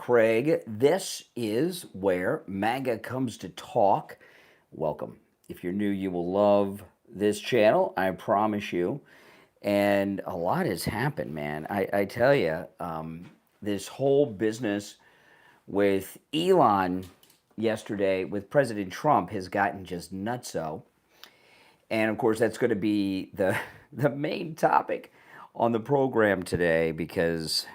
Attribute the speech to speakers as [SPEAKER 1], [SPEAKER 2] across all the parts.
[SPEAKER 1] Craig. This is where MAGA comes to talk. Welcome. If you're new, you will love this channel, I promise you. And a lot has happened, man. I tell you, this whole business with Elon yesterday with President Trump has gotten just nutso. And of course, that's going to be the main topic on the program today because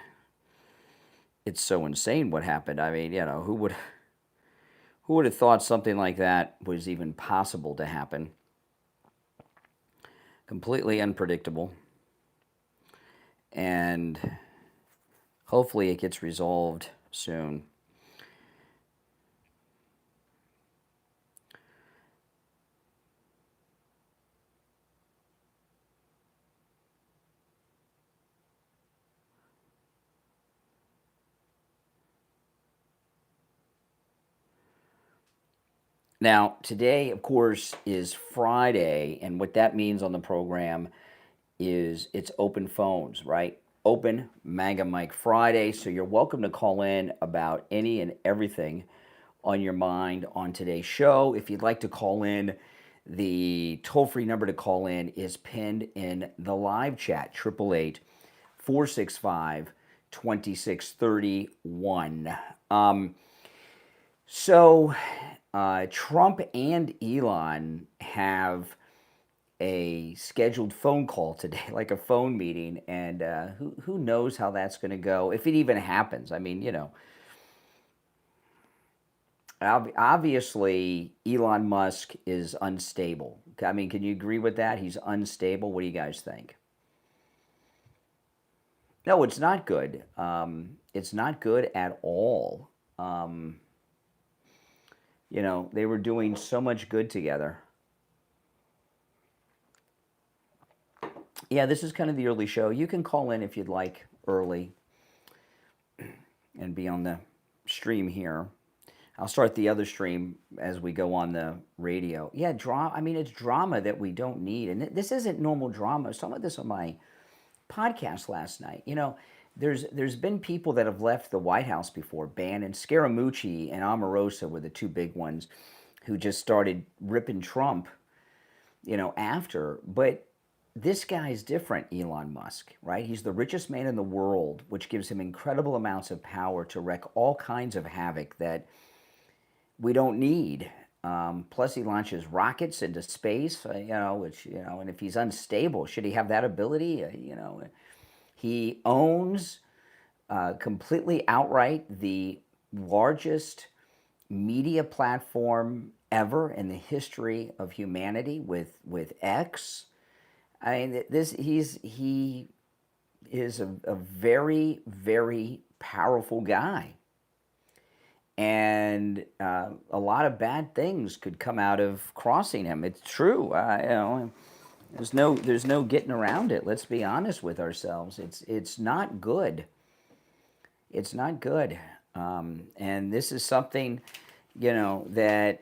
[SPEAKER 1] it's so insane what happened. I mean, who would have thought something like that was even possible to happen? Completely unpredictable. And hopefully it gets resolved soon. Now, today, of course, is Friday, and what that means on the program is it's open phones, right? Open MAGA Mike Friday, so you're welcome to call in about any and everything on your mind on today's show. If you'd like to call in, the toll-free number to call in is pinned in the live chat, 888-465-2631. Trump and Elon have a scheduled phone call today, like a phone meeting, and who knows how that's going to go, if it even happens. I mean, obviously Elon Musk is unstable. I mean, can you agree with that? He's unstable. What do you guys think? No, it's not good. It's not good at all. They were doing so much good together. Yeah, this is kind of the early show. You can call in if you'd like early and be on the stream here. I'll start the other stream as we go on the radio. Yeah, drama. I mean, it's drama that we don't need. And this isn't normal drama. I was talking about this on my podcast last night. There's been people that have left the White House before. Bannon, Scaramucci, and Omarosa were the two big ones who just started ripping Trump, after. But this guy's different, Elon Musk, right? He's the richest man in the world, which gives him incredible amounts of power to wreak all kinds of havoc that we don't need. Plus, he launches rockets into space, and if he's unstable, should he have that ability? He owns completely outright the largest media platform ever in the history of humanity with X. I mean, he is a very, very powerful guy. And a lot of bad things could come out of crossing him. It's true. There's no getting around it. Let's be honest with ourselves. It's not good. It's not good. And this is something, that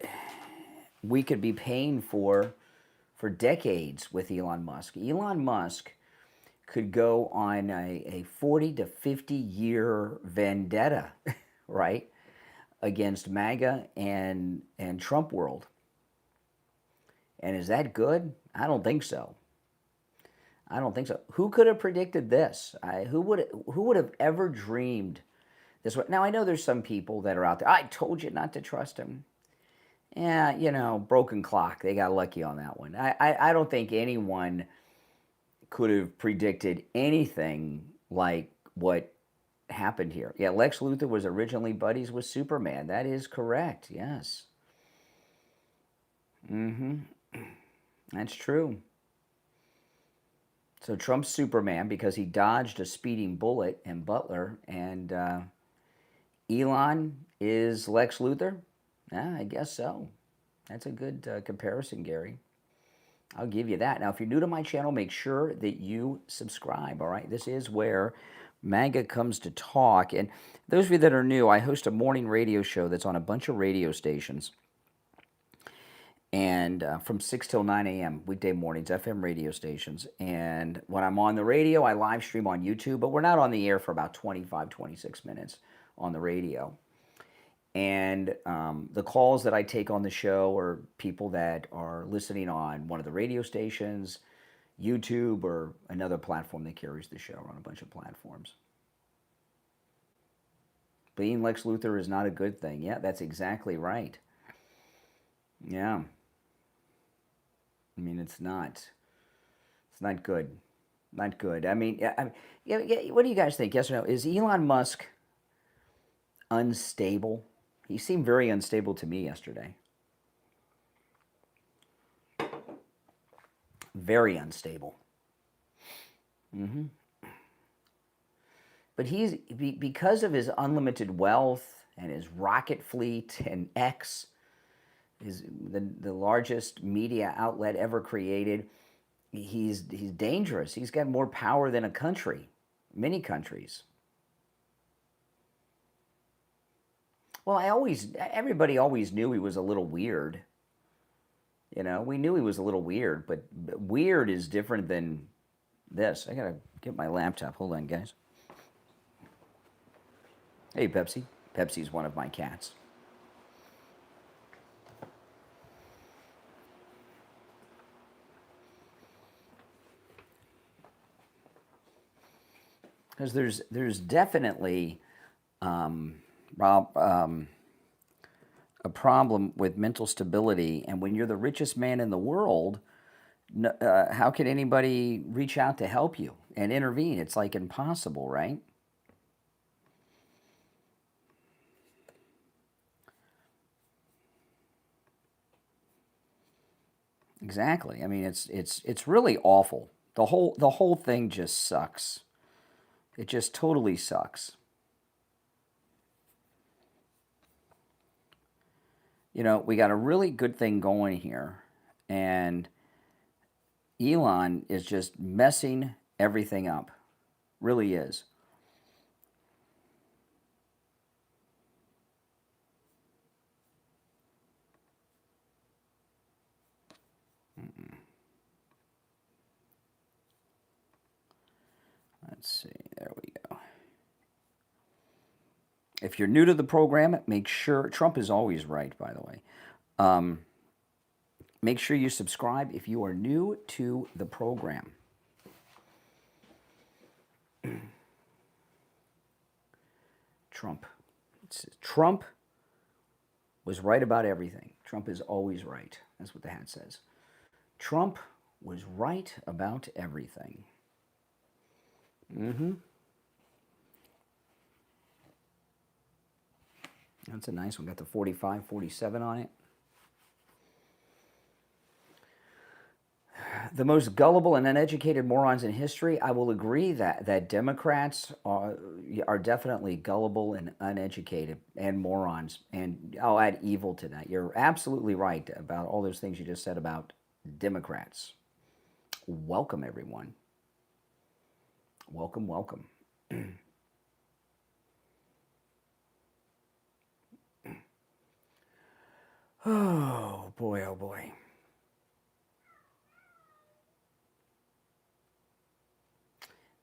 [SPEAKER 1] we could be paying for decades with Elon Musk. Elon Musk could go on a 40 to 50 year vendetta, right, against MAGA and Trump world. And is that good? I don't think so. I don't think so. Who could have predicted this? Who would have ever dreamed this way? Now, I know there's some people that are out there. I told you not to trust him. Yeah, broken clock. They got lucky on that one. I don't think anyone could have predicted anything like what happened here. Yeah, Lex Luthor was originally buddies with Superman. That is correct. Yes. That's true. So Trump's Superman because he dodged a speeding bullet in Butler, and Elon is Lex Luthor? Yeah, I guess so. That's a good comparison, Gary. I'll give you that. Now, if you're new to my channel, make sure that you subscribe, all right? This is where MAGA comes to talk. And those of you that are new, I host a morning radio show that's on a bunch of radio stations. And from 6 till 9 a.m. weekday mornings, FM radio stations. And when I'm on the radio, I live stream on YouTube, but we're not on the air for about 25, 26 minutes on the radio. And the calls that I take on the show are people that are listening on one of the radio stations, YouTube, or another platform that carries the show on a bunch of platforms. Being Lex Luthor is not a good thing. Yeah, that's exactly right. Yeah. I mean, it's not. It's not good. Not good. I mean, what do you guys think? Yes or no? Is Elon Musk unstable? He seemed very unstable to me yesterday. Very unstable. But he's because of his unlimited wealth and his rocket fleet and X, is the largest media outlet ever created. He's dangerous. He's got more power than a country, many countries. Well, everybody always knew he was a little weird. You know, we knew he was a little weird, but weird is different than this. I gotta get my laptop. Hold on, guys. Hey, Pepsi. Pepsi's one of my cats. Because there's definitely a problem with mental stability, and when you're the richest man in the world, how can anybody reach out to help you and intervene? It's like impossible, right? Exactly. I mean, it's really awful. The whole thing just sucks. It just totally sucks. You know, we got a really good thing going here, and Elon is just messing everything up. Really is. Let's see. There we go. If you're new to the program, make sure, Trump is always right, by the way. Make sure you subscribe if you are new to the program. Trump was right about everything. Trump is always right. That's what the hat says. Trump was right about everything. That's a nice one. Got the 45, 47 on it. The most gullible and uneducated morons in history. I will agree that Democrats are definitely gullible and uneducated and morons. And I'll add evil to that. You're absolutely right about all those things you just said about Democrats. Welcome, everyone. Welcome, welcome. Oh, boy, oh, boy.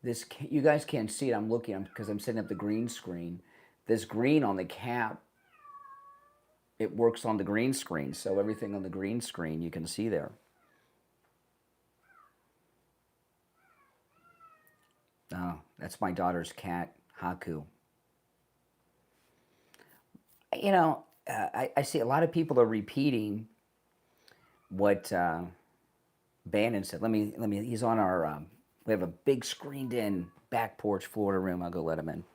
[SPEAKER 1] This, you guys can't see it. I'm looking because I'm setting up the green screen. This green on the cap, it works on the green screen. So everything on the green screen you can see there. Oh, that's my daughter's cat, Haku. You know, I see a lot of people are repeating what Bannon said. Let me. He's on our. We have a big screened-in back porch Florida room. I'll go let him in.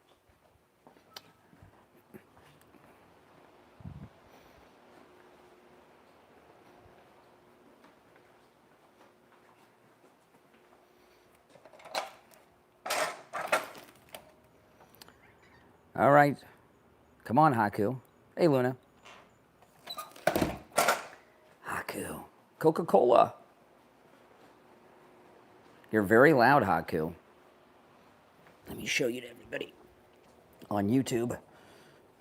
[SPEAKER 1] All right. Come on, Haku. Hey, Luna. Haku. Coca-Cola. You're very loud, Haku. Let me show you to everybody on YouTube.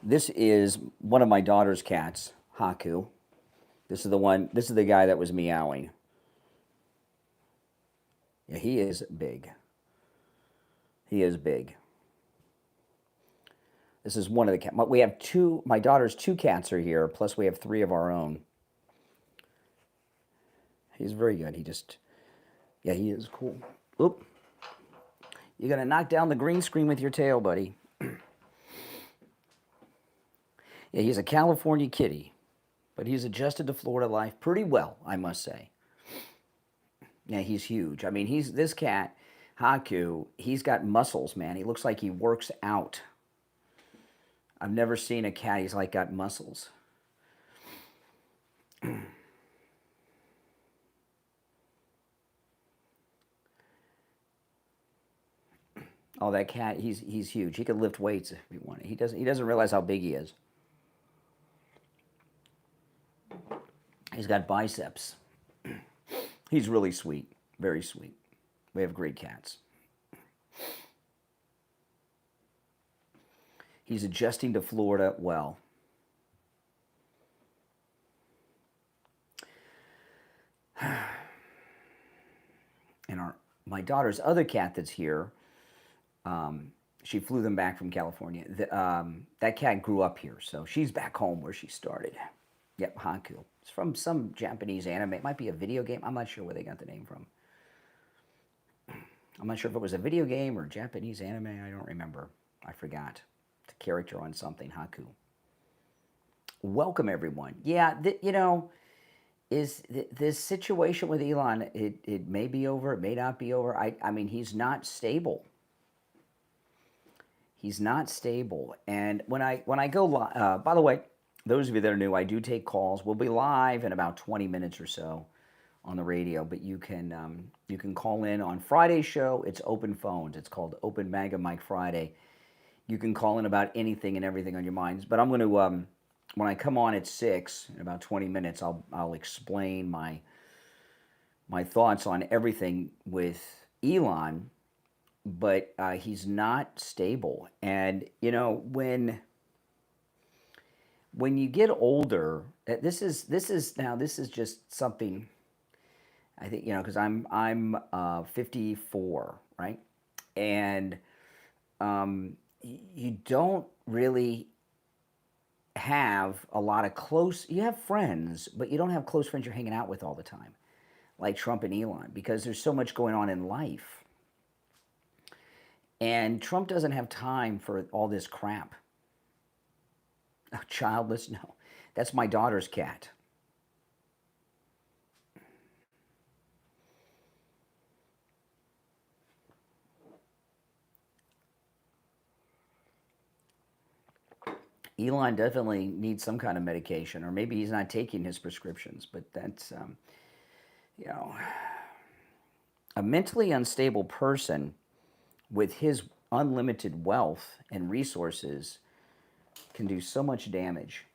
[SPEAKER 1] This is one of my daughter's cats, Haku. This is the guy that was meowing. Yeah, he is big. He is big. This is one of the cats. We have two, my daughter's two cats are here, plus we have three of our own. He's very good. He just, yeah, he is cool. Oop. You're going to knock down the green screen with your tail, buddy. Yeah, he's a California kitty, but he's adjusted to Florida life pretty well, I must say. Yeah, he's huge. I mean, this cat, Haku, he's got muscles, man. He looks like he works out. I've never seen a cat, he's like got muscles. Oh, that cat, he's huge. He could lift weights if he wanted. He doesn't realize how big he is. He's got biceps. He's really sweet, very sweet. We have great cats. He's adjusting to Florida well. And my daughter's other cat that's here, she flew them back from California. That cat grew up here, so she's back home where she started. Yep, Haku. It's from some Japanese anime. It might be a video game. I'm not sure where they got the name from. I'm not sure if it was a video game or Japanese anime. I don't remember. I forgot. The character on something, Haku. Welcome, everyone. Yeah, you know, this situation with Elon, it may be over, it may not be over. I mean, he's not stable. He's not stable. And when I go live, by the way, those of you that are new, I do take calls. We'll be live in about 20 minutes or so on the radio, but you can call in on Friday's show. It's open phones. It's called Open MAGA Mike Friday. You can call in about anything and everything on your minds. But I'm going to, when I come on at 6, in about 20 minutes, I'll explain my thoughts on everything with Elon. But he's not stable. And, you know, when you get older, this is just something, I think, you know, because I'm 54, right? And you don't really have a lot of you have friends, but you don't have close friends you're hanging out with all the time, like Trump and Elon, because there's so much going on in life. And Trump doesn't have time for all this crap. Oh, childless? No. That's my daughter's cat. Elon definitely needs some kind of medication, or maybe he's not taking his prescriptions, but that's, you know, a mentally unstable person with his unlimited wealth and resources can do so much damage.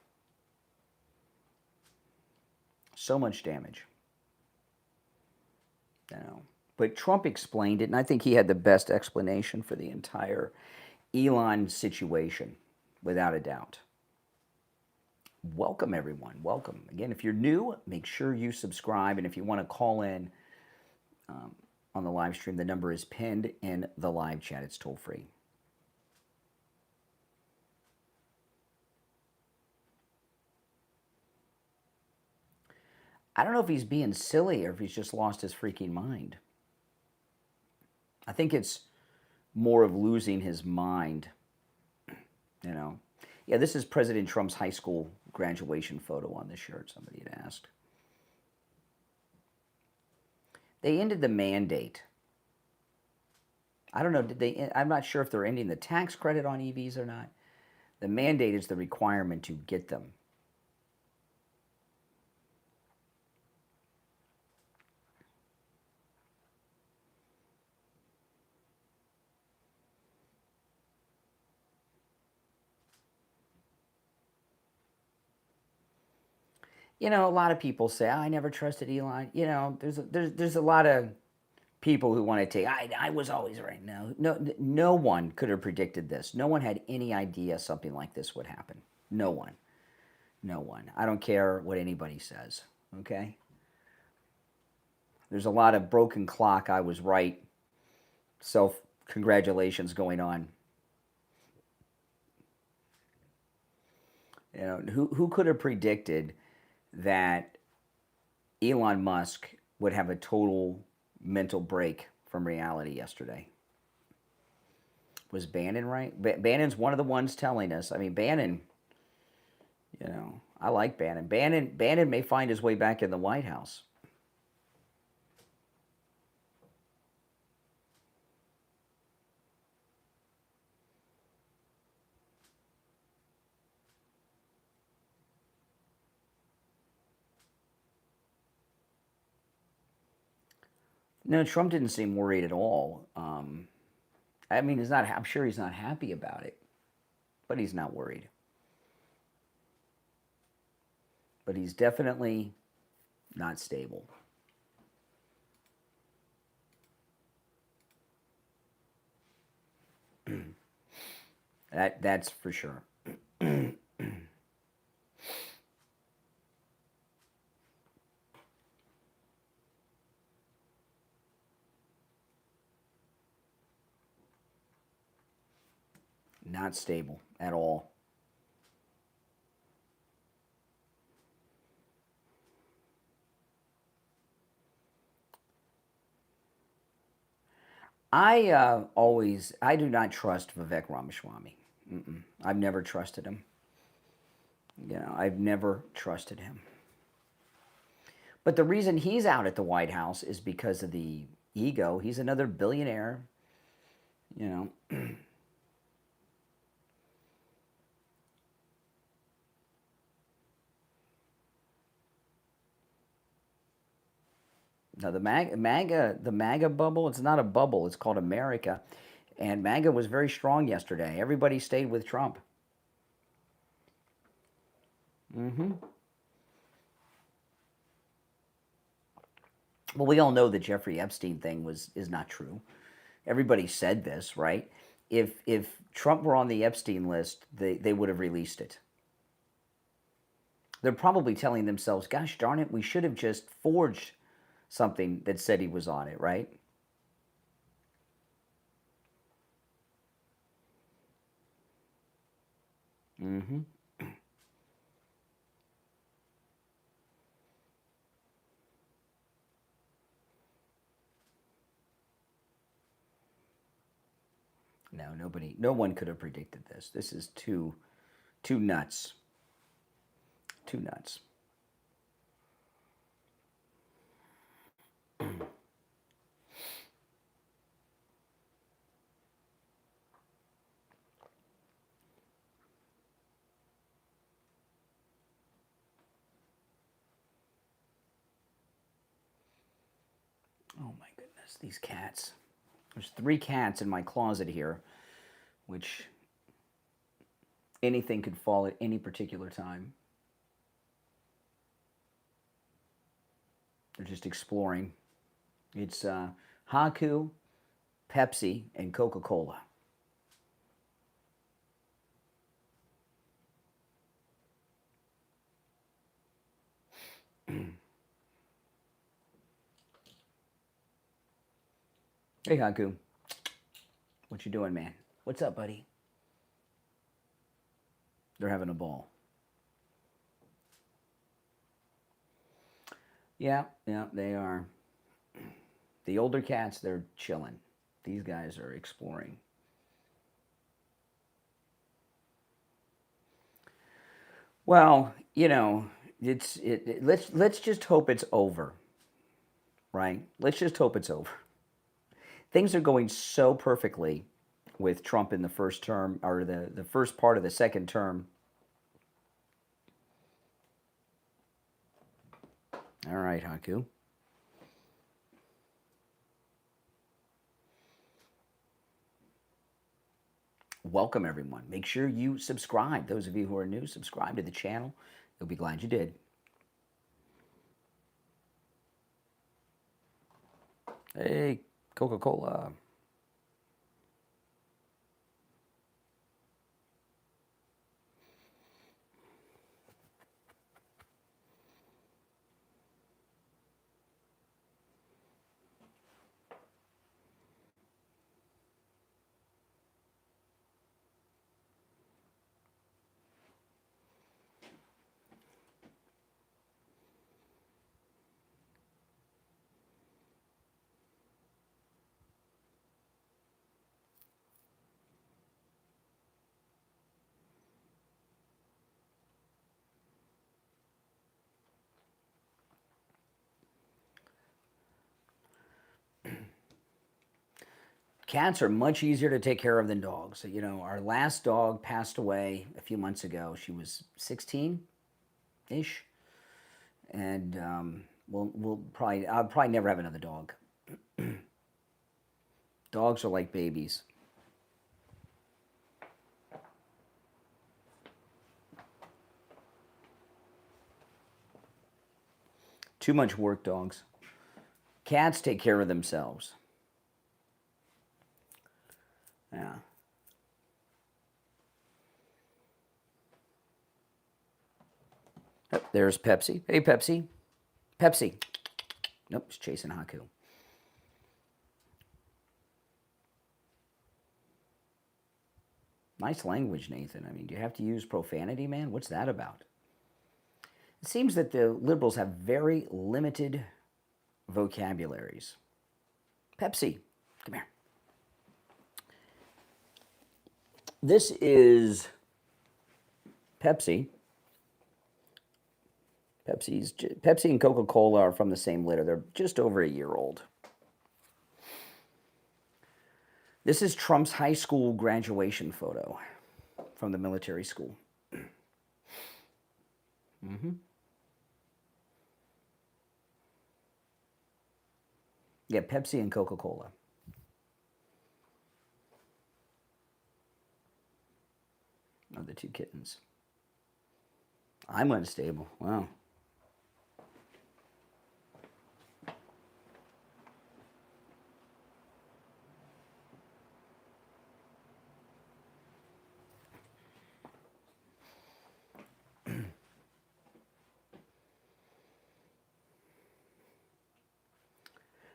[SPEAKER 1] So much damage. You know. But Trump explained it, and I think he had the best explanation for the entire Elon situation, without a doubt. Welcome, everyone. Welcome. Again, if you're new, make sure you subscribe, and if you want to call in on the live stream, the number is pinned in the live chat. It's toll free. I don't know if he's being silly or if he's just lost his freaking mind. I think it's more of losing his mind, you know. Yeah, this is President Trump's high school graduation photo on this shirt, somebody had asked. They ended the mandate. I don't know, I'm not sure if they're ending the tax credit on EVs or not. The mandate is the requirement to get them. You know, a lot of people say, oh, I never trusted Elon. You know, there's a lot of people who want to take, I was always right. No one could have predicted this. No one had any idea something like this would happen. No one. I don't care what anybody says, okay? There's a lot of broken clock, I was right, self-congratulations going on. Who could have predicted that Elon Musk would have a total mental break from reality yesterday? Was Bannon right? Bannon's one of the ones telling us. I mean, Bannon, I like Bannon. Bannon may find his way back in the White House. No, Trump didn't seem worried at all. I mean, I'm sure he's not happy about it, but he's not worried. But he's definitely not stable. That's for sure. Not stable at all. I do not trust Vivek Ramaswamy. I've never trusted him. I've never trusted him. But the reason he's out at the White House is because of the ego. He's another billionaire, Now the MAGA bubble, it's not a bubble, it's called America. And MAGA was very strong yesterday. Everybody stayed with Trump. Well, we all know the Jeffrey Epstein thing is not true. Everybody said this, right? If Trump were on the Epstein list, they would have released it. They're probably telling themselves, gosh darn it, we should have just forged something that said he was on it, right? No one could have predicted this. This is too nuts. Too nuts. Oh my goodness, these cats. There's 3 cats in my closet here, which anything could fall at any particular time. They're just exploring. It's Haku, Pepsi, and Coca-Cola. Hey, Haku. What you doing, man? What's up, buddy? They're having a ball. Yeah, they are. The older cats, they're chilling. These guys are exploring. Well, let's just hope it's over, right? Let's just hope it's over. Things are going so perfectly with Trump in the first term, or the first part of the second term. All right, Haku. Welcome, everyone. Make sure you subscribe. Those of you who are new, subscribe to the channel. You'll be glad you did. Hey, Coca-Cola. Cats are much easier to take care of than dogs. You know, our last dog passed away a few months ago. She was 16-ish. And I'll probably never have another dog. Dogs are like babies. Too much work, dogs. Cats take care of themselves. Yeah. Oh, there's Pepsi. Hey, Pepsi. Pepsi. Nope, it's chasing Haku. Nice language, Nathan. I mean, do you have to use profanity, man? What's that about? It seems that the liberals have very limited vocabularies. Pepsi, come here. This is Pepsi. Pepsi and Coca-Cola are from the same litter. They're just over a year old. This is Trump's high school graduation photo from the military school. Yeah, Pepsi and Coca-Cola. Oh, the two kittens. I'm unstable. Wow.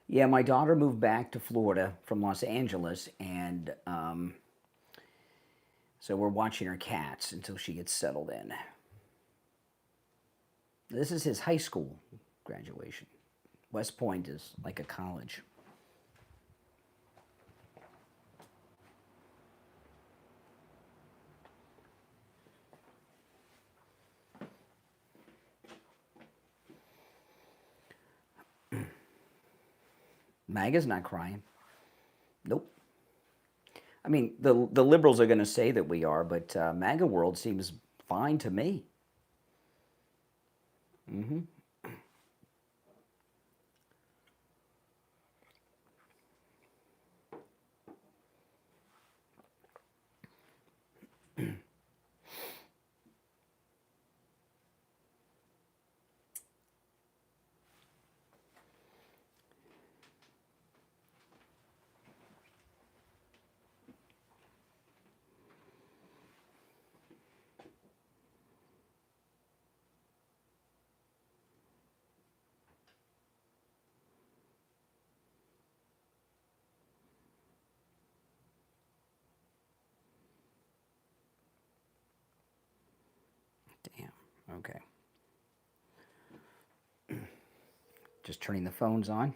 [SPEAKER 1] Yeah, my daughter moved back to Florida from Los Angeles, and so we're watching her cats until she gets settled in. This is his high school graduation. West Point is like a college. MAGA's not crying. Nope. I mean, the liberals are going to say that we are, but MAGA world seems fine to me. Mm-hmm. Damn. Okay. Just turning the phones on.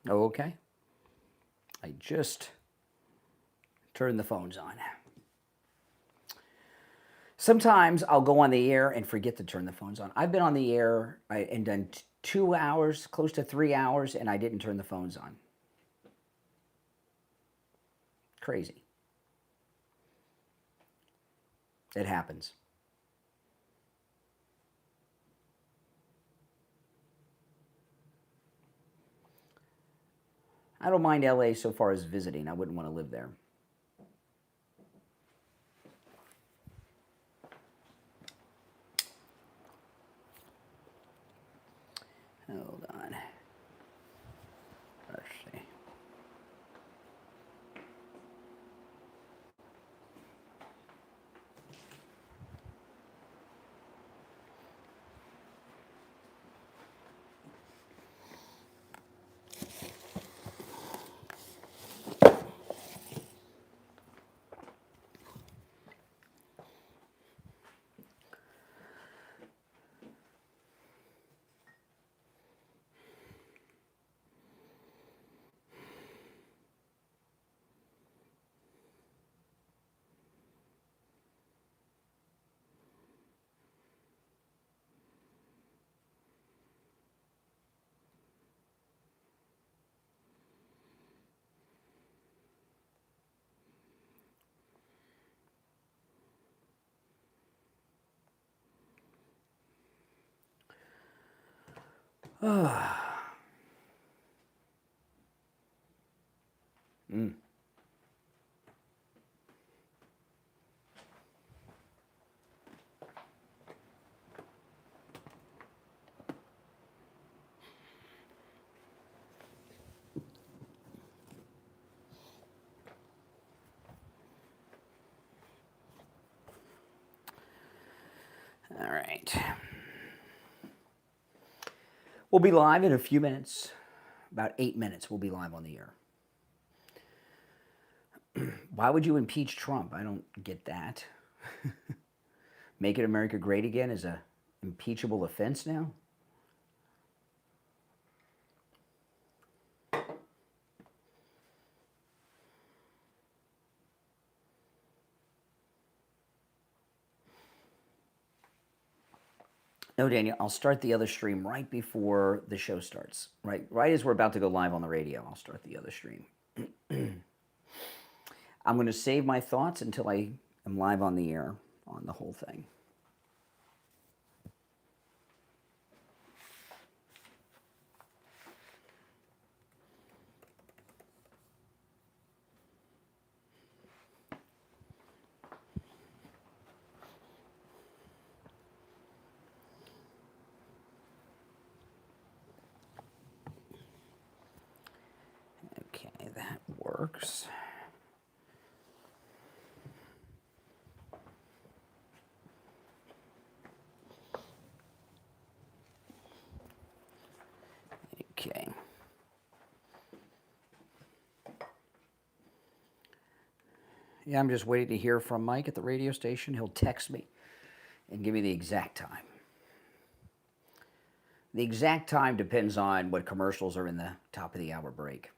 [SPEAKER 1] Oh, okay. I just turned the phones on. Sometimes I'll go on the air and forget to turn the phones on. I've been on the air and done 2 hours, close to 3 hours, and I didn't turn the phones on. Crazy. It happens. I don't mind LA so far as visiting. I wouldn't want to live there. Hold on. Let's see. All right. We'll be live in a few minutes. About 8 minutes, we'll be live on the air. Why would you impeach Trump? I don't get that. Making America great again is a impeachable offense now? No, Daniel, I'll start the other stream right before the show starts. Right as we're about to go live on the radio, I'll start the other stream. I'm going to save my thoughts until I am live on the air on the whole thing. Okay, that works. Okay. Yeah, I'm just waiting to hear from Mike at the radio station. He'll text me and give me the exact time. The exact time depends on what commercials are in the top of the hour break.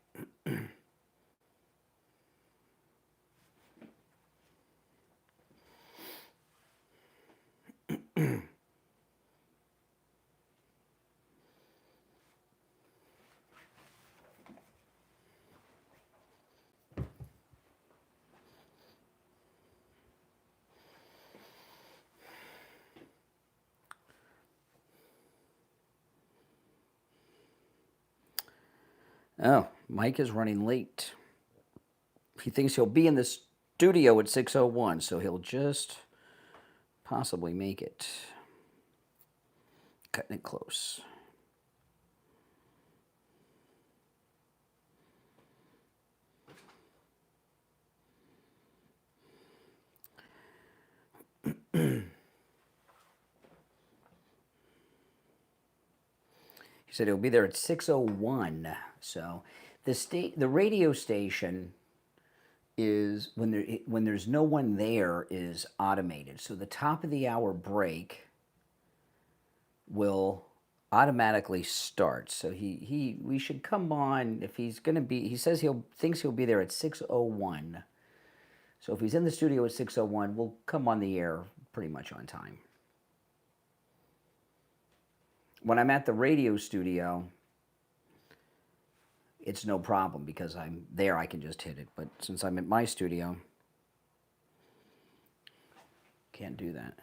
[SPEAKER 1] Oh, Mike is running late. He thinks he'll be in the studio at 6:01, so he'll just possibly make it. Cutting it close. He said he'll be there at 6:01. So the radio station is when there's no one there is automated. So the top of the hour break will automatically start. So we should come on if he's going to be. He says thinks he'll be there at 6:01. So if he's in the studio at 6:01, we'll come on the air pretty much on time. When I'm at the radio studio, it's no problem because I'm there, I can just hit it. But since I'm at my studio, can't do that.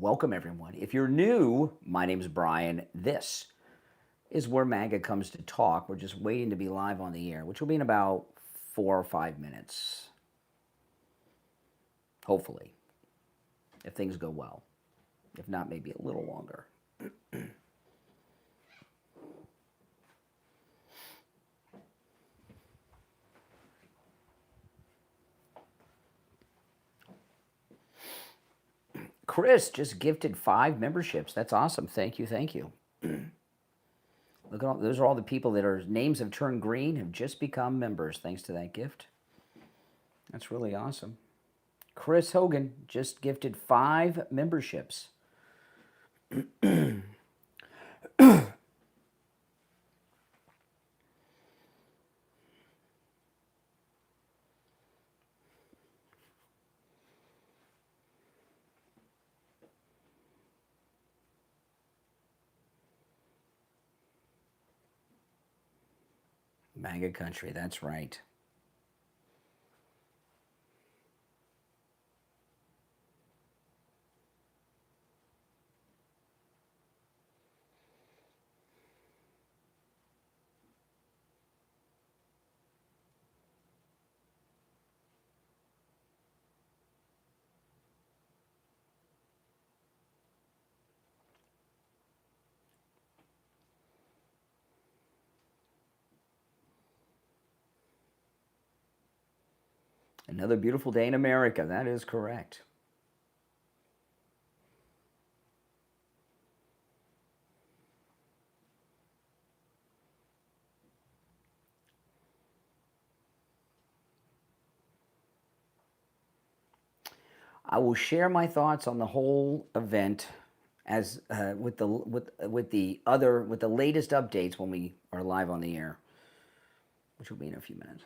[SPEAKER 1] Welcome, everyone. If you're new, my name is Brian. This is where MAGA comes to talk. We're just waiting to be live on the air, which will be in about 4 or 5 minutes. Hopefully, if things go well. If not, maybe a little longer. Chris just gifted 5 memberships. That's awesome. Thank you. Thank you. Look at all, those are all the people that are names have turned green, have just become members thanks to that gift. That's really awesome. Chris Hogan just gifted 5 memberships. MAGA country, that's right. Another beautiful day in America. That is correct. I will share my thoughts on the whole event as with the latest updates when we are live on the air, which will be in a few minutes.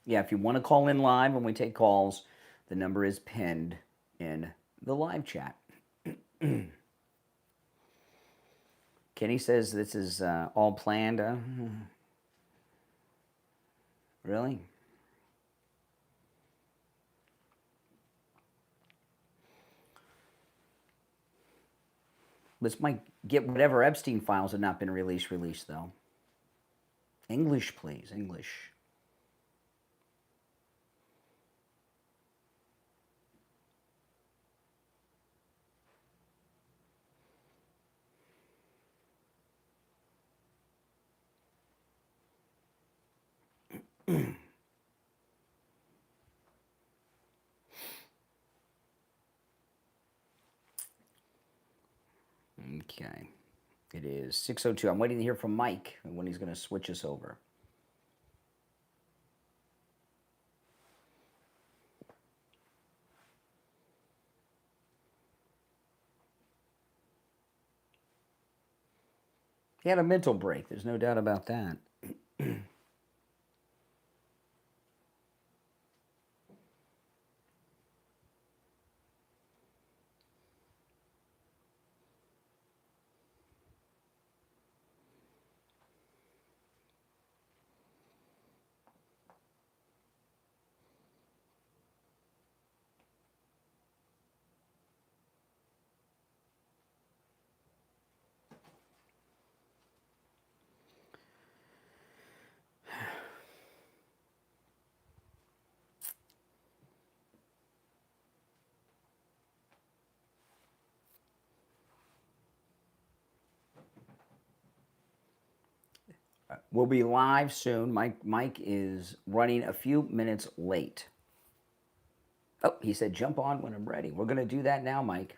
[SPEAKER 1] Yeah, if you want to call in live when we take calls, the number is pinned in the live chat. Kenny says this is all planned. Really? This might get whatever Epstein files have not been released, though. English, please, English. Okay. It is 6:02. I'm waiting to hear from Mike when he's going to switch us over. He had a mental break. There's no doubt about that. We'll be live soon. Mike is running a few minutes late. Oh, he said jump on when I'm ready. We're going to do that now, Mike.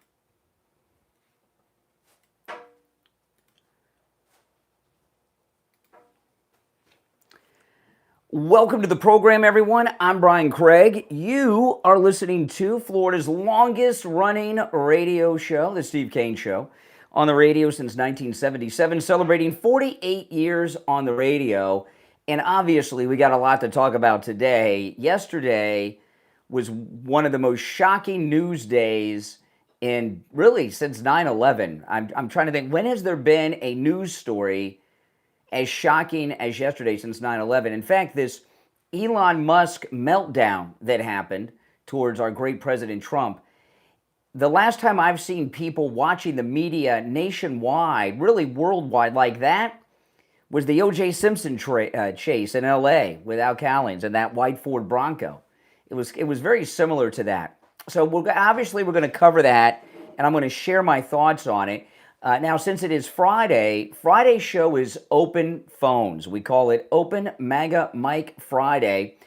[SPEAKER 1] Welcome to the program, everyone. I'm Brian Craig. You are listening to Florida's longest running radio show, the Steve Kane Show, on the radio since 1977, celebrating 48 years on the radio. And obviously, we got a lot to talk about today. Yesterday was one of the most shocking news days in really since 9/11. I'm trying to think, when has there been a news story as shocking as yesterday since 9/11? In fact, this Elon Musk meltdown that happened towards our great President Trump, the last time I've seen people watching the media nationwide, really worldwide like that, was the O.J. Simpson chase in L.A. with Al Callins and that white Ford Bronco. It was very similar to that. So obviously we're going to cover that, and I'm going to share my thoughts on it. Now, since it is Friday's show is Open Phones. We call it Open MAGA Mike Friday.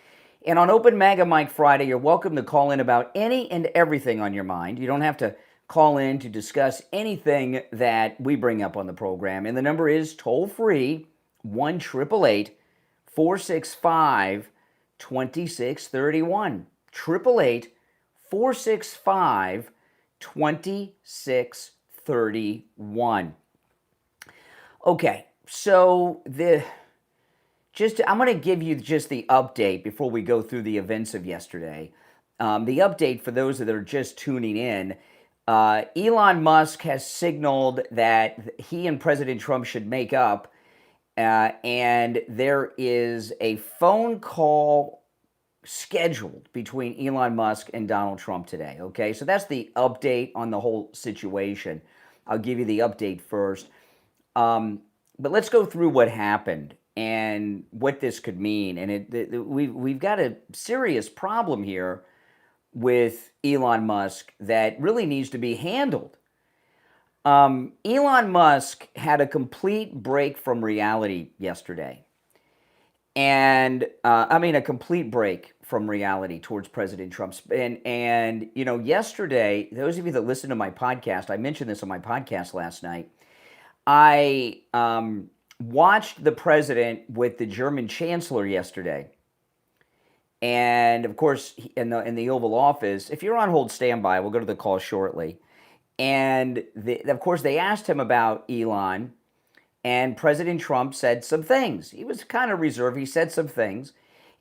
[SPEAKER 1] And on Open MAGA Mike Friday, you're welcome to call in about any and everything on your mind. You don't have to call in to discuss anything that we bring up on the program. And the number is toll-free, 1-888-4 888-465-2631. 888-465-2631. Okay, so I'm going to give you just the update before we go through the events of yesterday. The update for those that are just tuning in, Elon Musk has signaled that he and President Trump should make up, and there is a phone call scheduled between Elon Musk and Donald Trump today, okay? So that's the update on the whole situation. I'll give you the update first. But let's go through what happened and what this could mean. And we've got a serious problem here with Elon Musk that really needs to be handled. Elon Musk had a complete break from reality yesterday. And a complete break from reality towards President Trump. And yesterday, those of you that listen to my podcast, I mentioned this on my podcast last night, I watched the president with the German chancellor yesterday. And of course, in the Oval Office, if you're on hold, stand by. We'll go to the call shortly. And of course, they asked him about Elon, and President Trump said some things. He was kind of reserved. He said some things.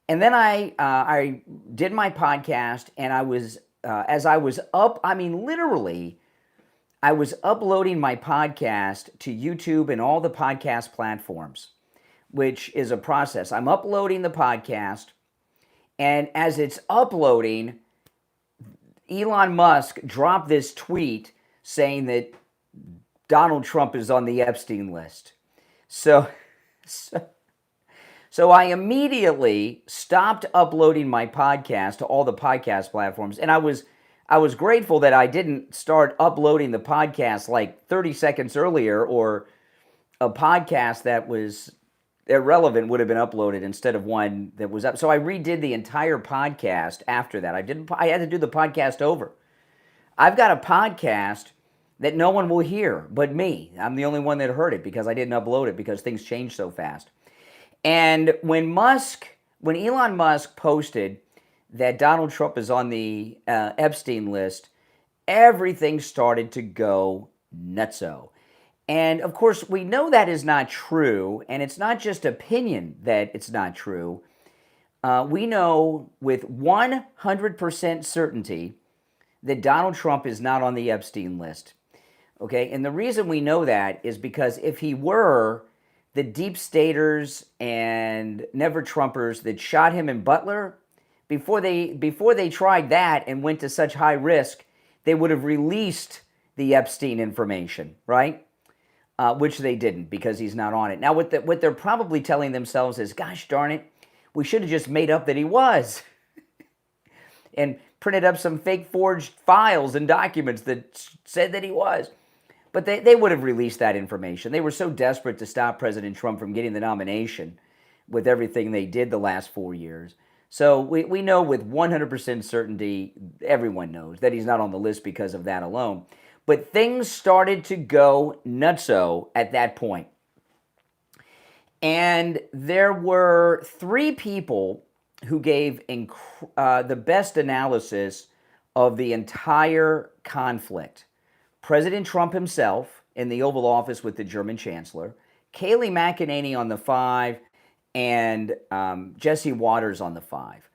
[SPEAKER 1] And then I did my podcast, and I was, as I was up, literally, I was uploading my podcast to YouTube and all the podcast platforms, which is a process. I'm uploading the podcast, and as it's uploading, Elon Musk dropped this tweet saying that Donald Trump is on the Epstein list. So I immediately stopped uploading my podcast to all the podcast platforms, and I was grateful that I didn't start uploading the podcast like 30 seconds earlier, or a podcast that was irrelevant would have been uploaded instead of one that was up. So I redid the entire podcast after that. I had to do the podcast over. I've got a podcast that no one will hear but me. I'm the only one that heard it because I didn't upload it because things change so fast. And when Elon Musk posted that Donald Trump is on the Epstein list, everything started to go nutso. And of course, we know that is not true, and it's not just opinion that it's not true. We know with 100% certainty that Donald Trump is not on the Epstein list. Okay, and the reason we know that is because if he were, the deep staters and never Trumpers that shot him in Butler, before they tried that and went to such high risk, they would have released the Epstein information, right? Which they didn't, because he's not on it. Now, what they're probably telling themselves is, gosh darn it, we should have just made up that he was and printed up some fake forged files and documents that said that he was. But they would have released that information. They were so desperate to stop President Trump from getting the nomination with everything they did the last 4 years. So we know with 100% certainty, everyone knows that he's not on the list because of that alone. But things started to go nutso at that point. And there were 3 people who gave the best analysis of the entire conflict. President Trump himself in the Oval Office with the German Chancellor, Kayleigh McEnany on the 5, and Jesse Waters on the 5.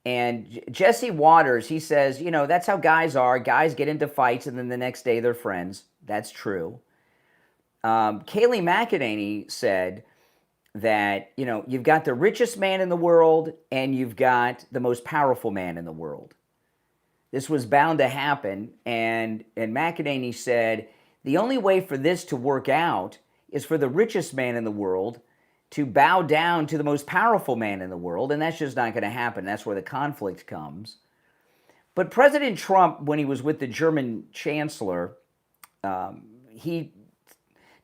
[SPEAKER 1] And Jesse Waters, he says, that's how guys are. Guys get into fights, and then the next day they're friends. That's true. Kayleigh McEnany said that, you've got the richest man in the world, and you've got the most powerful man in the world. This was bound to happen, and McEnany said, the only way for this to work out is for the richest man in the world to bow down to the most powerful man in the world, and that's just not going to happen. That's where the conflict comes. But President Trump, when he was with the German Chancellor, he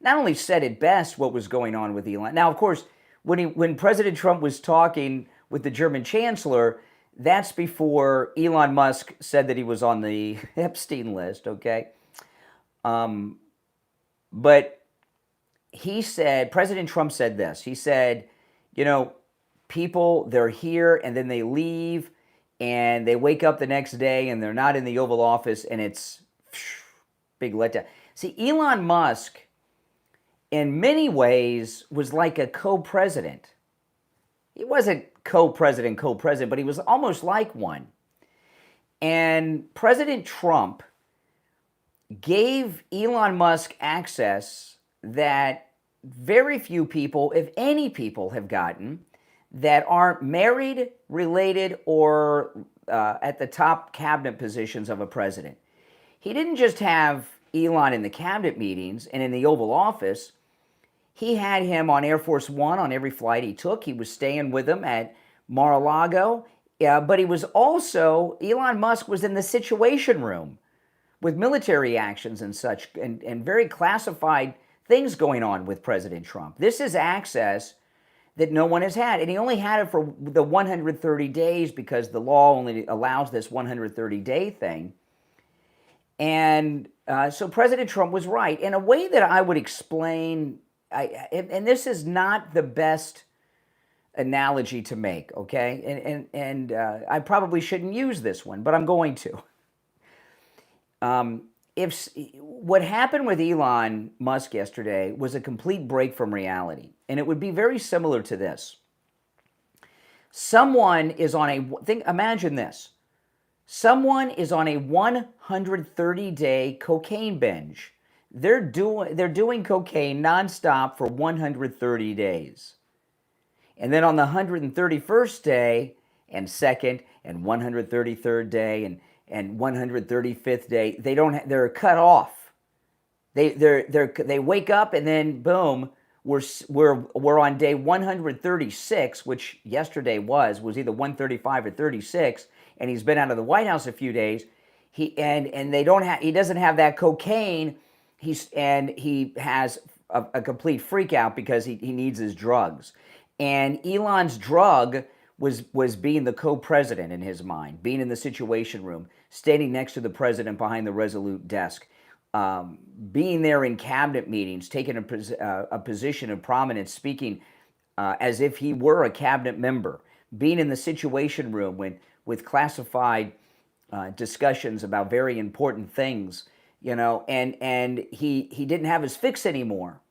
[SPEAKER 1] not only said it best what was going on with Elon. Now, of course, when President Trump was talking with the German Chancellor, that's before Elon Musk said that he was on the Epstein list, okay? But he said, President Trump said this. He said, people, they're here and then they leave and they wake up the next day and they're not in the Oval Office, and it's big letdown. See, Elon Musk, in many ways, was like a co-president. He wasn't co-president, but he was almost like one. And President Trump gave Elon Musk access that very few people, if any people, have gotten that aren't married, related, or at the top cabinet positions of a president. He didn't just have Elon in the cabinet meetings and in the Oval Office. He had him on Air Force One on every flight he took. He was staying with him at Mar-a-Lago. But he was also, Elon Musk was in the Situation Room with military actions and such, and very classified things going on with President Trump. This is access that no one has had. And he only had it for the 130 days because the law only allows this 130-day thing. And so President Trump was right. In a way that I would explain, and this is not the best analogy to make, okay? And I probably shouldn't use this one, but I'm going to. If what happened with Elon Musk yesterday was a complete break from reality, and it would be very similar to this. Someone is on imagine this. Someone is on a 130-day cocaine binge. They're doing cocaine nonstop for 130 days. And then on the 131st day and 2nd and 133rd day and 135th day, they're cut off. They wake up and then boom, we're on day 136, which yesterday was either 135 or 36, and he's been out of the White House a few days. He doesn't have that cocaine. He has a complete freak out because he needs his drugs. And Elon's drug was being the co-president in his mind, being in the Situation Room, standing next to the president behind the Resolute desk, being there in cabinet meetings, taking a position of prominence, speaking as if he were a cabinet member, being in the Situation Room with classified discussions about very important things, and he didn't have his fix anymore.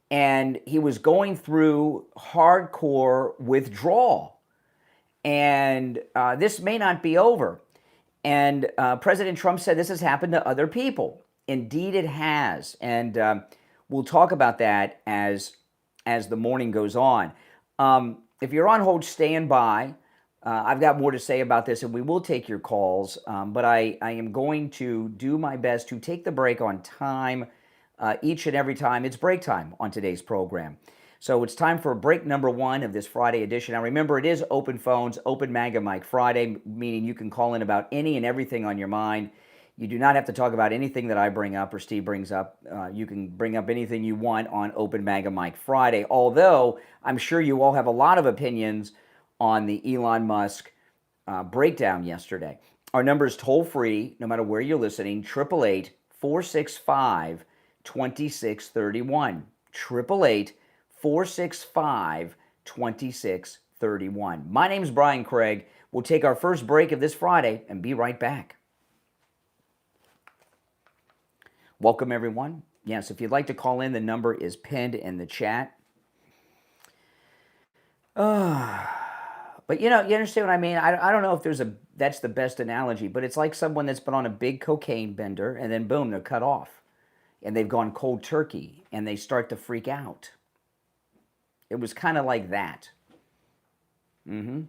[SPEAKER 1] And he was going through hardcore withdrawal. And this may not be over. And President Trump said this has happened to other people. Indeed, it has. And we'll talk about that as the morning goes on. If you're on hold, stand by. I've got more to say about this, and we will take your calls. But I am going to do my best to take the break on time each and every time. It's break time on today's program. So it's time for break number 1 of this Friday edition. Now remember, it is open phones, open MAGA mic Friday, meaning you can call in about any and everything on your mind. You do not have to talk about anything that I bring up or Steve brings up. You can bring up anything you want on Open MAGA Mic Friday, although I'm sure you all have a lot of opinions on the Elon Musk breakdown yesterday. Our number is toll-free, no matter where you're listening, 888-465-2631. 888-465-2631. My name's Brian Craig. We'll take our first break of this Friday and be right back. Welcome, everyone. Yes, if you'd like to call in, the number is pinned in the chat. But you understand what I mean? I don't know if that's the best analogy, but it's like someone that's been on a big cocaine bender and then boom, they're cut off. And they've gone cold turkey, and they start to freak out. It was kind of like that. Unless,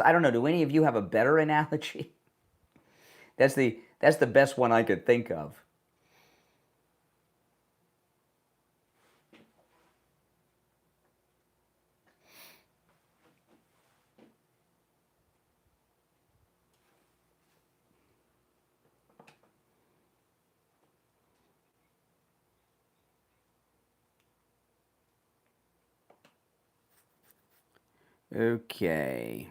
[SPEAKER 1] I don't know, do any of you have a better analogy? That's the best one I could think of. Okay.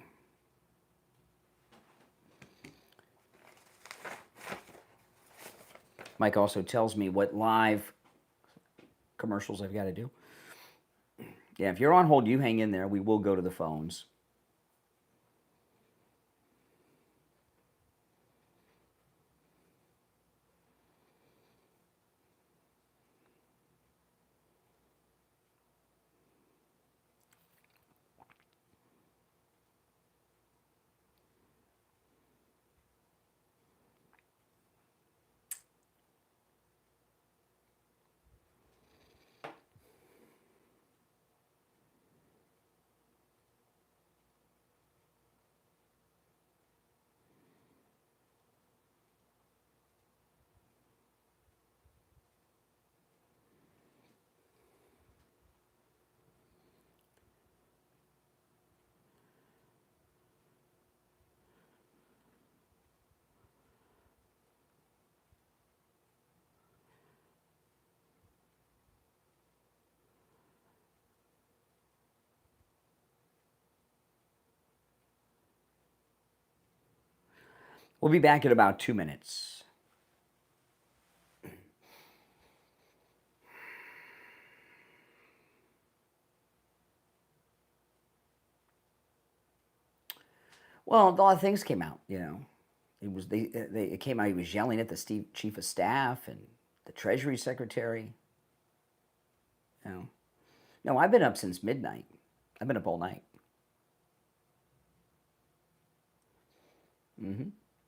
[SPEAKER 1] Mike also tells me what live commercials I've got to do. Yeah, if you're on hold, you hang in there. We will go to the phones. We'll be back in about 2 minutes. Well, a lot of things came out, you know. It came out he was yelling at the chief of staff and the Treasury Secretary. You know. No, I've been up since midnight. I've been up all night.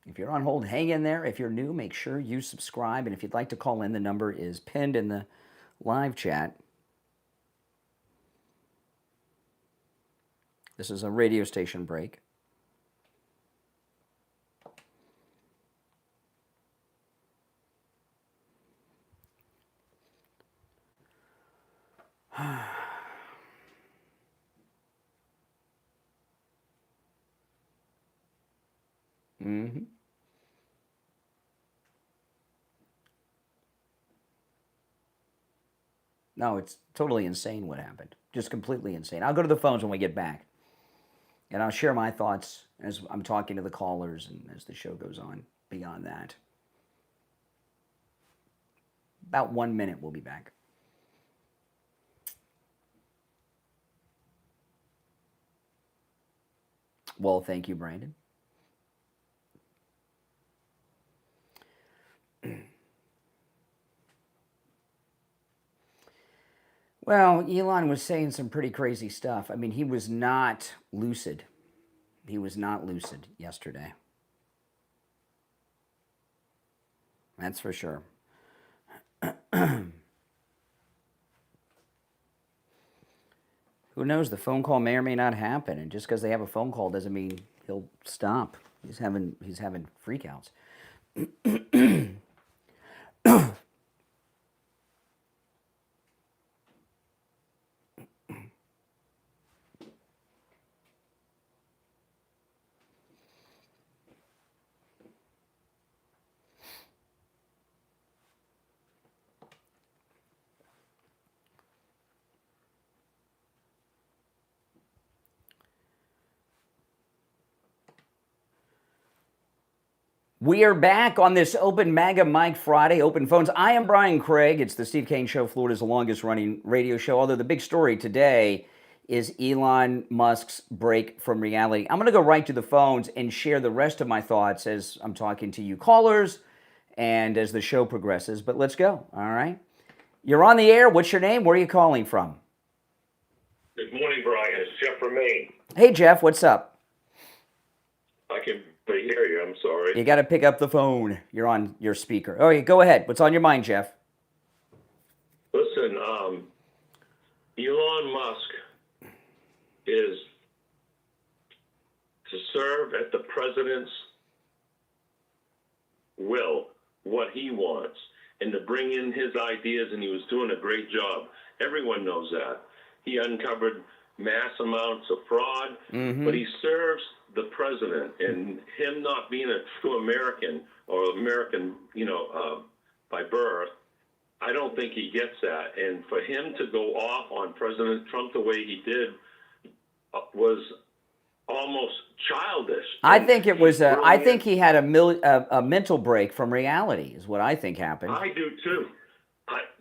[SPEAKER 1] If you're on hold, hang in there. If you're new, make sure you subscribe. And if you'd like to call in, the number is pinned in the live chat. This is a radio station break. No, it's totally insane what happened. Just completely insane. I'll go to the phones when we get back. And I'll share my thoughts as I'm talking to the callers and as the show goes on beyond that. About 1 minute, we'll be back. Well, thank you, Brandon. Well, Elon was saying some pretty crazy stuff. I mean, he was not lucid. He was not lucid yesterday. That's for sure. Who knows? The phone call may or may not happen, and just because they have a phone call doesn't mean he'll stop. He's having freakouts. We are back on this Open MAGA Mike Friday, Open Phones. I am Brian Craig. It's the Steve Kane Show, Florida's longest running radio show. Although the big story today is Elon Musk's break from reality. I'm going to go right to the phones and share the rest of my thoughts as I'm talking to you callers and as the show progresses. But let's go, all right? You're on the air. What's your name? Where are you calling from?
[SPEAKER 2] Good morning, Brian. It's Jeff from Maine.
[SPEAKER 1] Hey, Jeff. What's up?
[SPEAKER 2] I can hear you. I'm sorry.
[SPEAKER 1] You got to pick up the phone. You're on your speaker. Oh, yeah, go ahead. What's on your mind, Jeff?
[SPEAKER 2] Listen, Elon Musk is to serve at the president's will, what he wants, and to bring in his ideas, and he was doing a great job. Everyone knows that. He uncovered mass amounts of fraud, but he serves the president, and him not being a true American or American, by birth, I don't think he gets that. And for him to go off on President Trump the way he did was almost childish.
[SPEAKER 1] I think it was. I think he had a mental break from reality, is what I think happened.
[SPEAKER 2] I do too.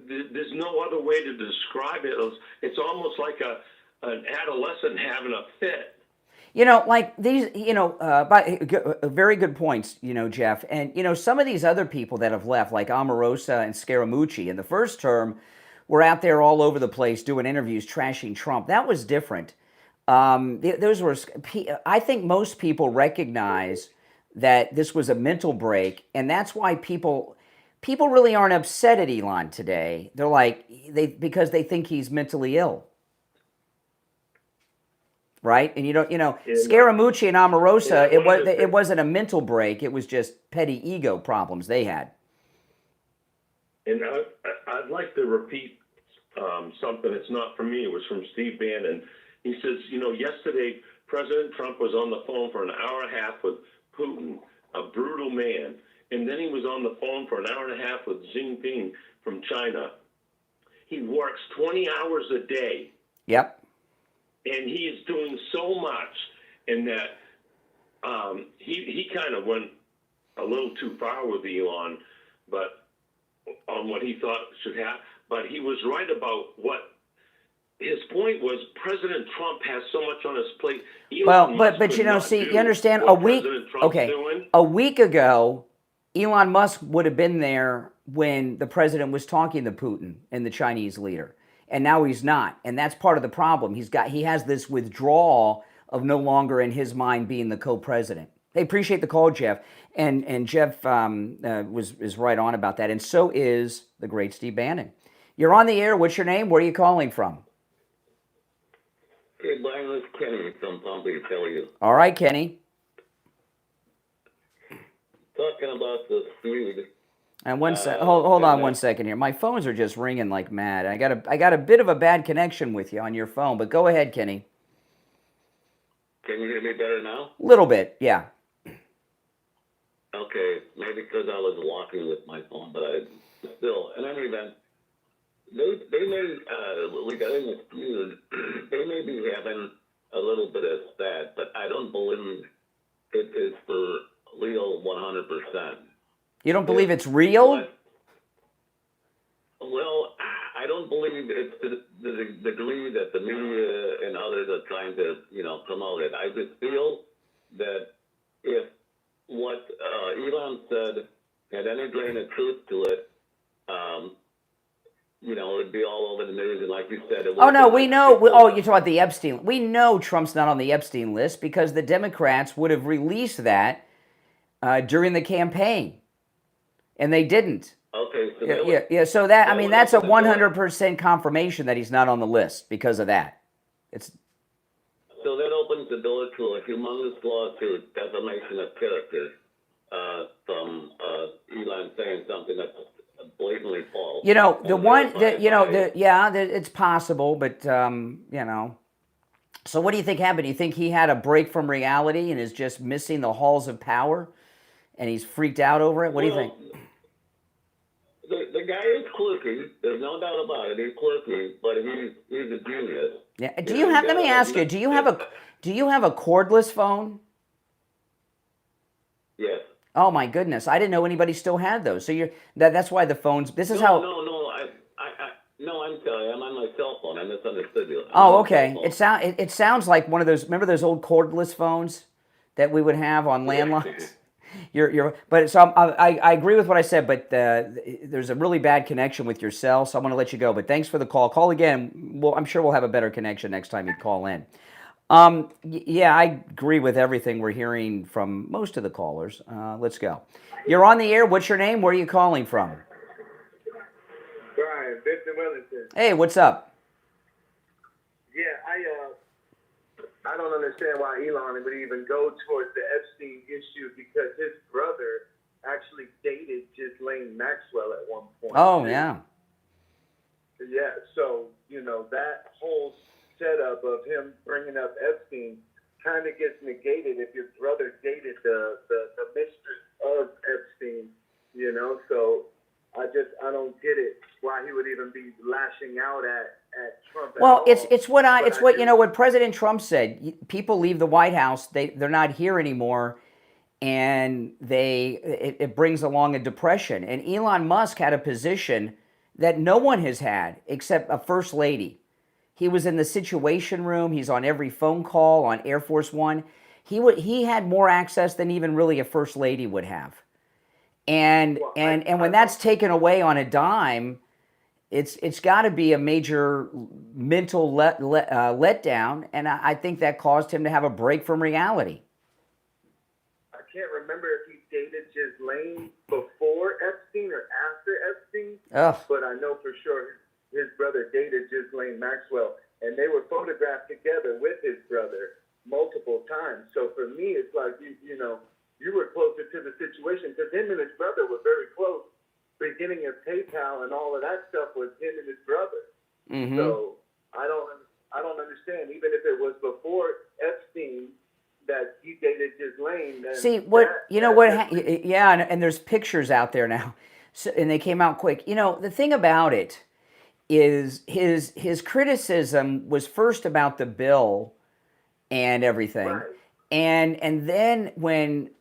[SPEAKER 2] There's no other way to describe it. It's almost like an adolescent having a fit.
[SPEAKER 1] Like these, very good points, Jeff. And, some of these other people that have left, like Omarosa and Scaramucci in the first term, were out there all over the place doing interviews, trashing Trump. That was different. Those were, I think most people recognize that this was a mental break, and that's why people really aren't upset at Elon today. They're like, because they think he's mentally ill. Right, and Scaramucci and Omarosa, it wasn't a mental break; it was just petty ego problems they had.
[SPEAKER 2] And I'd like to repeat something. It's not from me; it was from Steve Bannon. He says, yesterday President Trump was on the phone for an hour and a half with Putin, a brutal man, and then he was on the phone for an hour and a half with Xi Jinping from China. He works 20 hours a day.
[SPEAKER 1] Yep.
[SPEAKER 2] And he is doing so much, and that he kind of went a little too far with Elon, but on what he thought should happen. But he was right about what his point was. President Trump has so much on his plate. Elon Musk
[SPEAKER 1] but you understand,
[SPEAKER 2] doing.
[SPEAKER 1] A week ago, Elon Musk would have been there when the president was talking to Putin and the Chinese leader. And now he's not, and that's part of the problem. He has this withdrawal of no longer in his mind being the co-president. Hey, appreciate the call, Jeff, and Jeff is right on about that, and so is the great Steve Bannon. You're on the air. What's your name? Where are you calling from?
[SPEAKER 3] Hey, Brian, it's Kenny from Palm Beach. How are you?
[SPEAKER 1] All right, Kenny.
[SPEAKER 3] Talking about the feud.
[SPEAKER 1] And hold on 1 second here. My phones are just ringing like mad. I got a bit of a bad connection with you on your phone, but go ahead, Kenny.
[SPEAKER 3] Can you hear me better now?
[SPEAKER 1] Little bit, yeah.
[SPEAKER 3] Okay, maybe because I was walking with my phone, but still, in any event, they may, regarding this feud, they may be having a little bit of stat, but I don't believe it is for real 100%.
[SPEAKER 1] You don't believe it's real?
[SPEAKER 3] Well, I don't believe it's to the degree that the media and others are trying to, promote it. I just feel that if what Elon said had any grain of truth to it, it'd be all over the news. And like you said,
[SPEAKER 1] we know. You're talking about the Epstein. We know Trump's not on the Epstein list because the Democrats would have released that during the campaign. And they didn't.
[SPEAKER 3] Okay.
[SPEAKER 1] So So that's a 100% confirmation that he's not on the list because of that.
[SPEAKER 3] So that opens the door to a humongous lawsuit, defamation of character, from Elon saying something that's blatantly false.
[SPEAKER 1] It's possible, but So what do you think happened? Do you think he had a break from reality and is just missing the halls of power, and he's freaked out over it? What do you think?
[SPEAKER 3] The guy is quirky. There's no doubt about it. He's quirky, but he's a genius.
[SPEAKER 1] Yeah. Let me ask you. Do you have a cordless phone?
[SPEAKER 3] Yes.
[SPEAKER 1] Oh my goodness! I didn't know anybody still had those. So that's why the phones. This is how.
[SPEAKER 3] No, I'm sorry. I'm on my cell phone. I misunderstood you.
[SPEAKER 1] Oh, okay. It sounds like one of those. Remember those old cordless phones that we would have on landlines? I agree with what I said, but there's a really bad connection with your cell, so I'm going to let you go. But thanks for the call. Call again. I'm sure we'll have a better connection next time you call in. I agree with everything we're hearing from most of the callers. Let's go. You're on the air. What's your name? Where are you calling from?
[SPEAKER 4] Brian, Vincent Wellington.
[SPEAKER 1] Hey, what's up?
[SPEAKER 4] Yeah, I don't understand why Elon would even go towards the Epstein issue because his brother actually dated Ghislaine Maxwell at one point.
[SPEAKER 1] Oh, yeah.
[SPEAKER 4] Yeah, so, that whole setup of him bringing up Epstein kind of gets negated if your brother dated the mistress of Epstein, so I don't get it why he would even be lashing out at Trump.
[SPEAKER 1] Well, it's what President Trump said. People leave the White House, they're not here anymore, and it brings along a depression. And Elon Musk had a position that no one has had except a first lady. He was in the Situation Room. He's on every phone call on Air Force One. He had more access than even really a first lady would have. And when that's taken away on a dime, it's got to be a major mental letdown. And I think that caused him to have a break from reality.
[SPEAKER 4] I can't remember if he dated Ghislaine before Epstein or after Epstein, but I know for sure his brother dated Ghislaine Maxwell, and they were photographed together with his brother multiple times. So for me, it's like, you know, you were closer to the situation because him and his brother were very close. Beginning of PayPal and all of that stuff was him and his brother. Mm-hmm. So I don't understand. Even if it was before Epstein that he dated Ghislaine.
[SPEAKER 1] See what you know what? Yeah, and there's pictures out there now, so, and they came out quick. You know, the thing about it is his criticism was first about the bill and everything, right. and then when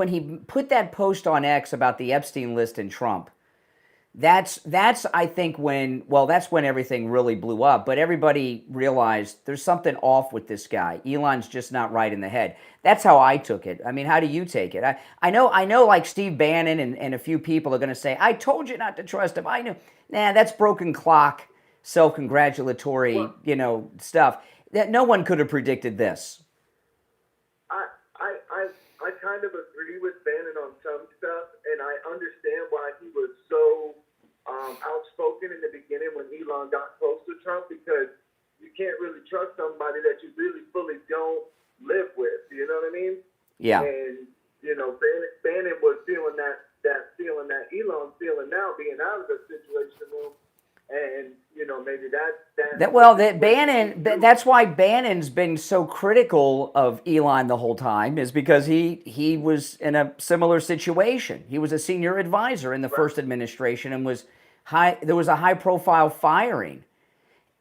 [SPEAKER 1] he put that post on X about the Epstein list and Trump, that's I think that's when everything really blew up. But everybody realized there's something off with this guy. Elon's just not right in the head. That's how I took it. I mean, how do you take it? I know like Steve Bannon and a few people are going to say, I told you not to trust him. I knew. Nah, that's broken clock, self-congratulatory, stuff. That no one could have predicted this.
[SPEAKER 4] I kind of agree with Bannon on some stuff, and I understand why he was so outspoken in the beginning when Elon got close to Trump, because you can't really trust somebody that you really fully don't live with. You know what I mean?
[SPEAKER 1] Yeah.
[SPEAKER 4] And Bannon was feeling that feeling that Elon's feeling now, being out of the Situation Room, and maybe
[SPEAKER 1] that's why Bannon's been so critical of Elon the whole time, is because he was in a similar situation. He was a senior advisor in the first administration and there was a high profile firing.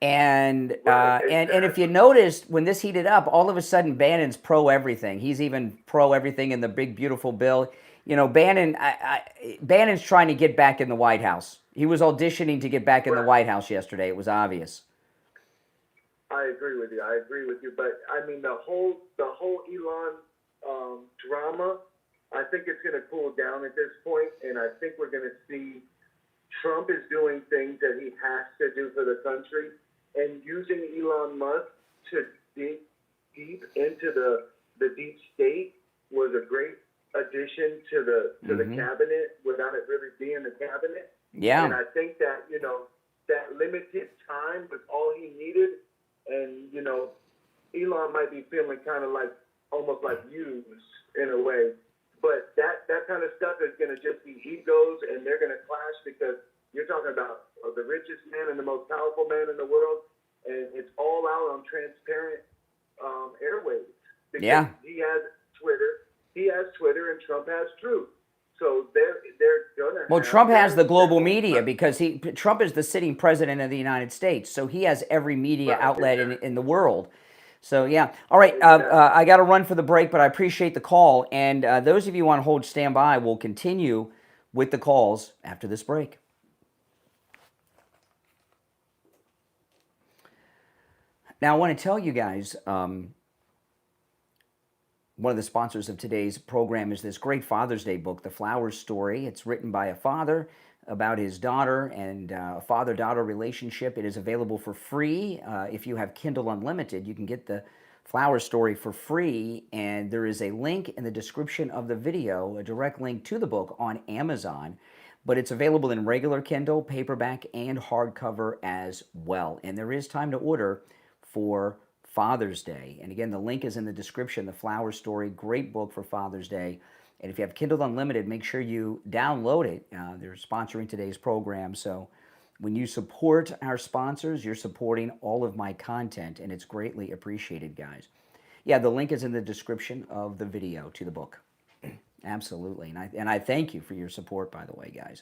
[SPEAKER 1] And and if you noticed, when this heated up, all of a sudden Bannon's pro everything. He's even pro everything in the big beautiful bill. Bannon's trying to get back in the White House. He was auditioning to get back in the White House yesterday. It was obvious.
[SPEAKER 4] I agree with you. But I mean, the whole Elon drama, I think it's going to cool down at this point, and I think we're going to see Trump is doing things that he has to do for the country, and using Elon Musk to dig deep into the deep state was a great addition to the cabinet without it really being the cabinet.
[SPEAKER 1] Yeah.
[SPEAKER 4] And I think that, that limited time was all he needed. And, Elon might be feeling kind of like, almost like used in a way. But that kind of stuff is going to just be egos, and they're going to clash, because you're talking about the richest man and the most powerful man in the world. And it's all out on transparent airwaves. Because he has Twitter, and Trump has Truth. So they're gonna.
[SPEAKER 1] Well, Trump has the global media, because Trump is the sitting president of the United States, so he has every media outlet in the world. So yeah, all right. I got to run for the break, but I appreciate the call. And those of you on hold, stand by. We'll continue with the calls after this break. Now, I want to tell you guys. One of the sponsors of today's program is this great Father's Day book, The Flower Story. It's written by a father about his daughter and a father-daughter relationship. It is available for free. If you have Kindle Unlimited, you can get The Flower Story for free. And there is a link in the description of the video, a direct link to the book on Amazon. But it's available in regular Kindle, paperback, and hardcover as well. And there is time to order for Father's Day. And again, the link is in the description. The Flower Story, great book for Father's Day. And if you have Kindle Unlimited, make sure you download it. They're sponsoring today's program. So when you support our sponsors, you're supporting all of my content, and it's greatly appreciated, guys. Yeah, the link is in the description of the video to the book. Absolutely. And I thank you for your support, by the way, guys.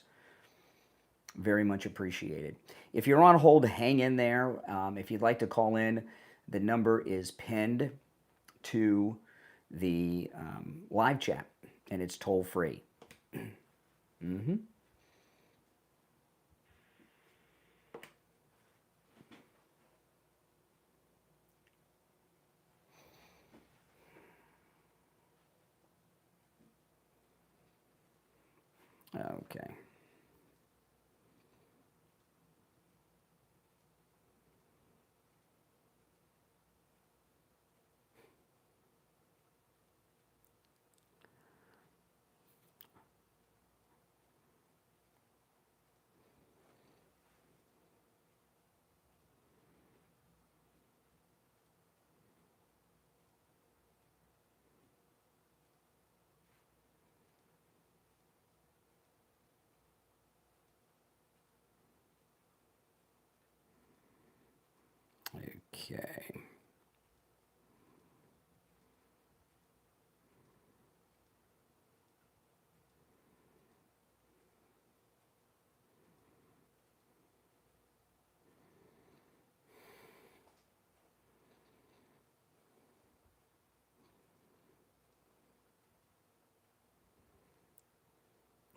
[SPEAKER 1] Very much appreciated. If you're on hold, hang in there. If you'd like to call in, the number is pinned to the live chat, and it's toll-free. Okay. Okay.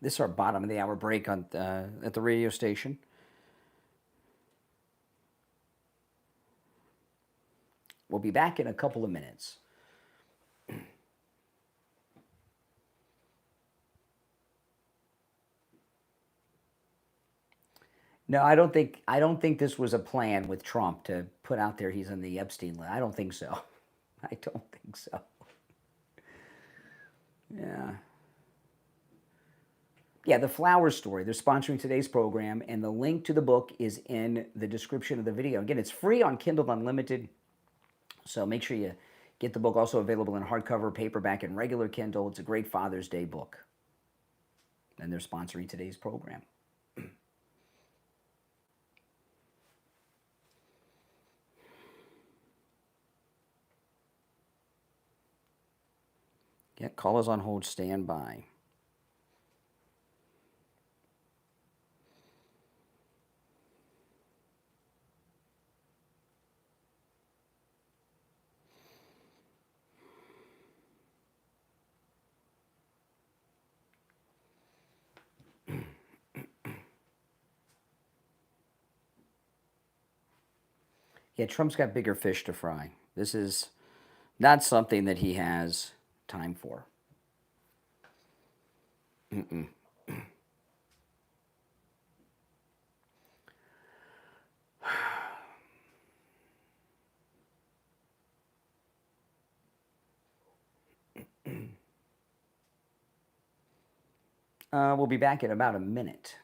[SPEAKER 1] This is our bottom of the hour break on at the radio station. We'll be back in a couple of minutes. No, I don't think this was a plan with Trump to put out there he's on the Epstein list. I don't think so. I don't think so. Yeah. Yeah, the Flowers story. They're sponsoring today's program, and the link to the book is in the description of the video. Again, it's free on Kindle Unlimited, so make sure you get the book. Also available in hardcover, paperback, and regular Kindle. It's a great Father's Day book. And they're sponsoring today's program. Yeah, callers on hold, stand by. Yeah, Trump's got bigger fish to fry. This is not something that he has time for. Mm-mm. We'll be back in about a minute.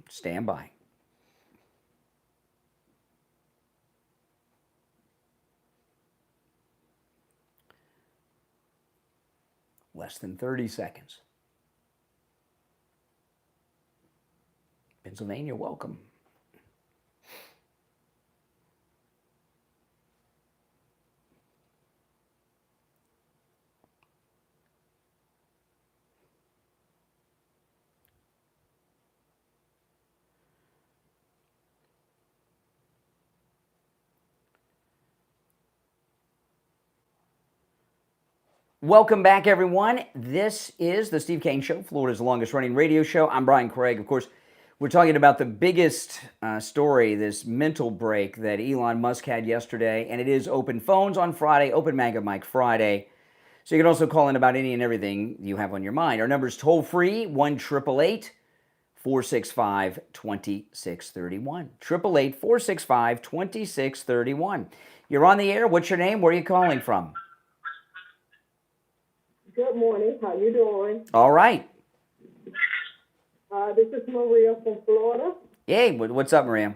[SPEAKER 1] Stand by. Less than 30 seconds. Pennsylvania, welcome. Welcome back, everyone. This is the Steve Kane Show, Florida's longest running radio show. I'm Brian Craig. Of course, we're talking about the biggest story, this mental break that Elon Musk had yesterday, and it is Open Phones on Friday, Open Mega Mic Friday. So you can also call in about any and everything you have on your mind. Our number is toll-free, 1-888-465-2631. 888-465-2631. You're on the air. What's your name? Where are you calling from?
[SPEAKER 5] Good morning. How you doing?
[SPEAKER 1] All right.
[SPEAKER 5] This is Maria from Florida.
[SPEAKER 1] Hey, what's up, Maria?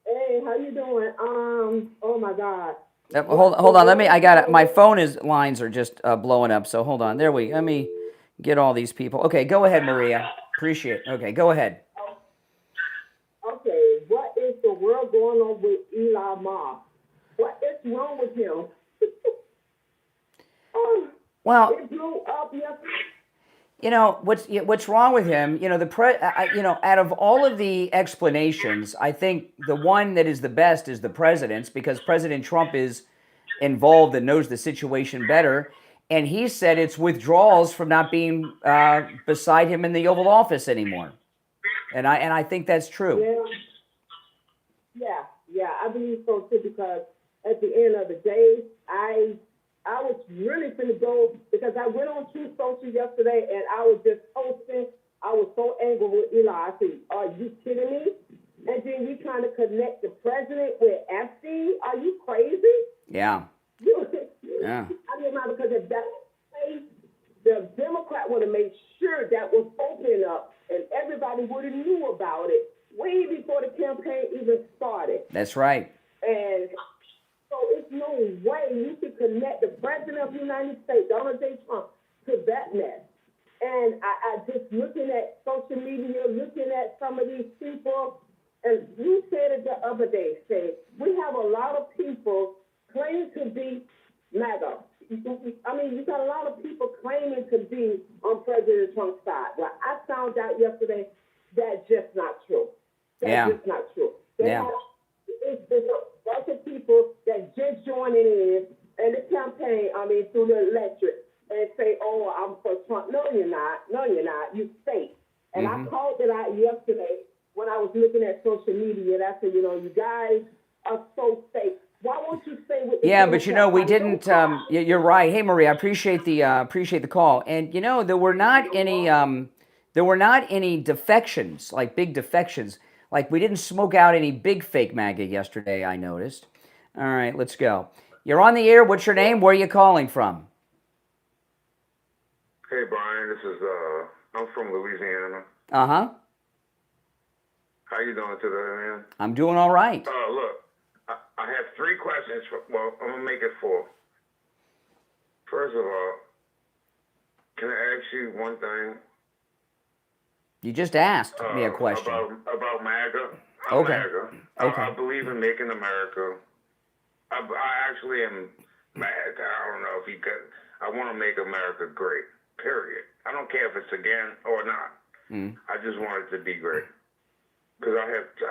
[SPEAKER 5] Hey, how you doing? Oh my God.
[SPEAKER 1] Hold on. I got it. My phone lines are just blowing up. So hold on. Let me get all these people. Okay, go ahead, Maria. Appreciate it. Okay, go ahead.
[SPEAKER 5] Okay, what is the world going on with Elon Musk? What is wrong with him?
[SPEAKER 1] Well,
[SPEAKER 5] it blew up yesterday.
[SPEAKER 1] You know what's wrong with him? You know out of all of the explanations, I think the one that is the best is the president's, because President Trump is involved and knows the situation better, and he said it's withdrawals from not being beside him in the Oval Office anymore, and I think that's true.
[SPEAKER 5] Yeah, I believe so too, because at the end of the day, I was really finna go, because I went on Truth Social yesterday and I was just posting. I was so angry with Eli. I said, are you kidding me? And then you trying to connect the president with Epstein? Are you crazy?
[SPEAKER 1] Yeah.
[SPEAKER 5] Yeah. I mean, because if that was the case, the Democrat would have made sure that was open up and everybody would have knew about it way before the campaign even started.
[SPEAKER 1] That's right.
[SPEAKER 5] And so it's no way you can connect the president of the United States, Donald J. Trump, to that mess. And I just looking at social media, looking at some of these people, and you said it the other day, we have a lot of people claiming to be MAGA. I mean, you got a lot of people claiming to be on President Trump's side. Well, I found out yesterday that's just not true. That's just not true. It's a bunch of people that just joining in the campaign, through the electorate, and say, oh, I'm for Trump. No, you're not. No, you're not. You fake. And I called it out yesterday when I was looking at social media, and I said, you guys are so fake. Why won't you say what?
[SPEAKER 1] Yeah, but we didn't. You're right. Hey, Marie, I appreciate the call. And there were not any defections, like big defections. Like we didn't smoke out any big fake MAGA yesterday, I noticed. All right, let's go. You're on the air. What's your name? Where are you calling from?
[SPEAKER 6] Hey, Brian. This is I'm from Louisiana.
[SPEAKER 1] Uh-huh.
[SPEAKER 6] How you doing today, man?
[SPEAKER 1] I'm doing all right.
[SPEAKER 6] Look, I have 3 questions. I'm gonna make it 4. First of all, can I ask you one thing?
[SPEAKER 1] You just asked me a question.
[SPEAKER 6] About MAGA.
[SPEAKER 1] Okay.
[SPEAKER 6] MAGA.
[SPEAKER 1] Okay.
[SPEAKER 6] I believe in making America. I actually am mad. I don't know if you could. I want to make America great. Period. I don't care if it's again or not. I just want it to be great. Because I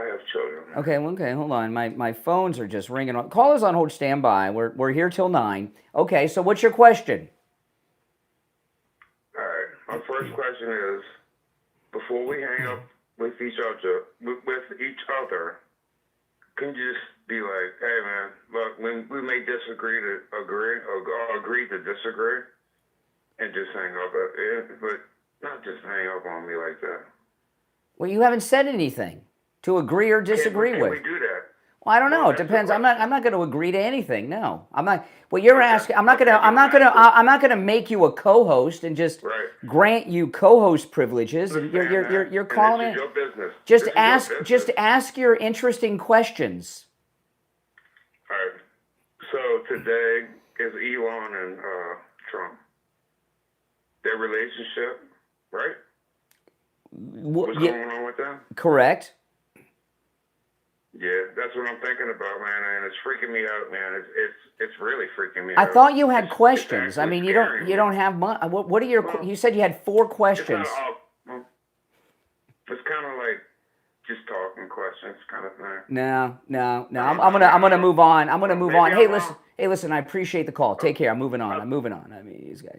[SPEAKER 6] have children.
[SPEAKER 1] Okay, hold on. My phones are just ringing on. Callers on hold, stand by. We're here till 9. Okay, so what's your question?
[SPEAKER 6] All right. My first question is, before we hang up with each other, can you just be like, hey man, look, we may disagree to agree or agree to disagree, and just hang up, but not just hang up on me like that.
[SPEAKER 1] Well, you haven't said anything to agree or disagree with.
[SPEAKER 6] Can we do that?
[SPEAKER 1] Well, I don't know. It depends. I'm not going to agree to anything. No, I'm not. Well, you're asking. I'm not going to make you a co-host and just grant you co-host privileges.
[SPEAKER 6] Listen,
[SPEAKER 1] you're calling it.
[SPEAKER 6] Your business.
[SPEAKER 1] Just ask your interesting questions.
[SPEAKER 6] All right. So today is Elon and Trump. Their relationship, right? What's going on with them?
[SPEAKER 1] Correct.
[SPEAKER 6] Yeah, that's what I'm thinking about, man, and it's freaking me out, man. It's really freaking me out.
[SPEAKER 1] I thought you had questions. I mean, you don't have much. What are your? You said you had 4 questions.
[SPEAKER 6] It's kind of like just talking questions, kind of thing.
[SPEAKER 1] No. I'm gonna move on. I'm gonna move on. Hey, listen. I appreciate the call. Take care. I'm moving on. I mean, he's got.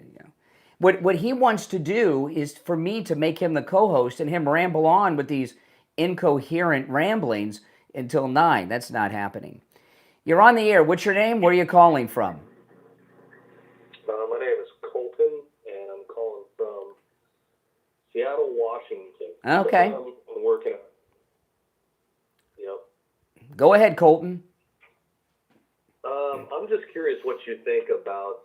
[SPEAKER 1] What he wants to do is for me to make him the co-host and him ramble on with these incoherent ramblings until 9. That's not happening. You're on the air. What's your name? Where are you calling from?
[SPEAKER 7] My name is Colton, and I'm calling from Seattle, Washington.
[SPEAKER 1] Okay.
[SPEAKER 7] I'm working on. Yep.
[SPEAKER 1] Go ahead, Colton.
[SPEAKER 7] I'm just curious what you think about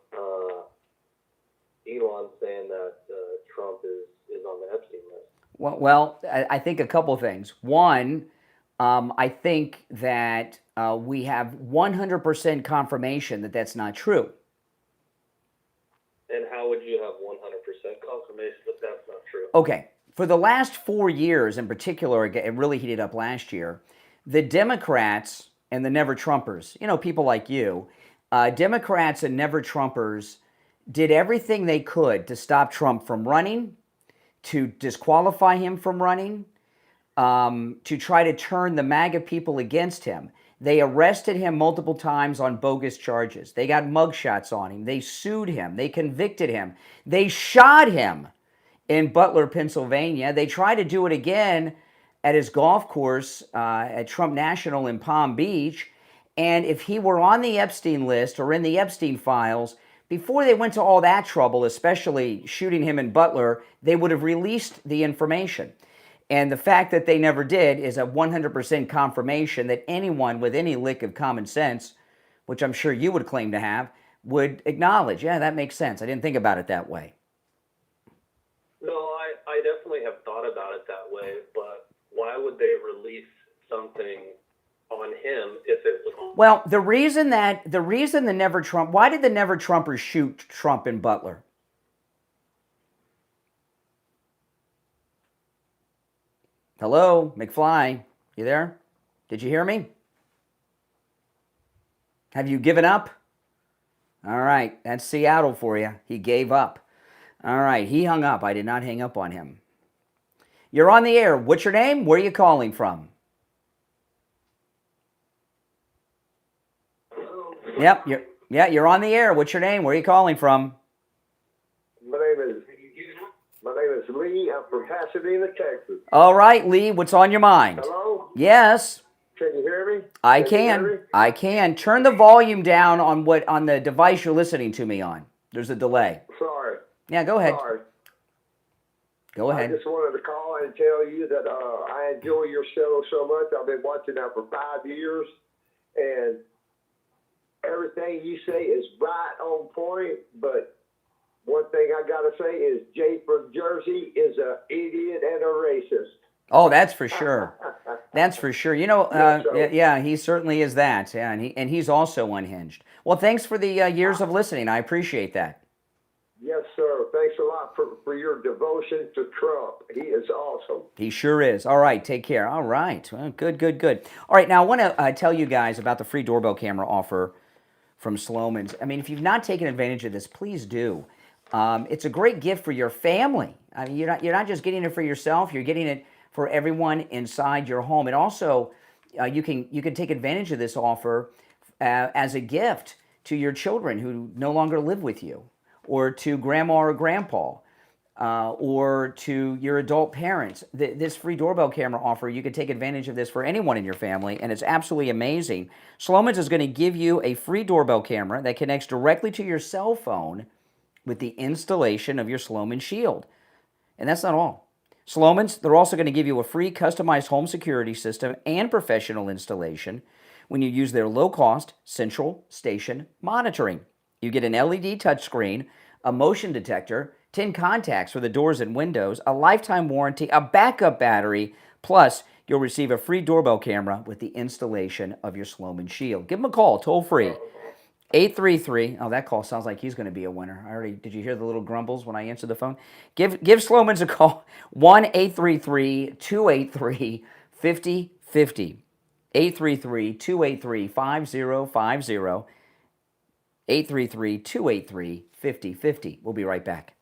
[SPEAKER 7] Elon saying that Trump is on the Epstein list.
[SPEAKER 1] Well, I think a couple things. One, I think that we have 100% confirmation that that's not true.
[SPEAKER 7] And how would you have 100% confirmation that that's not true?
[SPEAKER 1] Okay. For the last 4 years in particular, it really heated up last year, the Democrats and the never-Trumpers, people like you, Democrats and never-Trumpers did everything they could to stop Trump from running to disqualify him from running, to try to turn the MAGA people against him. They arrested him multiple times on bogus charges. They got mugshots on him. They sued him. They convicted him. They shot him in Butler, Pennsylvania. They tried to do it again at his golf course at Trump National in Palm Beach. And if he were on the Epstein list or in the Epstein files, before they went to all that trouble, especially shooting him in Butler, they would have released the information. And the fact that they never did is a 100% confirmation that anyone with any lick of common sense, which I'm sure you would claim to have, would acknowledge, yeah, that makes sense. I didn't think about it that way.
[SPEAKER 7] No, I definitely have thought about it that way, but why would they release something on him if it was...
[SPEAKER 1] Well, the reason the Never Trump, why did the Never Trumpers shoot Trump in Butler? Hello, McFly, you there? Did you hear me? Have you given up? All right, that's Seattle for you. He gave up. All right, he hung up. I did not hang up on him. You're on the air. What's your name? Where are you calling from? Yep, you're on the air. What's your name? Where are you calling from?
[SPEAKER 4] My name is Lee. I'm from Pasadena, Texas.
[SPEAKER 1] All right, Lee, what's on your mind?
[SPEAKER 4] Hello?
[SPEAKER 1] Yes.
[SPEAKER 4] Can you hear me?
[SPEAKER 1] I
[SPEAKER 4] Can you hear
[SPEAKER 1] can.
[SPEAKER 4] me?
[SPEAKER 1] I can. Turn the volume down on the device you're listening to me on. There's a delay.
[SPEAKER 4] Sorry.
[SPEAKER 1] Yeah, go ahead.
[SPEAKER 4] Sorry.
[SPEAKER 1] Go
[SPEAKER 4] I
[SPEAKER 1] ahead.
[SPEAKER 4] just wanted to call and tell you that I enjoy your show so much. I've been watching that for 5 years, and everything you say is right on point. But one thing I got to say is Jay from Jersey is an idiot and a racist.
[SPEAKER 1] Oh, that's for sure. That's for sure. You know, yeah, he certainly is that. Yeah, and he's also unhinged. Well, thanks for the years of listening. I appreciate that.
[SPEAKER 4] Yes, sir. Thanks a lot for your devotion to Trump. He is awesome.
[SPEAKER 1] He sure is. All right, take care. All right. Well, good. All right, now I want to tell you guys about the free doorbell camera offer from Sloman's. I mean, if you've not taken advantage of this, please do. It's a great gift for your family. I mean, you're not just getting it for yourself. You're getting it for everyone inside your home. And also, you can take advantage of this offer as a gift to your children who no longer live with you, or to grandma or grandpa, or to your adult parents. This free doorbell camera offer, you can take advantage of this for anyone in your family, and it's absolutely amazing. Sloman's is going to give you a free doorbell camera that connects directly to your cell phone with the installation of your Sloman Shield. And that's not all. Sloman's, they're also going to give you a free customized home security system and professional installation when you use their low-cost central station monitoring. You get an LED touchscreen, a motion detector, 10 contacts for the doors and windows, a lifetime warranty, a backup battery, plus you'll receive a free doorbell camera with the installation of your Sloman Shield. Give them a call, toll free. 833, oh, that call sounds like he's going to be a winner. Did you hear the little grumbles when I answered the phone? Give Sloman's a call, 1-833-283-5050. 833-283-5050. 833-283-5050. We'll be right back.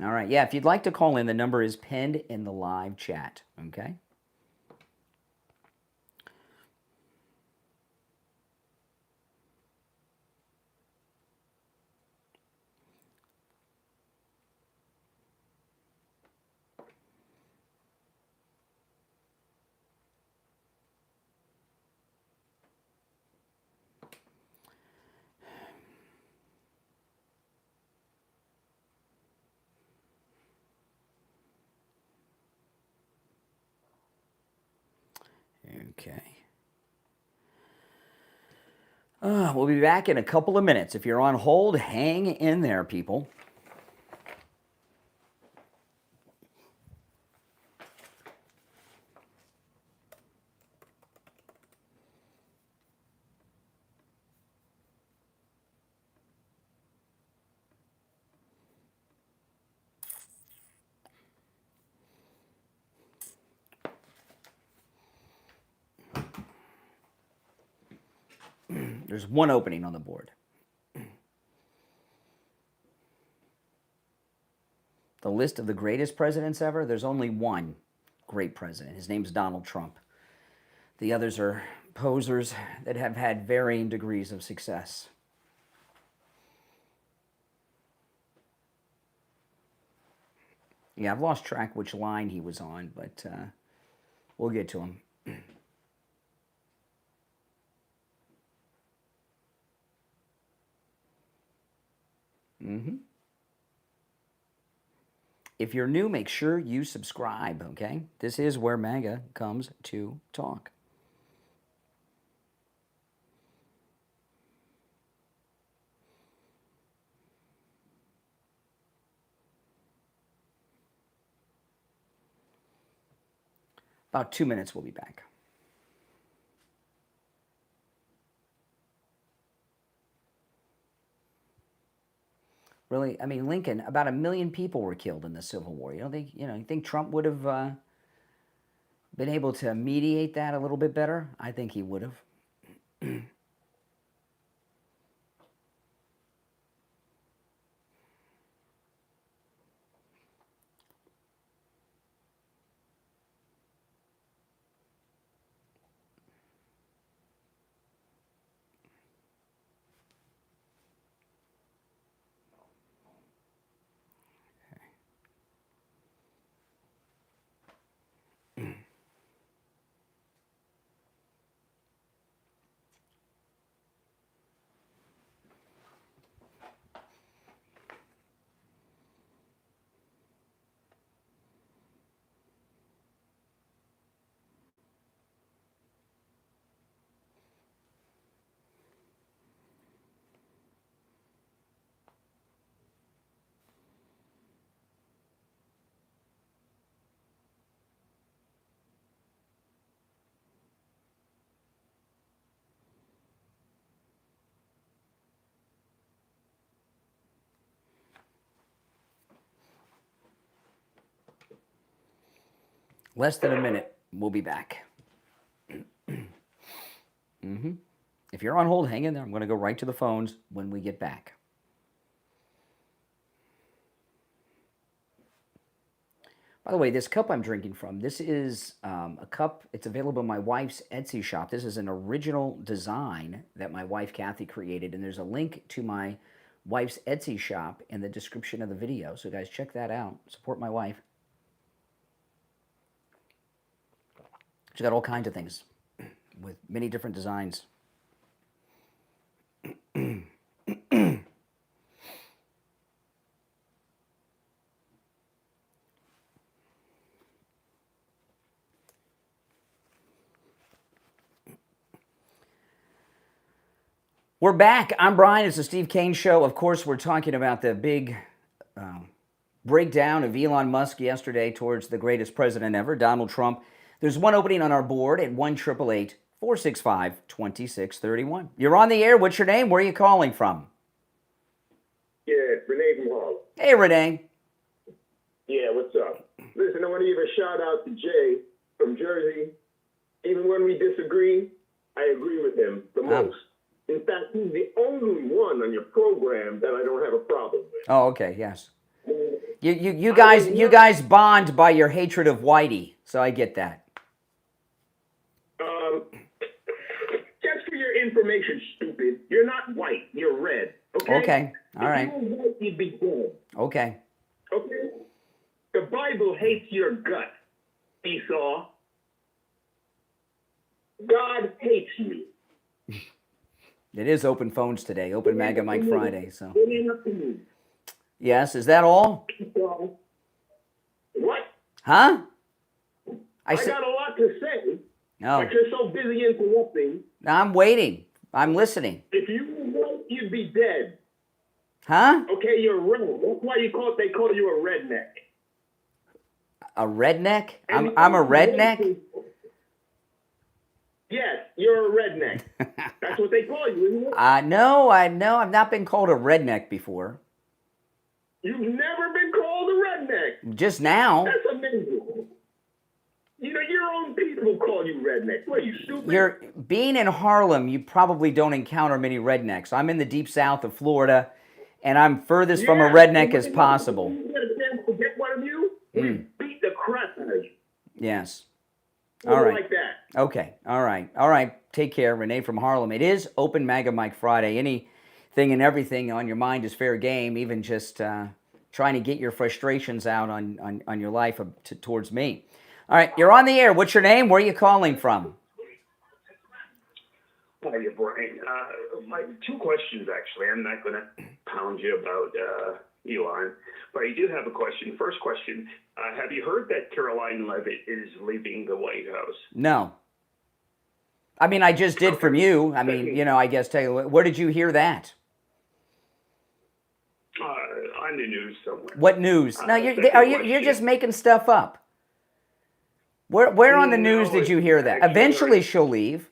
[SPEAKER 1] All right, yeah, if you'd like to call in, the number is pinned in the live chat, okay? Okay. We'll be back in a couple of minutes. If you're on hold, hang in there, people. There's one opening on the board. the list of the greatest presidents ever, there's only one great president. His name's Donald Trump. The others are posers that have had varying degrees of success. Yeah, I've lost track which line he was on, but we'll get to him. If you're new, make sure you subscribe, okay? This is where MAGA comes to talk. About 2 minutes, we'll be back. Really, I mean, Lincoln, about 1 million people were killed in the Civil War. You don't think, you think Trump would have been able to mediate that a little bit better? I think he would have. Less than a minute. We'll be back. If you're on hold, hang in there. I'm going to go right to the phones when we get back. By the way, this cup I'm drinking from, this is a cup. It's available in my wife's Etsy shop. This is an original design that my wife, Kathy, created. And there's a link to my wife's Etsy shop in the description of the video. So, guys, check that out. Support my wife. She's got all kinds of things with many different designs. We're back. I'm Brian. It's the Steve Kane Show. Of course, we're talking about the big breakdown of Elon Musk yesterday towards the greatest president ever, Donald Trump. There's one opening on our board at 1-888-465-2631. You're on the air. What's your name? Where are you calling from?
[SPEAKER 8] Yeah, Renee from Harlem.
[SPEAKER 1] Hey, Renee.
[SPEAKER 8] Yeah, what's up? Listen, I want to give a shout out to Jay from Jersey. Even when we disagree, I agree with him the most. In fact, he's the only one on your program that I don't have a problem with.
[SPEAKER 1] Oh, okay, yes. You guys bond by your hatred of Whitey, so I get that.
[SPEAKER 8] Just for your information, stupid, you're not white, you're red. Okay.
[SPEAKER 1] Okay. All right.
[SPEAKER 8] If you were white, you'd be dead.
[SPEAKER 1] Okay.
[SPEAKER 8] Okay. The Bible hates your gut, Esau. God hates you.
[SPEAKER 1] It is open phones today, open MAGA Mike Friday. So.
[SPEAKER 8] It ain't up to me.
[SPEAKER 1] Yes, is that all?
[SPEAKER 8] What?
[SPEAKER 1] Huh?
[SPEAKER 8] I got a lot to say.
[SPEAKER 1] No.
[SPEAKER 8] But you're so busy interrupting.
[SPEAKER 1] No, I'm waiting. I'm listening.
[SPEAKER 8] If you were white, you'd be dead.
[SPEAKER 1] Huh?
[SPEAKER 8] Okay, you're red. That's why they call you a redneck.
[SPEAKER 1] A redneck? I'm a redneck?
[SPEAKER 8] Yes, you're a redneck. That's what they call you, isn't it?
[SPEAKER 1] No, I've not been called a redneck before.
[SPEAKER 8] You've never been called a redneck.
[SPEAKER 1] Just now.
[SPEAKER 8] That's amazing. You know, your own people call you redneck. What, are you stupid?
[SPEAKER 1] Being in Harlem, you probably don't encounter many rednecks. I'm in the deep south of Florida, and I'm furthest from a redneck as possible.
[SPEAKER 8] You get a chance to get We beat the crap out of you.
[SPEAKER 1] Yes.
[SPEAKER 8] All
[SPEAKER 1] All right.
[SPEAKER 8] like that.
[SPEAKER 1] Okay. All right. All right. Take care. Renee from Harlem. It is Open MAGA Mike Friday. Anything and everything on your mind is fair game, even just trying to get your frustrations out on your life towards me. All right. You're on the air. What's your name? Where are you calling from?
[SPEAKER 9] Hi, Brian. My two questions, actually. I'm not going to pound you about Elon, but I do have a question. First question, have you heard that Caroline Leavitt is leaving the White House?
[SPEAKER 1] No. I mean, I just did from you. I mean, I guess, tell you, where did you hear that?
[SPEAKER 9] On the news somewhere.
[SPEAKER 1] What news? No, you're just making stuff up. Where on the news did you hear that? Eventually she'll leave.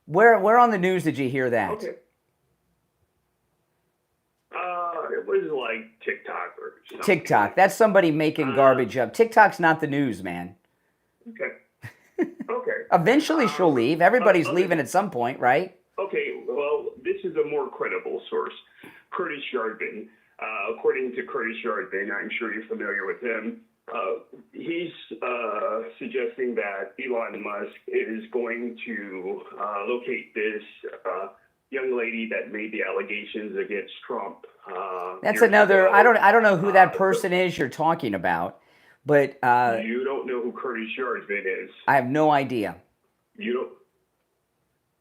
[SPEAKER 1] Where on the news did you hear that?
[SPEAKER 9] Okay. It was like TikTok or something.
[SPEAKER 1] TikTok. That's somebody making garbage up. TikTok's not the news, man.
[SPEAKER 9] Okay. Okay.
[SPEAKER 1] Eventually she'll leave. Everybody's leaving at some point, right?
[SPEAKER 9] Okay, well, this is a more credible source. Curtis Yardman. According to Curtis Yardman, I'm sure you're familiar with him, he's suggesting that Elon Musk is going to locate this young lady that made the allegations against Trump.
[SPEAKER 1] That's another. I don't know who that person is you're talking about, but
[SPEAKER 9] you don't know who Curtis Yardman is.
[SPEAKER 1] I have no idea.
[SPEAKER 9] You don't.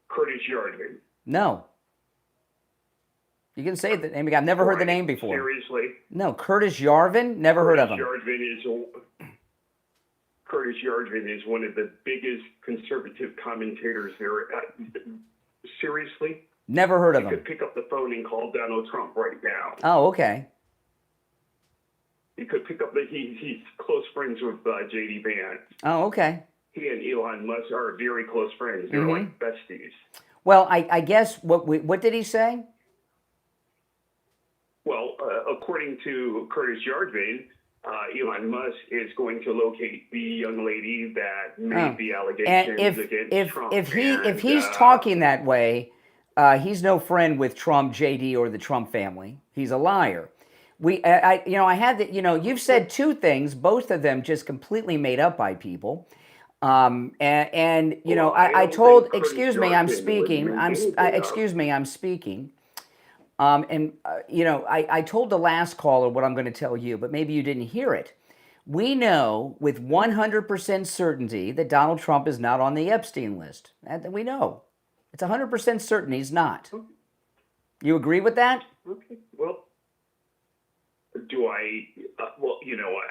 [SPEAKER 9] Curtis Yardman.
[SPEAKER 1] No. You can say the name. I've never heard the name before.
[SPEAKER 9] Seriously?
[SPEAKER 1] No, Curtis Yarvin? Never heard of him.
[SPEAKER 9] Curtis Yardman is one of the biggest conservative commentators there. Seriously?
[SPEAKER 1] Never heard of
[SPEAKER 9] You
[SPEAKER 1] him.
[SPEAKER 9] could pick up the phone and call Donald Trump right now.
[SPEAKER 1] Oh, okay.
[SPEAKER 9] He could pick up he's close friends with J.D. Vance.
[SPEAKER 1] Oh, okay.
[SPEAKER 9] He and Elon Musk are very close friends. They're like besties.
[SPEAKER 1] Well, I guess, what did he say?
[SPEAKER 9] Well, according to Curtis Yardman, Elon Musk is going to locate the young lady that made the allegations against Trump.
[SPEAKER 1] If he's talking that way, he's no friend with Trump, JD, or the Trump family. He's a liar. I had that. You've said two things, both of them just completely made up by people. I told. Excuse me, I'm speaking. I'm speaking. I told the last caller what I'm going to tell you, but maybe you didn't hear it. We know with 100% certainty that Donald Trump is not on the Epstein list. We know. It's 100% certain he's not. You agree with that?
[SPEAKER 9] Okay. Well, do I?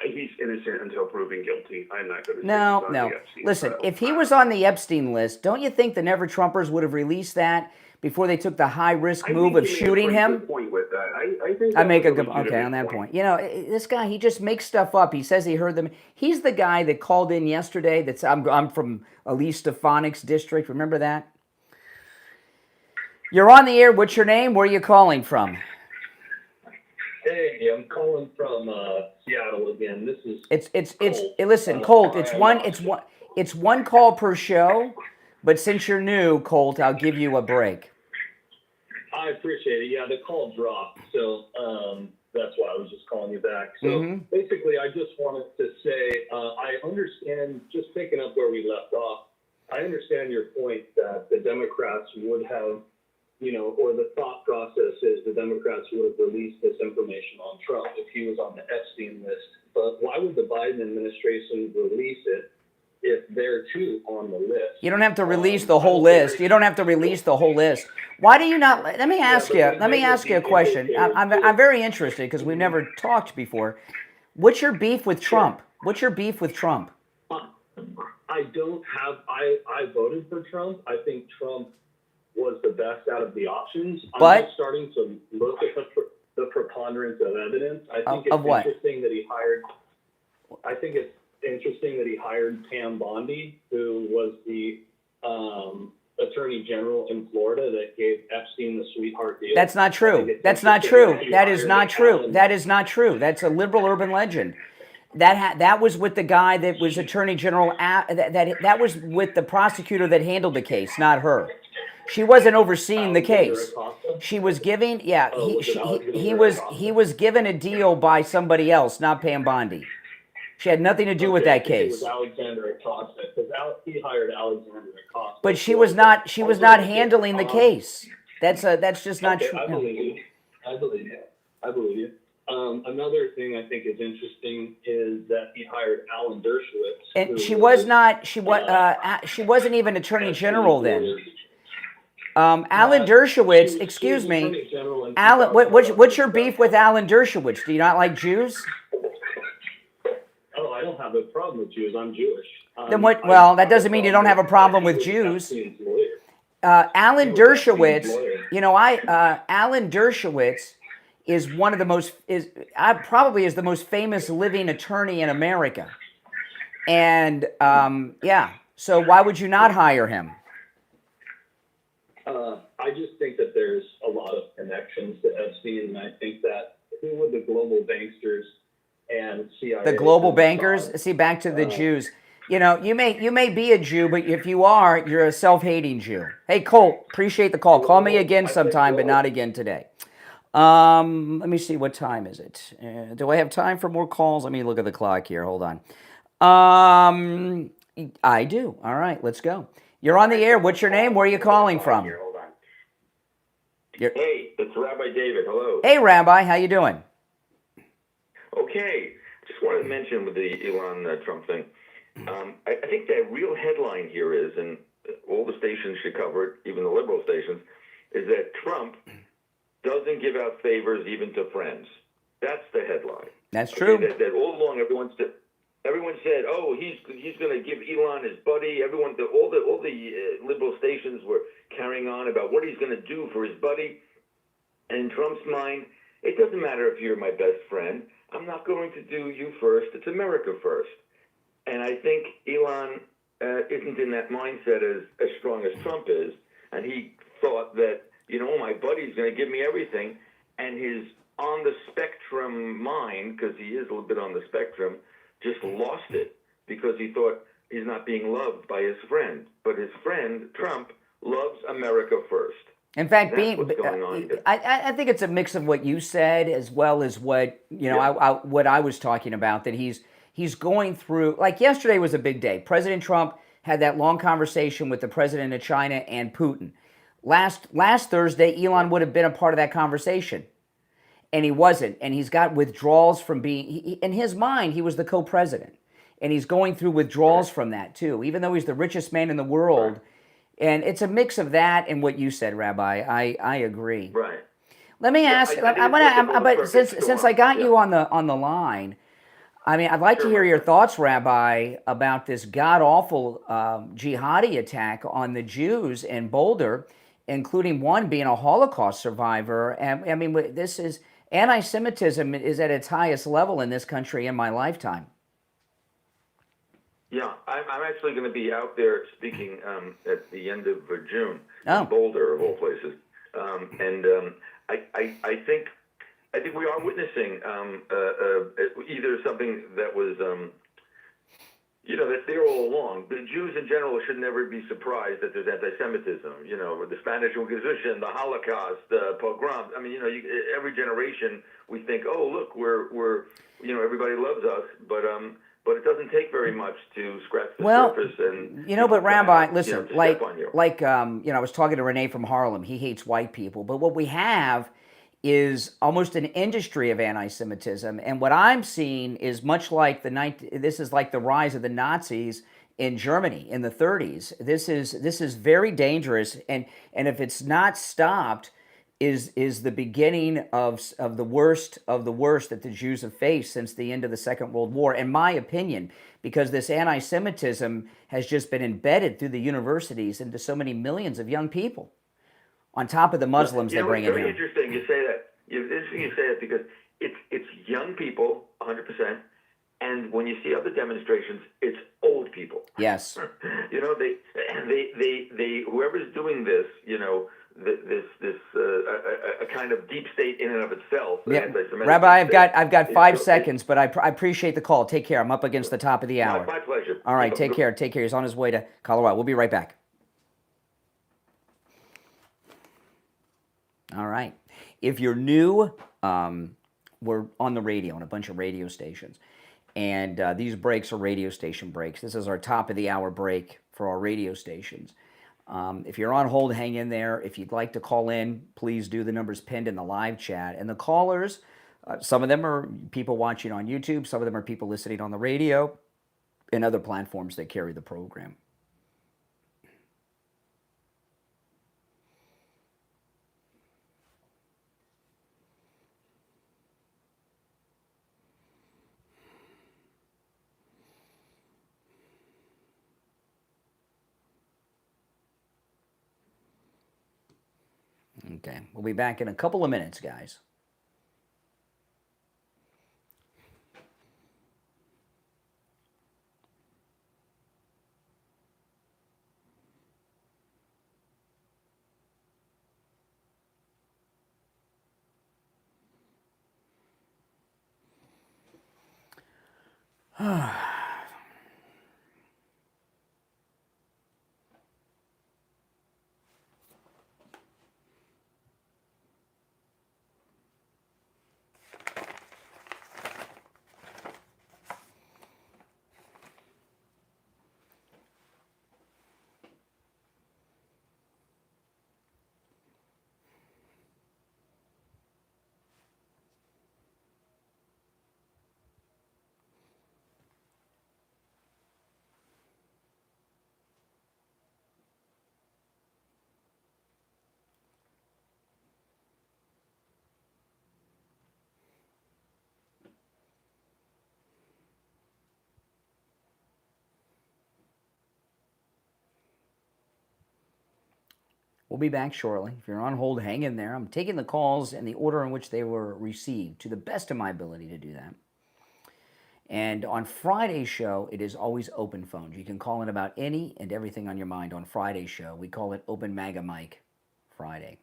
[SPEAKER 9] He's innocent until proven guilty. I'm not going to.
[SPEAKER 1] No. Listen, if he was on the Epstein list, don't you think the Never Trumpers would have released that before they took the high-risk move of shooting him?
[SPEAKER 9] Point with that. I think
[SPEAKER 1] I make a good point. Okay, on that point. This guy, he just makes stuff up. He says he heard them. He's the guy that called in yesterday. I'm from Elise Stefanik's district. Remember that? You're on the air. What's your name? Where are you calling from?
[SPEAKER 7] Hey, I'm calling from Seattle again. This is
[SPEAKER 1] listen, Colt. It's one call per show, but since you're new, Colt, I'll give you a break.
[SPEAKER 7] I appreciate it. Yeah, the call dropped, so that's why I was just calling you back. So basically, I just wanted to say I understand. Just picking up where we left off, I understand your point that the Democrats would have. Or the thought process is the Democrats would have released this information on Trump if he was on the Epstein list. But why would the Biden administration release it if they're too on the list?
[SPEAKER 1] You don't have to release the whole list. You don't have to release the whole list. Why do you not? Let me ask you a question. I'm very interested because we've never talked before. What's your beef with Trump? What's your beef with Trump?
[SPEAKER 7] I don't have. I voted for Trump. I think Trump was the best out of the options. I'm just starting to look at the preponderance of evidence. I think it's interesting that he hired. I think it's interesting that he hired Pam Bondi, who was the attorney general in Florida that gave Epstein the sweetheart deal.
[SPEAKER 1] That's not true. That's not true. That is not true. That is not true. That's a liberal urban legend. That was with the guy that was attorney general. That was with the prosecutor that handled the case, not her. She wasn't overseeing the case. She was giving, he was given a deal by somebody else, not Pam Bondi. She had nothing to do with that case.
[SPEAKER 7] It was Alexander Acosta, because he hired Alexander Acosta.
[SPEAKER 1] But she was not handling the case. That's just not true.
[SPEAKER 7] I believe you. Another thing I think is interesting is that he hired Alan Dershowitz.
[SPEAKER 1] And she wasn't even Attorney General then. Alan Dershowitz, excuse me. Alan, what's your beef with Alan Dershowitz? Do you not like Jews?
[SPEAKER 7] Oh, I don't have a problem with Jews. I'm Jewish.
[SPEAKER 1] Then what? Well, that doesn't mean you don't have a problem with Jews. Alan Dershowitz, Alan Dershowitz is one of the most probably is the most famous living attorney in America, and So why would you not hire him?
[SPEAKER 7] I just think that there's a lot of connections to Epstein, and I think that who would the global banksters and CIA?
[SPEAKER 1] The global bankers. See, back to the Jews. You may be a Jew, but if you are, you're a self-hating Jew. Hey, Colt, appreciate the call. Call me again sometime, but not again today. Let me see, what time is it? Do I have time for more calls? Let me look at the clock here. Hold on. I do. All right, let's go. You're on the air. What's your name? Where are you calling from?
[SPEAKER 10] Hey, it's Rabbi David. Hello.
[SPEAKER 1] Hey, Rabbi. How you doing?
[SPEAKER 10] Okay. Just wanted to mention with the Elon Trump thing, I think the real headline here is, and all the stations should cover it, even the liberal stations, is that Trump doesn't give out favors even to friends. That's the headline.
[SPEAKER 1] That's true.
[SPEAKER 10] Okay, that all along everyone said, oh, he's going to give Elon his buddy. All the liberal stations were carrying on about what he's going to do for his buddy. And in Trump's mind, it doesn't matter if you're my best friend. I'm not going to do you first. It's America first. And I think Elon isn't in that mindset as strong as Trump is. And he thought that, my buddy's going to give me everything. And his on the spectrum mind, because he is a little bit on the spectrum, just lost it because he thought he's not being loved by his friend. But his friend, Trump, loves America first.
[SPEAKER 1] In fact,
[SPEAKER 10] I
[SPEAKER 1] think it's a mix of what you said as well as what what I was talking about. That he's going through. Like yesterday was a big day. President Trump had that long conversation with the president of China and Putin. Last Thursday, Elon would have been a part of that conversation, and he wasn't. And he's got withdrawals from being. In his mind, he was the co-president, and he's going through withdrawals from that too. Even though he's the richest man in the world. And it's a mix of that and what you said, Rabbi. I agree.
[SPEAKER 10] Right.
[SPEAKER 1] Let me ask. But since I got you on the line, I mean, I'd like to hear your thoughts, Rabbi, about this god awful jihadi attack on the Jews in Boulder, including one being a Holocaust survivor. And I mean, this is anti-Semitism is at its highest level in this country in my lifetime.
[SPEAKER 10] Yeah, I'm actually going to be out there speaking at the end of June in Boulder, of all places, and I think we are witnessing either something that was that's there all along. The Jews in general should never be surprised that there's anti-Semitism. The Spanish Inquisition, the Holocaust, the pogroms. I mean, every generation we think, oh look, we're everybody loves us, but it doesn't take very much to scratch the surface. And
[SPEAKER 1] but Rabbi, listen, I was talking to Renee from Harlem. He hates white people, but what we have is almost an industry of anti-Semitism. And what I'm seeing is much like this is like the rise of the Nazis in Germany in the 30s. This is very dangerous, and if it's not stopped, is the beginning of the worst that the Jews have faced since the end of the Second World War, in my opinion, because this anti-Semitism has just been embedded through the universities into so many millions of young people, on top of the Muslims they bring in here.
[SPEAKER 10] It's very interesting you say that. It's interesting you say that because it's young people, 100%, and when you see other demonstrations, it's old people.
[SPEAKER 1] Yes.
[SPEAKER 10] They whoever's doing this, a kind of deep state in and of itself.
[SPEAKER 1] Yeah. Rabbi, I've got 5 seconds, but I appreciate the call. Take care. I'm up against the top of the hour.
[SPEAKER 10] My pleasure.
[SPEAKER 1] All right, take care. Take care. He's on his way to Colorado. We'll be right back. All right. If you're new, we're on the radio, on a bunch of radio stations. And these breaks are radio station breaks. This is our top of the hour break for our radio stations. If you're on hold, hang in there. If you'd like to call in, please do. The number's pinned in the live chat. And the callers, some of them are people watching on YouTube. Some of them are people listening on the radio and other platforms that carry the program. Okay, we'll be back in a couple of minutes, guys. We'll be back shortly. If you're on hold, hang in there. I'm taking the calls in the order in which they were received, to the best of my ability to do that. And on Friday's show, it is always open phones. You can call in about any and everything on your mind on Friday's show. We call it Open MAGA Mic Friday.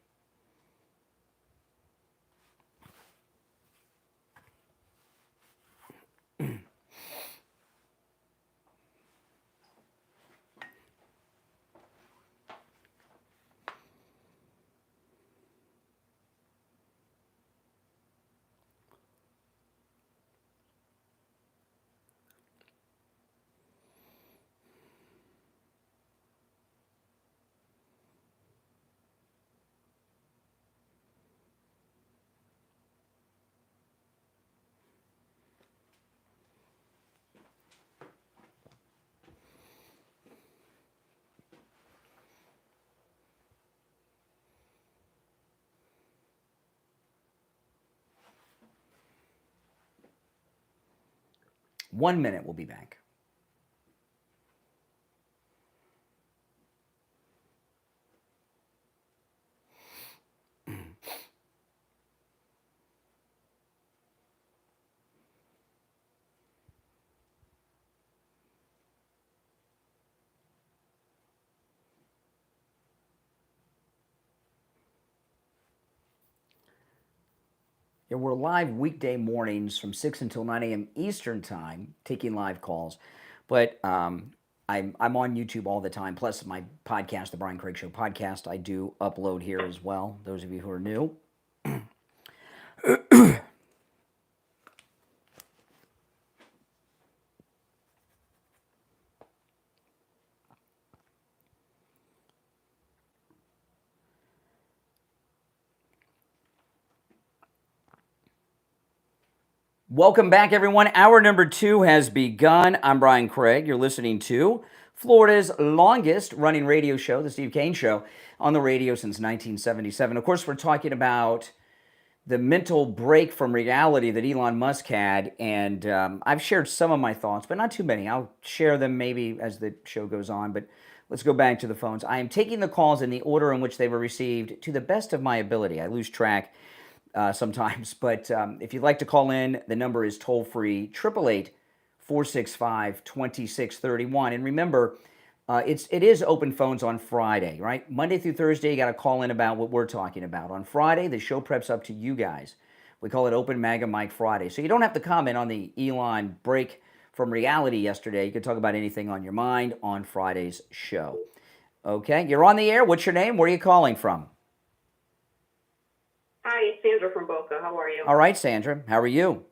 [SPEAKER 1] One minute, we'll be back. Yeah, we're live weekday mornings from 6 until 9 a.m. Eastern Time, taking live calls. But I'm on YouTube all the time, plus my podcast, the Brian Craig Show podcast, I do upload here as well, those of you who are new. 'Welcome back, everyone. Hour number 2 has begun. I'm Brian Craig. You're listening to Florida's longest running radio show, the Steve Kane Show, on the radio since 1977. Of course, we're talking about the mental break from reality that Elon Musk had, and I've shared some of my thoughts, but not too many. I'll share them maybe as the show goes on, but let's go back to the phones. I am taking the calls in the order in which they were received to the best of my ability. I lose track sometimes, but if you'd like to call in, the number is toll-free, 888-465-2631. And remember, it is open phones on Friday, right? Monday through Thursday, you got to call in about what we're talking about. On Friday, the show preps up to you guys. We call it Open MAGA Mic Friday. So you don't have to comment on the Elon break from reality yesterday. You can talk about anything on your mind on Friday's show. Okay, you're on the air. What's your name? Where are you calling from?
[SPEAKER 11] Hi, it's Sandra from Boca. How are you?
[SPEAKER 1] All right, Sandra. How are you?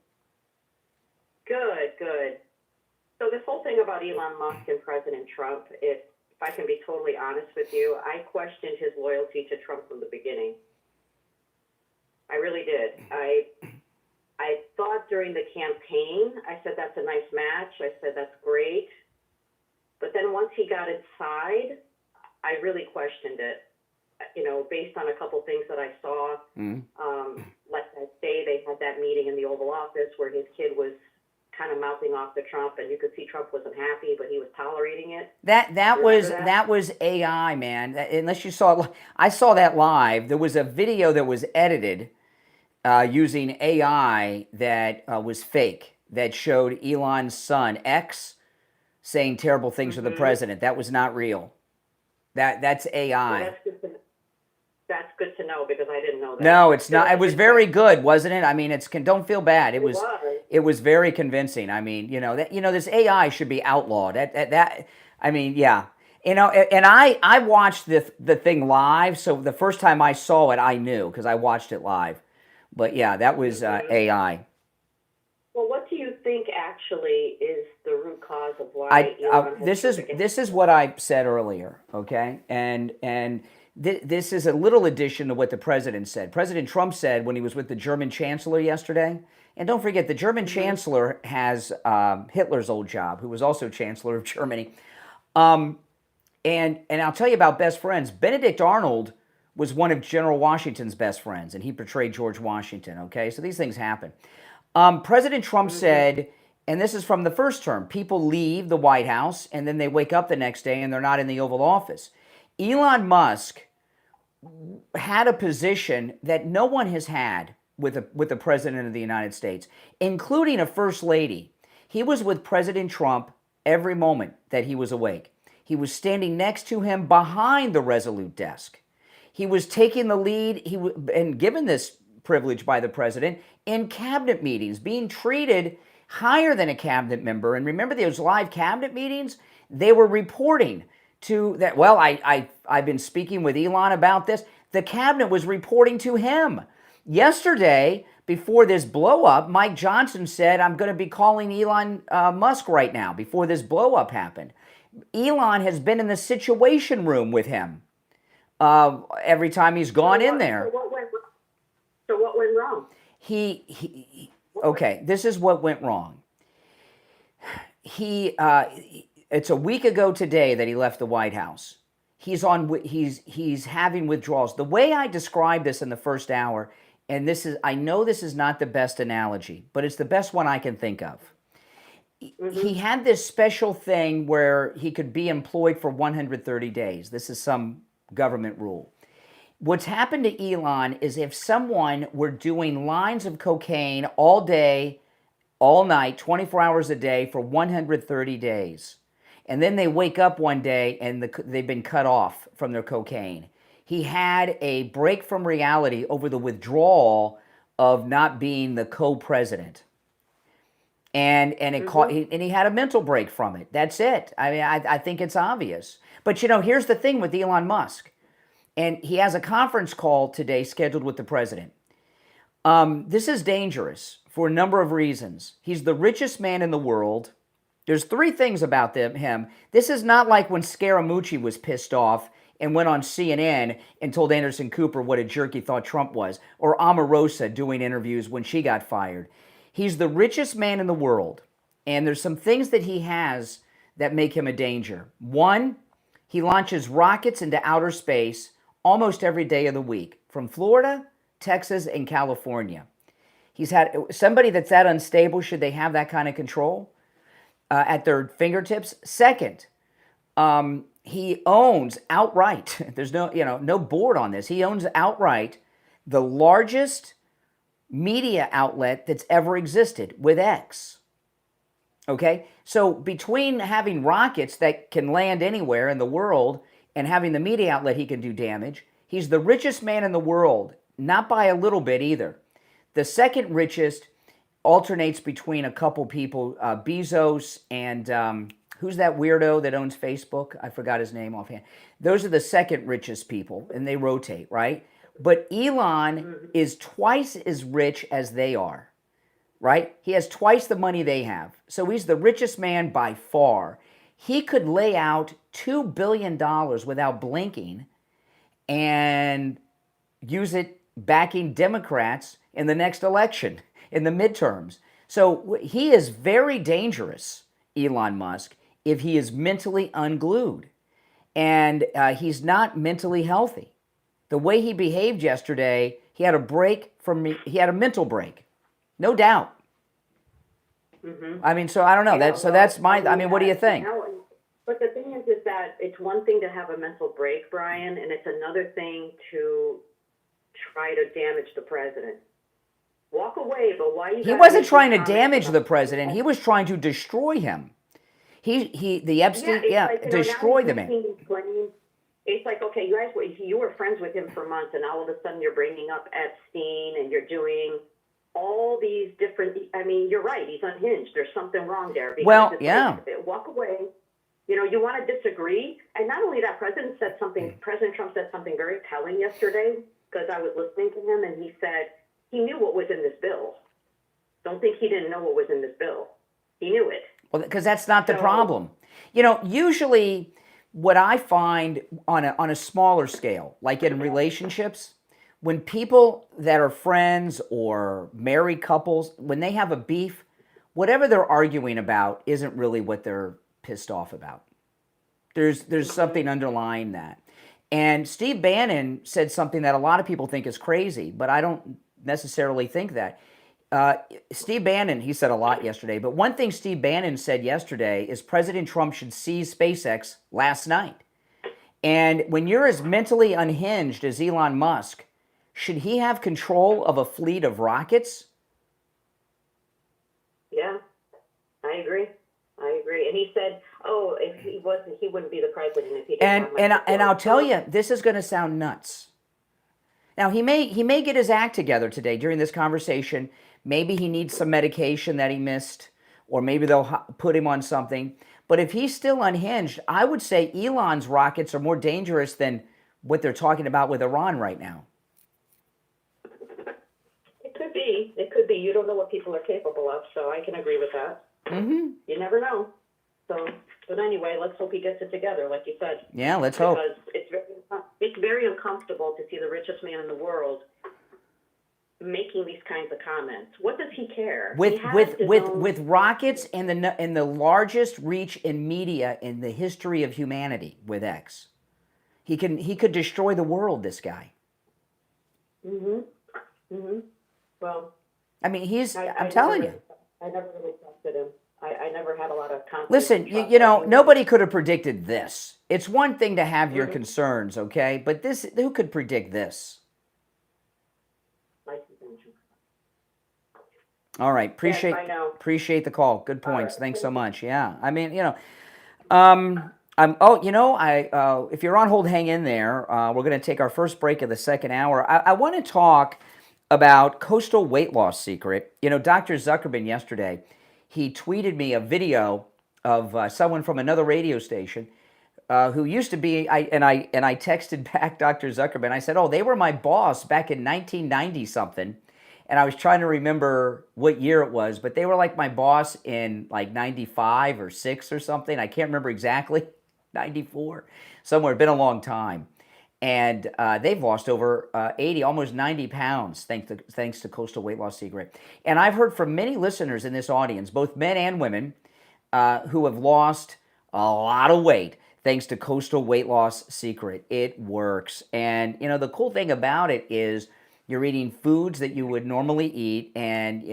[SPEAKER 11] Good. So this whole thing about Elon Musk and President Trump, if I can be totally honest with you, I questioned his loyalty to Trump from the beginning. I really did. I thought during the campaign, I said, that's a nice match. I said, that's great. But then once he got inside, I really questioned it, based on a couple things that I saw. Like that day, they had that meeting in the Oval Office where his kid was kind of mouthing off to Trump, and you could see Trump wasn't happy, but he was tolerating it.
[SPEAKER 1] That was AI, man. Unless you saw it, I saw that live. There was a video that was edited using AI that was fake, that showed Elon's son X saying terrible things to the president. That was not real. That's AI.
[SPEAKER 11] Well, that's good to know because I didn't know that.
[SPEAKER 1] No, it's not. It was very good, wasn't it? I mean, don't feel bad. It was very convincing. I mean, this AI should be outlawed. I mean, yeah. And I watched the thing live, so the first time I saw it, I knew because I watched it live. But yeah, that was AI.
[SPEAKER 11] Well, what do you think actually is the root cause of why Elon
[SPEAKER 1] this is what I said earlier, okay? And this is a little addition to what the president said. President Trump said when he was with the German chancellor yesterday, and don't forget, the German chancellor has Hitler's old job, who was also chancellor of Germany. And I'll tell you about best friends. Benedict Arnold was one of General Washington's best friends, and he portrayed George Washington, okay? So these things happen. President Trump said, and this is from the first term, people leave the White House, and then they wake up the next day, and they're not in the Oval Office. Elon Musk had a position that no one has had with the President of the United States, including a First Lady. He was with President Trump every moment that he was awake. He was standing next to him behind the Resolute desk. He was taking the lead, and given this privilege by the president, in cabinet meetings, being treated higher than a cabinet member. And remember those live cabinet meetings? They were reporting to that, well, I've been speaking with Elon about this. The cabinet was reporting to him. Yesterday, before this blow-up, Mike Johnson said, I'm going to be calling Elon Musk right now, before this blow-up happened. Elon has been in the Situation Room with him every time he's gone in there.
[SPEAKER 11] So what went wrong?
[SPEAKER 1] Okay, this is what went wrong. It's a week ago today that he left the White House. He's having withdrawals. The way I described this in the first hour, and I know this is not the best analogy, but it's the best one I can think of. He had this special thing where he could be employed for 130 days. This is some government rule. What's happened to Elon is if someone were doing lines of cocaine all day, all night, 24 hours a day for 130 days, and then they wake up one day and they've been cut off from their cocaine. He had a break from reality over the withdrawal of not being the co-president. And he had a mental break from it. That's it. I mean, I think it's obvious. But here's the thing with Elon Musk. And he has a conference call today scheduled with the president. This is dangerous for a number of reasons. He's the richest man in the world. There's three things about him. This is not like when Scaramucci was pissed off and went on CNN and told Anderson Cooper what a jerk he thought Trump was, or Omarosa doing interviews when she got fired. He's the richest man in the world, and there's some things that he has that make him a danger. One, he launches rockets into outer space almost every day of the week, from Florida, Texas, and California. He's had somebody that's that unstable, should they have that kind of control at their fingertips? Second, he owns outright, there's no board on this, he owns outright the largest media outlet that's ever existed with X. Okay? So between having rockets that can land anywhere in the world and having the media outlet he can do damage, he's the richest man in the world, not by a little bit either. The second richest alternates between a couple people, Bezos and who's that weirdo that owns Facebook? I forgot his name offhand. Those are the second richest people, and they rotate, right? But Elon is twice as rich as they are. right? He has twice the money they have. So he's the richest man by far. He could lay out $2 billion without blinking and use it backing Democrats in the next election, in the midterms. So he is very dangerous, Elon Musk, if he is mentally unglued. And he's not mentally healthy. The way he behaved yesterday, he had a mental break, no doubt.
[SPEAKER 11] Mm-hmm.
[SPEAKER 1] I mean, so I don't know. What do you think?
[SPEAKER 11] But the thing is that it's one thing to have a mental break, Brian, and it's another thing to try to damage the president. Walk away, but why you?
[SPEAKER 1] He wasn't trying to damage the president. He was trying to destroy him. The Epstein, destroy the man.
[SPEAKER 11] It's like, okay, you were friends with him for months, and all of a sudden you're bringing up Epstein, and you're doing all these different. I mean, you're right. He's unhinged. There's something wrong there. Walk away. You want to disagree, and not only that, President Trump said something very telling yesterday, because I was listening to him, and he said he knew what was in this bill. Don't think he didn't know what was in this bill. He knew it.
[SPEAKER 1] Well, because that's not the problem. Usually what I find on a smaller scale, like in relationships, when people that are friends or married couples, when they have a beef, whatever they're arguing about isn't really what they're pissed off about. There's something underlying that. And Steve Bannon said something that a lot of people think is crazy, but I don't necessarily think that. Steve Bannon, he said a lot yesterday, but one thing Steve Bannon said yesterday is President Trump should seize SpaceX last night. And when you're as mentally unhinged as Elon Musk, should he have control of a fleet of rockets?
[SPEAKER 11] Yeah, I agree. And he said, if he wasn't, he wouldn't be the president if he didn't.
[SPEAKER 1] And I'll tell you, this is going to sound nuts. Now, he may get his act together today during this conversation. Maybe he needs some medication that he missed, or maybe they'll put him on something. But if he's still unhinged, I would say Elon's rockets are more dangerous than what they're talking about with Iran right now.
[SPEAKER 11] It could be. You don't know what people are capable of, so I can agree with that.
[SPEAKER 1] Mm-hmm.
[SPEAKER 11] You never know. So, but anyway, let's hope he gets it together, like you said.
[SPEAKER 1] Yeah, let's hope.
[SPEAKER 11] Because it's very uncomfortable to see the richest man in the world making these kinds of comments. What does he care?
[SPEAKER 1] With rockets and the largest reach in media in the history of humanity with X, he could destroy the world. This guy.
[SPEAKER 11] Well,
[SPEAKER 1] I mean, I'm telling you.
[SPEAKER 11] I never really trusted him. I never had a lot of confidence.
[SPEAKER 1] Listen, nobody could have predicted this. It's one thing to have your concerns, okay? But who could predict this? All right, appreciate the call. Good points. Right. Thanks so much. Yeah, I mean, if you're on hold, hang in there. We're going to take our first break of the second hour. I want to talk about coastal weight loss secret. Dr. Zuckerman yesterday, he tweeted me a video of someone from another radio station who used to be, I texted back Dr. Zuckerman. I said, they were my boss back in 1990 something. And I was trying to remember what year it was, but they were like my boss in like 95 or 6 or something. I can't remember exactly, 94, somewhere. It's been a long time. And they've lost over 80, almost 90 pounds thanks to Coastal Weight Loss Secret. And I've heard from many listeners in this audience, both men and women, who have lost a lot of weight thanks to Coastal Weight Loss Secret. It works. And, the cool thing about it is you're eating foods that you would normally eat, and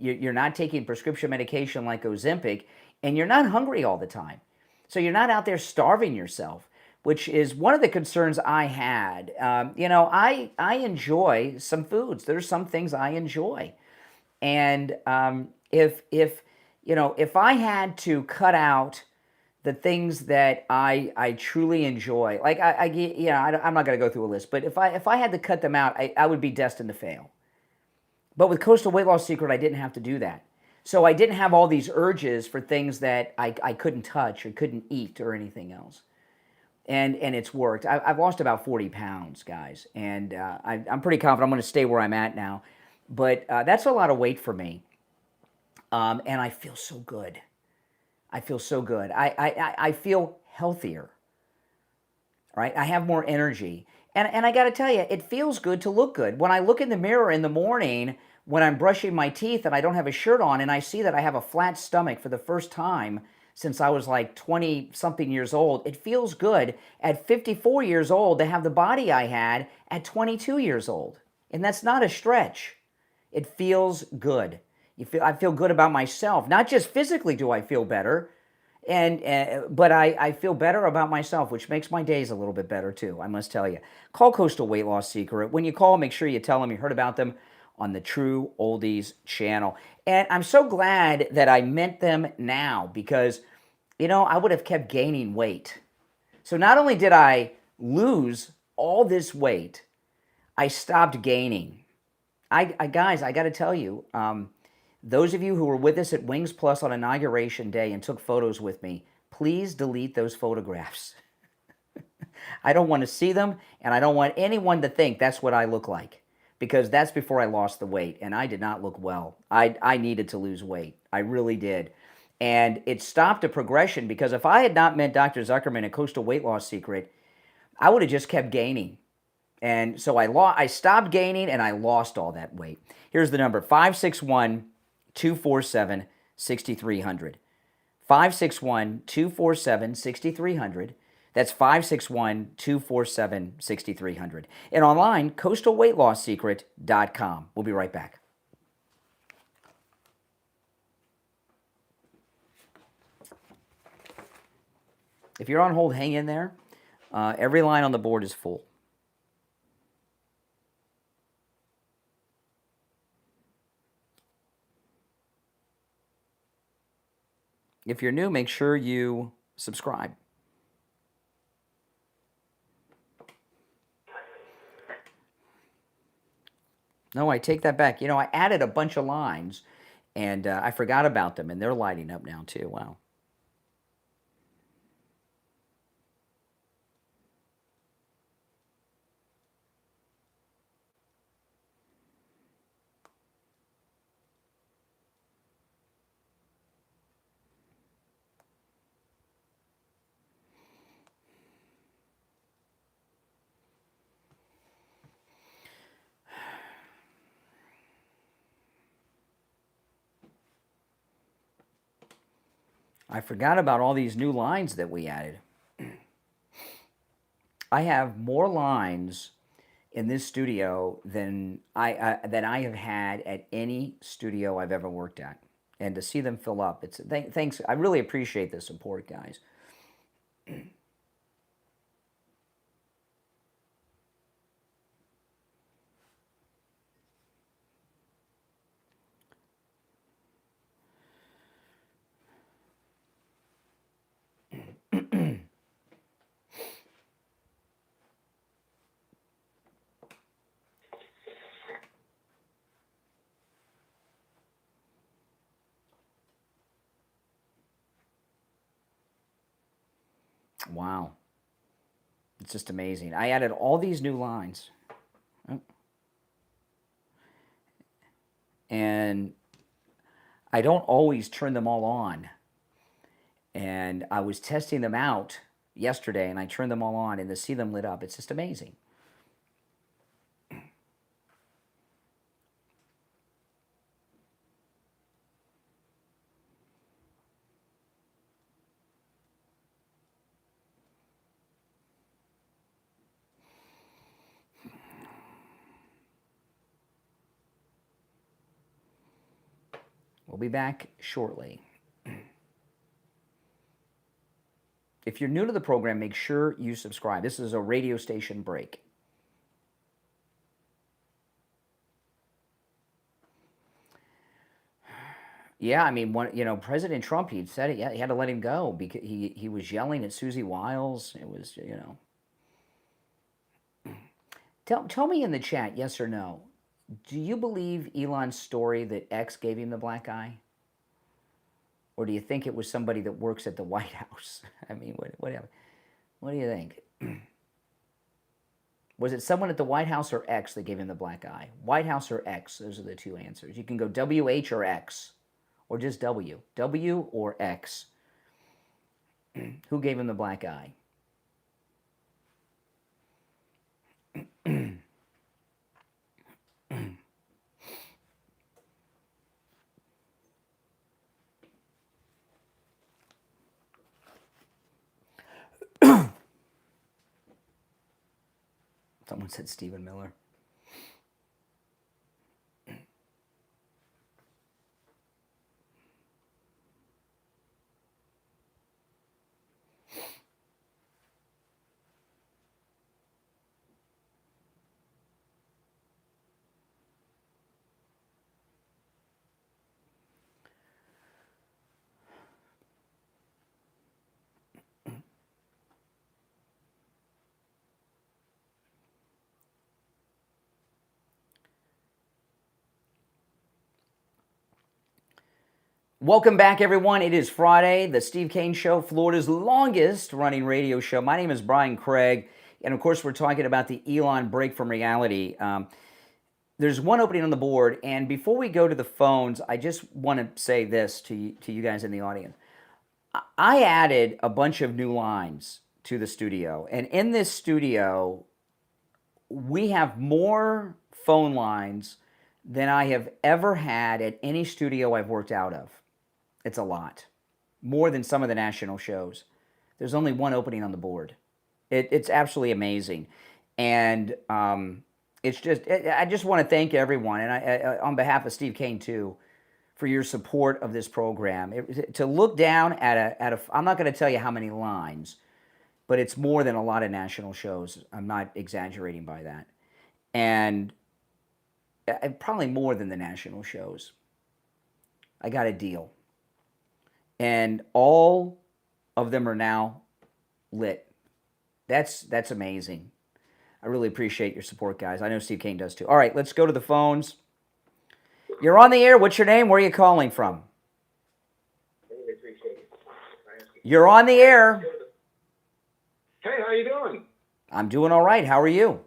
[SPEAKER 1] you're not taking prescription medication like Ozempic, and you're not hungry all the time. So you're not out there starving yourself, which is one of the concerns I had. I enjoy some foods. There's some things I enjoy. And if I had to cut out the things that I truly enjoy, like I'm not going to go through a list, but if I had to cut them out, I would be destined to fail. But with Coastal Weight Loss Secret, I didn't have to do that. So I didn't have all these urges for things that I couldn't touch or couldn't eat or anything else. And it's worked. I've lost about 40 pounds, guys, and I'm pretty confident I'm going to stay where I'm at now. But that's a lot of weight for me. And I feel so good. I feel so good. I feel healthier, right? I have more energy. And I got to tell you, it feels good to look good. When I look in the mirror in the morning, when I'm brushing my teeth and I don't have a shirt on and I see that I have a flat stomach for the first time since I was like 20-something years old, it feels good at 54 years old to have the body I had at 22 years old. And that's not a stretch. It feels good. I feel good about myself. Not just physically do I feel better, but I feel better about myself, which makes my days a little bit better too, I must tell you. Call Coastal Weight Loss Secret. When you call, make sure you tell them you heard about them on the True Oldies channel. And I'm so glad that I met them now because, I would have kept gaining weight. So not only did I lose all this weight, I stopped gaining. Guys, I got to tell you, those of you who were with us at Wings Plus on Inauguration Day and took photos with me, please delete those photographs. I don't want to see them, and I don't want anyone to think that's what I look like, because that's before I lost the weight, and I did not look well. I needed to lose weight. I really did. And it stopped a progression, because if I had not met Dr. Zuckerman at Coastal Weight Loss Secret, I would have just kept gaining. And so I stopped gaining, and I lost all that weight. Here's the number, 561-247-6300. 561-247-6300. That's 561-247-6300. And online, coastalweightloss.secret.com. We'll be right back. If you're on hold, hang in there. Every line on the board is full. If you're new, make sure you subscribe. No, I take that back. I added a bunch of lines, and I forgot about them, and they're lighting up now, too. Wow. I forgot about all these new lines that we added. I have more lines in this studio than I have had at any studio I've ever worked at, and to see them fill up, thanks. I really appreciate the support, guys. Wow. It's just amazing. I added all these new lines. And I don't always turn them all on. And I was testing them out yesterday, and I turned them all on, and to see them lit up, it's just amazing. We'll be back shortly. If you're new to the program, make sure you subscribe. This is a radio station break. Yeah, I mean, President Trump, he'd said it. Yeah, he had to let him go because he was yelling at Susie Wiles. It was, Tell me in the chat, yes or no. Do you believe Elon's story that X gave him the black eye? Or do you think it was somebody that works at the White House? I mean, what do you think? Was it someone at the White House or X that gave him the black eye? White House or X? Those are the two answers. You can go WH or X. or just W? W or X? Who gave him the black eye? Someone said Stephen Miller. Welcome back, everyone. It is Friday, the Steve Kane Show, Florida's longest running radio show. My name is Brian Craig, and of course, we're talking about the Elon break from reality. There's one opening on the board, and before we go to the phones, I just want to say this to you guys in the audience. I added a bunch of new lines to the studio, and in this studio, we have more phone lines than I have ever had at any studio I've worked out of. It's a lot. More than some of the national shows. There's only one opening on the board. It's absolutely amazing. And it's just, I just want to thank everyone, and I on behalf of Steve Kane too, for your support of this program. To look down at a, I'm not going to tell you how many lines, but it's more than a lot of national shows. I'm not exaggerating by that. And probably more than the national shows. I got a deal. And all of them are now lit. That's amazing. I really appreciate your support, guys. I know Steve Kane does too. All right, let's go to the phones. You're on the air. What's your name? Where are you calling from? You're on the air.
[SPEAKER 12] Hey, how you doing?
[SPEAKER 1] I'm doing all right. How are you?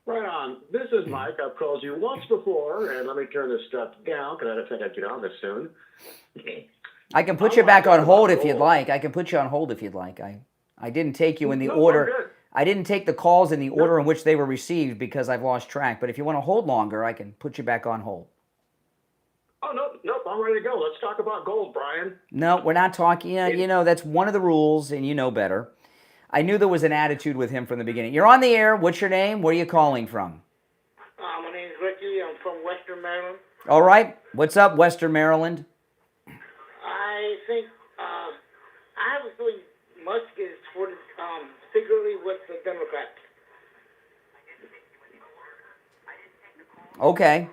[SPEAKER 12] Right on. This is Mike. I've called you once before, and let me turn this stuff down because I don't think I'd get on this soon.
[SPEAKER 1] I can put you back on hold if you'd like. I can put you on hold if you'd like. I didn't take you in the order. I didn't take the calls in the order in which they were received because I've lost track. But if you want to hold longer, I can put you back on hold.
[SPEAKER 12] Oh, nope. I'm ready to go. Let's talk about gold, Brian.
[SPEAKER 1] No, we're not talking. You know, that's one of the rules, and you know better. I knew there was an attitude with him from the beginning. You're on the air. What's your name? Where are you calling from?
[SPEAKER 13] My name is Ricky. I'm from Western Maryland.
[SPEAKER 1] All right. What's up, Western Maryland?
[SPEAKER 13] I think obviously Musk is secretly with the Democrats.
[SPEAKER 1] Okay.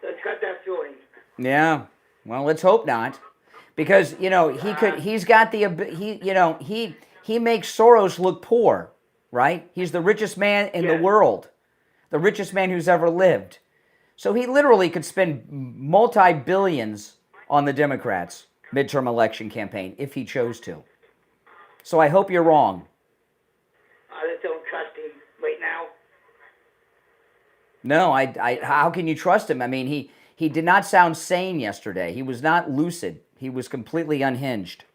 [SPEAKER 13] So it's got that feeling.
[SPEAKER 1] Yeah. Well, let's hope not. Because, you know, he's got the, he makes Soros look poor, right? He's the richest man in the world, the richest man who's ever lived. So he literally could spend multi-billions on the Democrats' midterm election campaign if he chose to. So I hope you're wrong.
[SPEAKER 13] I just don't trust him right now.
[SPEAKER 1] No, how can you trust him? I mean, he did not sound sane yesterday. He was not lucid. He was completely unhinged.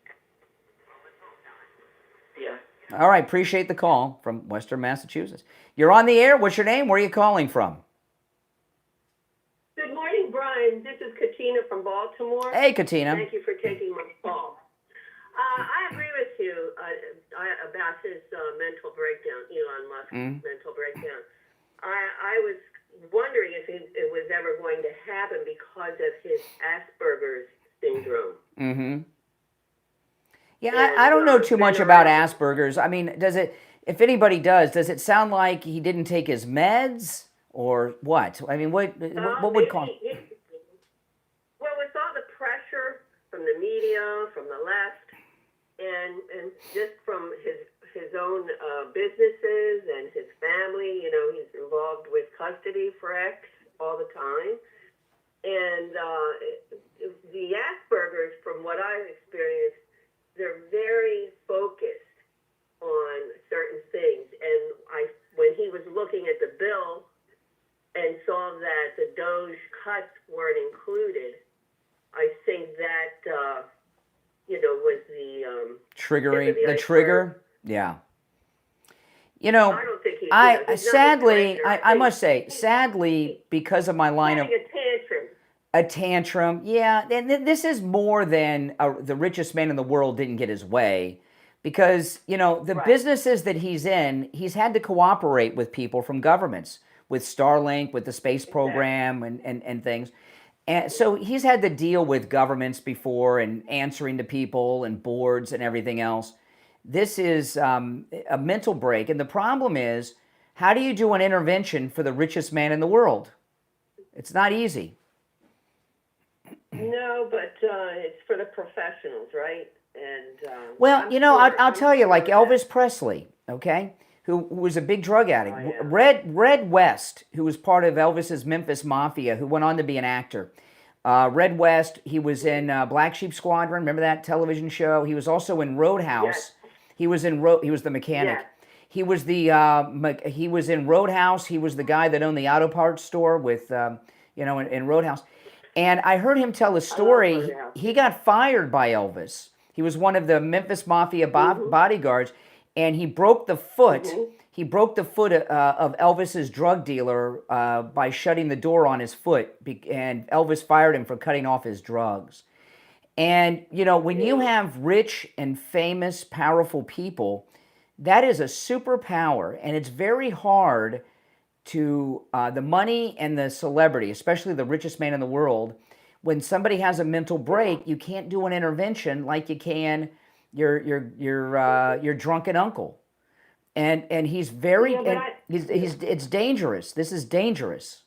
[SPEAKER 13] Yeah.
[SPEAKER 1] All right, appreciate the call from Western Massachusetts. You're on the air. What's your name? Where are you calling from?
[SPEAKER 14] Good morning, Brian. This is Katina from Baltimore.
[SPEAKER 1] Hey, Katina.
[SPEAKER 14] Thank you for taking my call. I agree with you about his mental breakdown, Elon Musk's mental breakdown. I was wondering if it was ever going to happen because of his Asperger's syndrome.
[SPEAKER 1] Mm-hmm. Yeah, I don't know too much about Asperger's. I mean, if anybody does it sound like he didn't take his meds or what? I mean, what would cause?
[SPEAKER 14] Well, with all the pressure from the media, from the left, and just from his own businesses and his family, you know, he's involved with custody for X all the time. And the Asperger's, from what I've experienced, they're very focused on certain things. And when he was looking at the bill and saw that the DOGE cuts weren't
[SPEAKER 1] triggering
[SPEAKER 14] tip of
[SPEAKER 1] the
[SPEAKER 14] iceberg.
[SPEAKER 1] trigger. Yeah. You know,
[SPEAKER 14] I don't think he.
[SPEAKER 1] I
[SPEAKER 14] you know, he's not
[SPEAKER 1] sadly,
[SPEAKER 14] the
[SPEAKER 1] I must say, sadly, because of my line of
[SPEAKER 14] having a tantrum.
[SPEAKER 1] a tantrum, yeah, and this is more than the richest man in the world didn't get his way, because you know the businesses that he's in, he's had to cooperate with people from governments, with Starlink, with the space program, and things. And so he's had to deal with governments before and answering to people and boards and everything else. This is a mental break. And the problem is, how do you do an intervention for the richest man in the world? It's not easy.
[SPEAKER 14] No, but it's for the professionals, right? And
[SPEAKER 1] well,
[SPEAKER 14] I'm
[SPEAKER 1] you know,
[SPEAKER 14] sure-
[SPEAKER 1] I'll tell you, like
[SPEAKER 14] sure
[SPEAKER 1] Elvis Presley, okay, who was a big drug addict.
[SPEAKER 14] Oh, yeah.
[SPEAKER 1] Red West, who was part of Elvis's Memphis Mafia, who went on to be an actor. Red West, he was in Black Sheep Squadron. Remember that television show? He was also in Roadhouse.
[SPEAKER 14] Yes.
[SPEAKER 1] He was in he was the mechanic.
[SPEAKER 14] Yes.
[SPEAKER 1] He was he was in Roadhouse. He was the guy that owned the auto parts store with you know, in Roadhouse. And I heard him tell a story.
[SPEAKER 14] Roadhouse.
[SPEAKER 1] He got fired by Elvis. He was one of the Memphis Mafia bodyguards, and he broke the foot. He broke the foot of Elvis's drug dealer by shutting the door on his foot, and Elvis fired him for cutting off his drugs. And, you know, when you have rich and famous, powerful people, that is a superpower, and it's very hard to the money and the celebrity, especially the richest man in the world. When somebody has a mental break, you can't do an intervention like you can your drunken uncle. And he's very, it's dangerous. This is dangerous.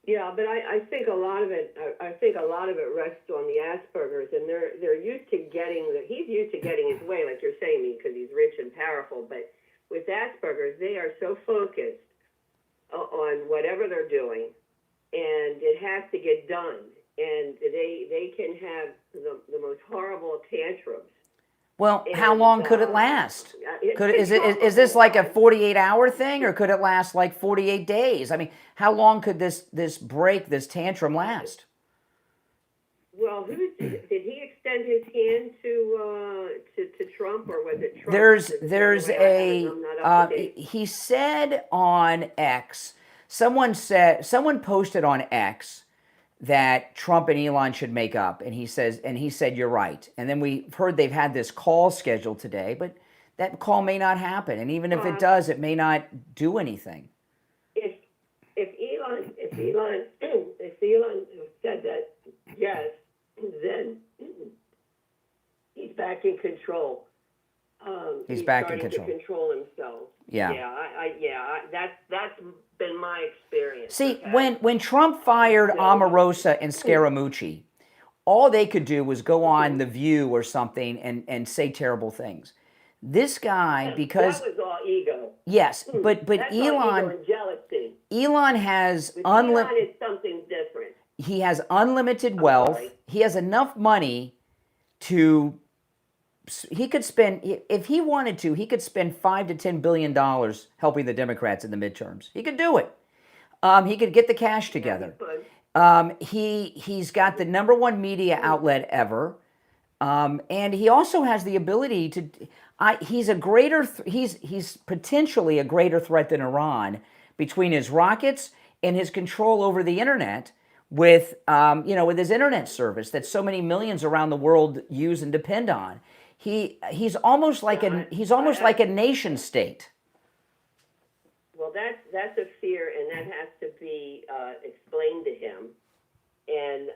[SPEAKER 14] Yeah, but I think a lot of it. I think a lot of it rests on the Asperger's, and they're used to getting. He's used to getting his way, like you're saying, because he's rich and powerful. But with Asperger's, they are so focused on whatever they're doing, and it has to get done. And they can have the most horrible tantrums.
[SPEAKER 1] Well, how long could it last? Is this like a 48-hour thing, or could it last like 48 days? I mean, how long could this break, this tantrum last?
[SPEAKER 14] Well, did he extend his hand to Trump, or was it Trump?
[SPEAKER 1] There's he said on X, someone posted on X that Trump and Elon should make up, and he said you're right. And then we heard they've had this call scheduled today, but that call may not happen, and even if it does, it may not do anything.
[SPEAKER 14] If Elon said that yes, then he's back in control.
[SPEAKER 1] He's back in
[SPEAKER 14] control. To control himself.
[SPEAKER 1] Yeah.
[SPEAKER 14] That's been my experience.
[SPEAKER 1] See, when Trump fired Omarosa and Scaramucci, all they could do was go on The View or something and say terrible things. This guy, because
[SPEAKER 14] that was all ego.
[SPEAKER 1] Yes, but
[SPEAKER 14] That's
[SPEAKER 1] Elon,
[SPEAKER 14] all ego and jealousy.
[SPEAKER 1] Elon has
[SPEAKER 14] Elon is something different.
[SPEAKER 1] He has unlimited wealth. He has enough money to. He could spend, if he wanted to, he could spend $5 to $10 billion helping the Democrats in the midterms. He could do it. He could get the cash together. He's got the #1 media outlet ever, and he also has the ability to. He's potentially a greater threat than Iran between his rockets and his control over the internet with with his internet service that so many millions around the world use and depend on. He's almost like a nation state.
[SPEAKER 14] Well, that's a fear, and that has to be explained to him. And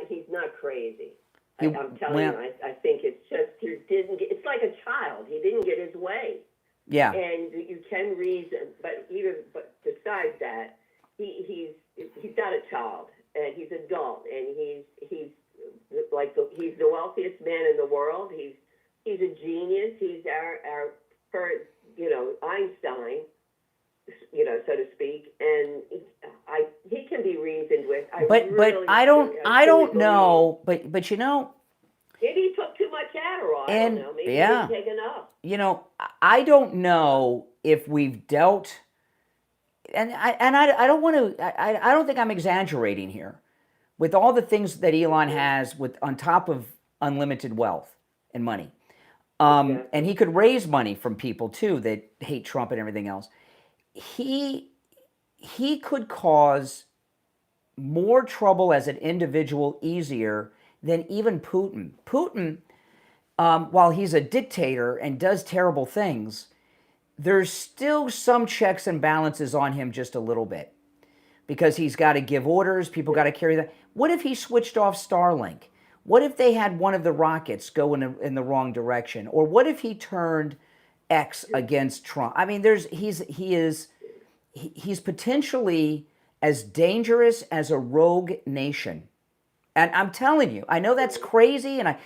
[SPEAKER 14] he's not crazy. I'm telling you, I think it's just it's like a child. He didn't get his way.
[SPEAKER 1] Yeah.
[SPEAKER 14] And you can reason, but besides that, he's not a child, and he's adult, and he's the wealthiest man in the world. He's a genius. He's our first, Einstein, so to speak, and he can be reasoned with. I don't
[SPEAKER 1] know, but
[SPEAKER 14] maybe he took too much Adderall. I don't know. Maybe he didn't take enough.
[SPEAKER 1] I don't know if we've dealt, and I don't want to. I don't think I'm exaggerating here. With all the things that Elon has on top of unlimited wealth and money. And he could raise money from people too that hate Trump and everything else. He could cause more trouble as an individual easier than even Putin. Putin, while he's a dictator and does terrible things, there's still some checks and balances on him just a little bit because he's got to give orders. People got to carry that. What if he switched off Starlink? What if they had one of the rockets go in the wrong direction? Or what if he turned X against Trump? I mean, he's potentially as dangerous as a rogue nation. And I'm telling you, I know that's crazy, and I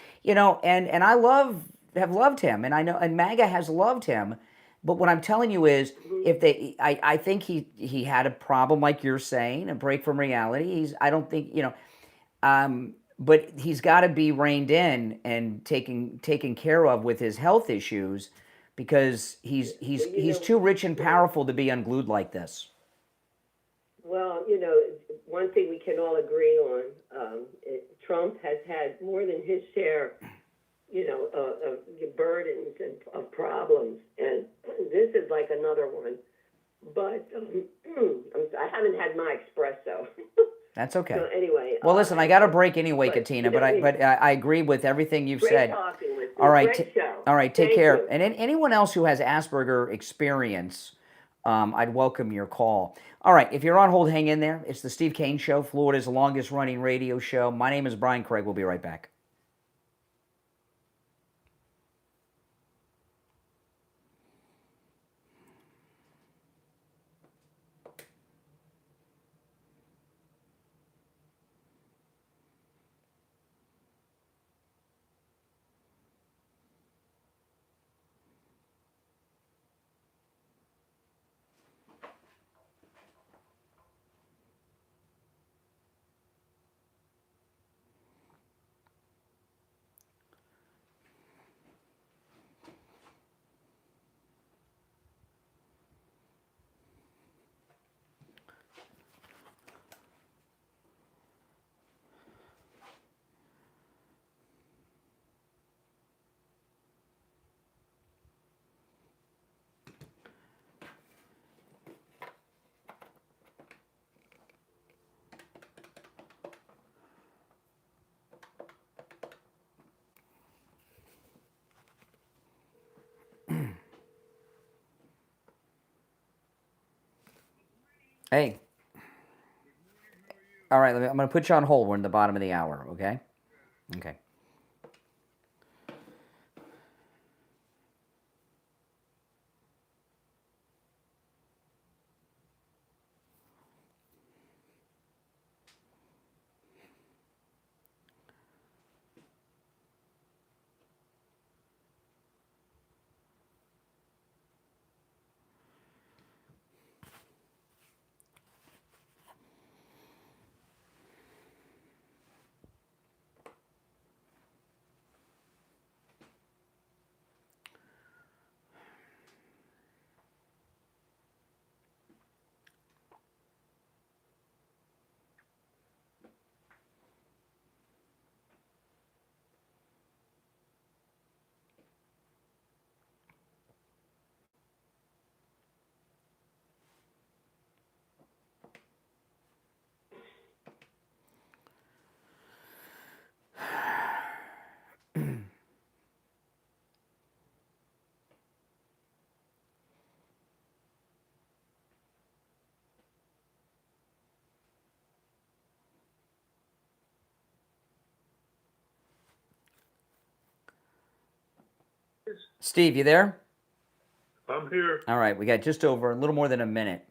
[SPEAKER 1] have loved him, and I know, and MAGA has loved him. But what I'm telling you is, I think he had a problem, like you're saying, a break from reality. I don't think, but he's got to be reined in and taken care of with his health issues, because he's too rich and powerful to be unglued like this.
[SPEAKER 14] Well, one thing we can all agree on, Trump has had more than his share, of burdens and of problems, and this is like another one. But I haven't had my espresso.
[SPEAKER 1] That's okay.
[SPEAKER 14] So anyway.
[SPEAKER 1] Well, listen, I got to break anyway, Katina, but I agree with everything you've said.
[SPEAKER 14] Talking with you.
[SPEAKER 1] All right,
[SPEAKER 14] Great show.
[SPEAKER 1] all right, take
[SPEAKER 14] Thank
[SPEAKER 1] care.
[SPEAKER 14] you.
[SPEAKER 1] And anyone else who has Asperger experience, I'd welcome your call. All right, if you're on hold, hang in there. It's the Steve Kane Show, Florida's longest running radio show. My name is Brian Craig. We'll be right back. Hey. All right, I'm going to put you on hold. We're in the bottom of the hour, okay? Okay. Steve, you there?
[SPEAKER 6] I'm here.
[SPEAKER 1] All right, we got just over a little more than a minute.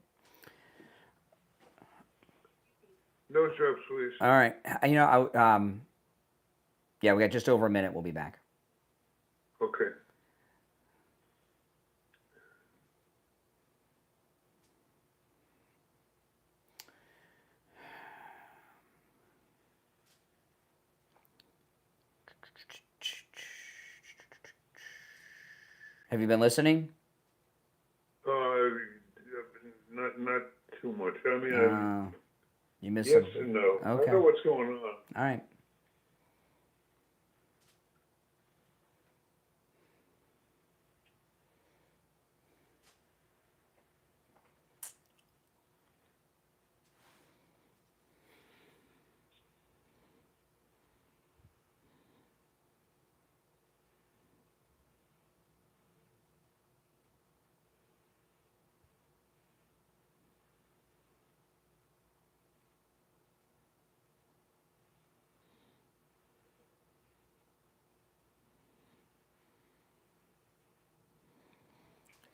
[SPEAKER 6] No drops, please.
[SPEAKER 1] All right, yeah, we got just over a minute. We'll be back.
[SPEAKER 6] Okay.
[SPEAKER 1] Have you been listening?
[SPEAKER 6] Not too much. I mean,
[SPEAKER 1] you missed
[SPEAKER 6] yes
[SPEAKER 1] some.
[SPEAKER 6] and no.
[SPEAKER 1] Okay.
[SPEAKER 6] I know what's going on.
[SPEAKER 1] All right.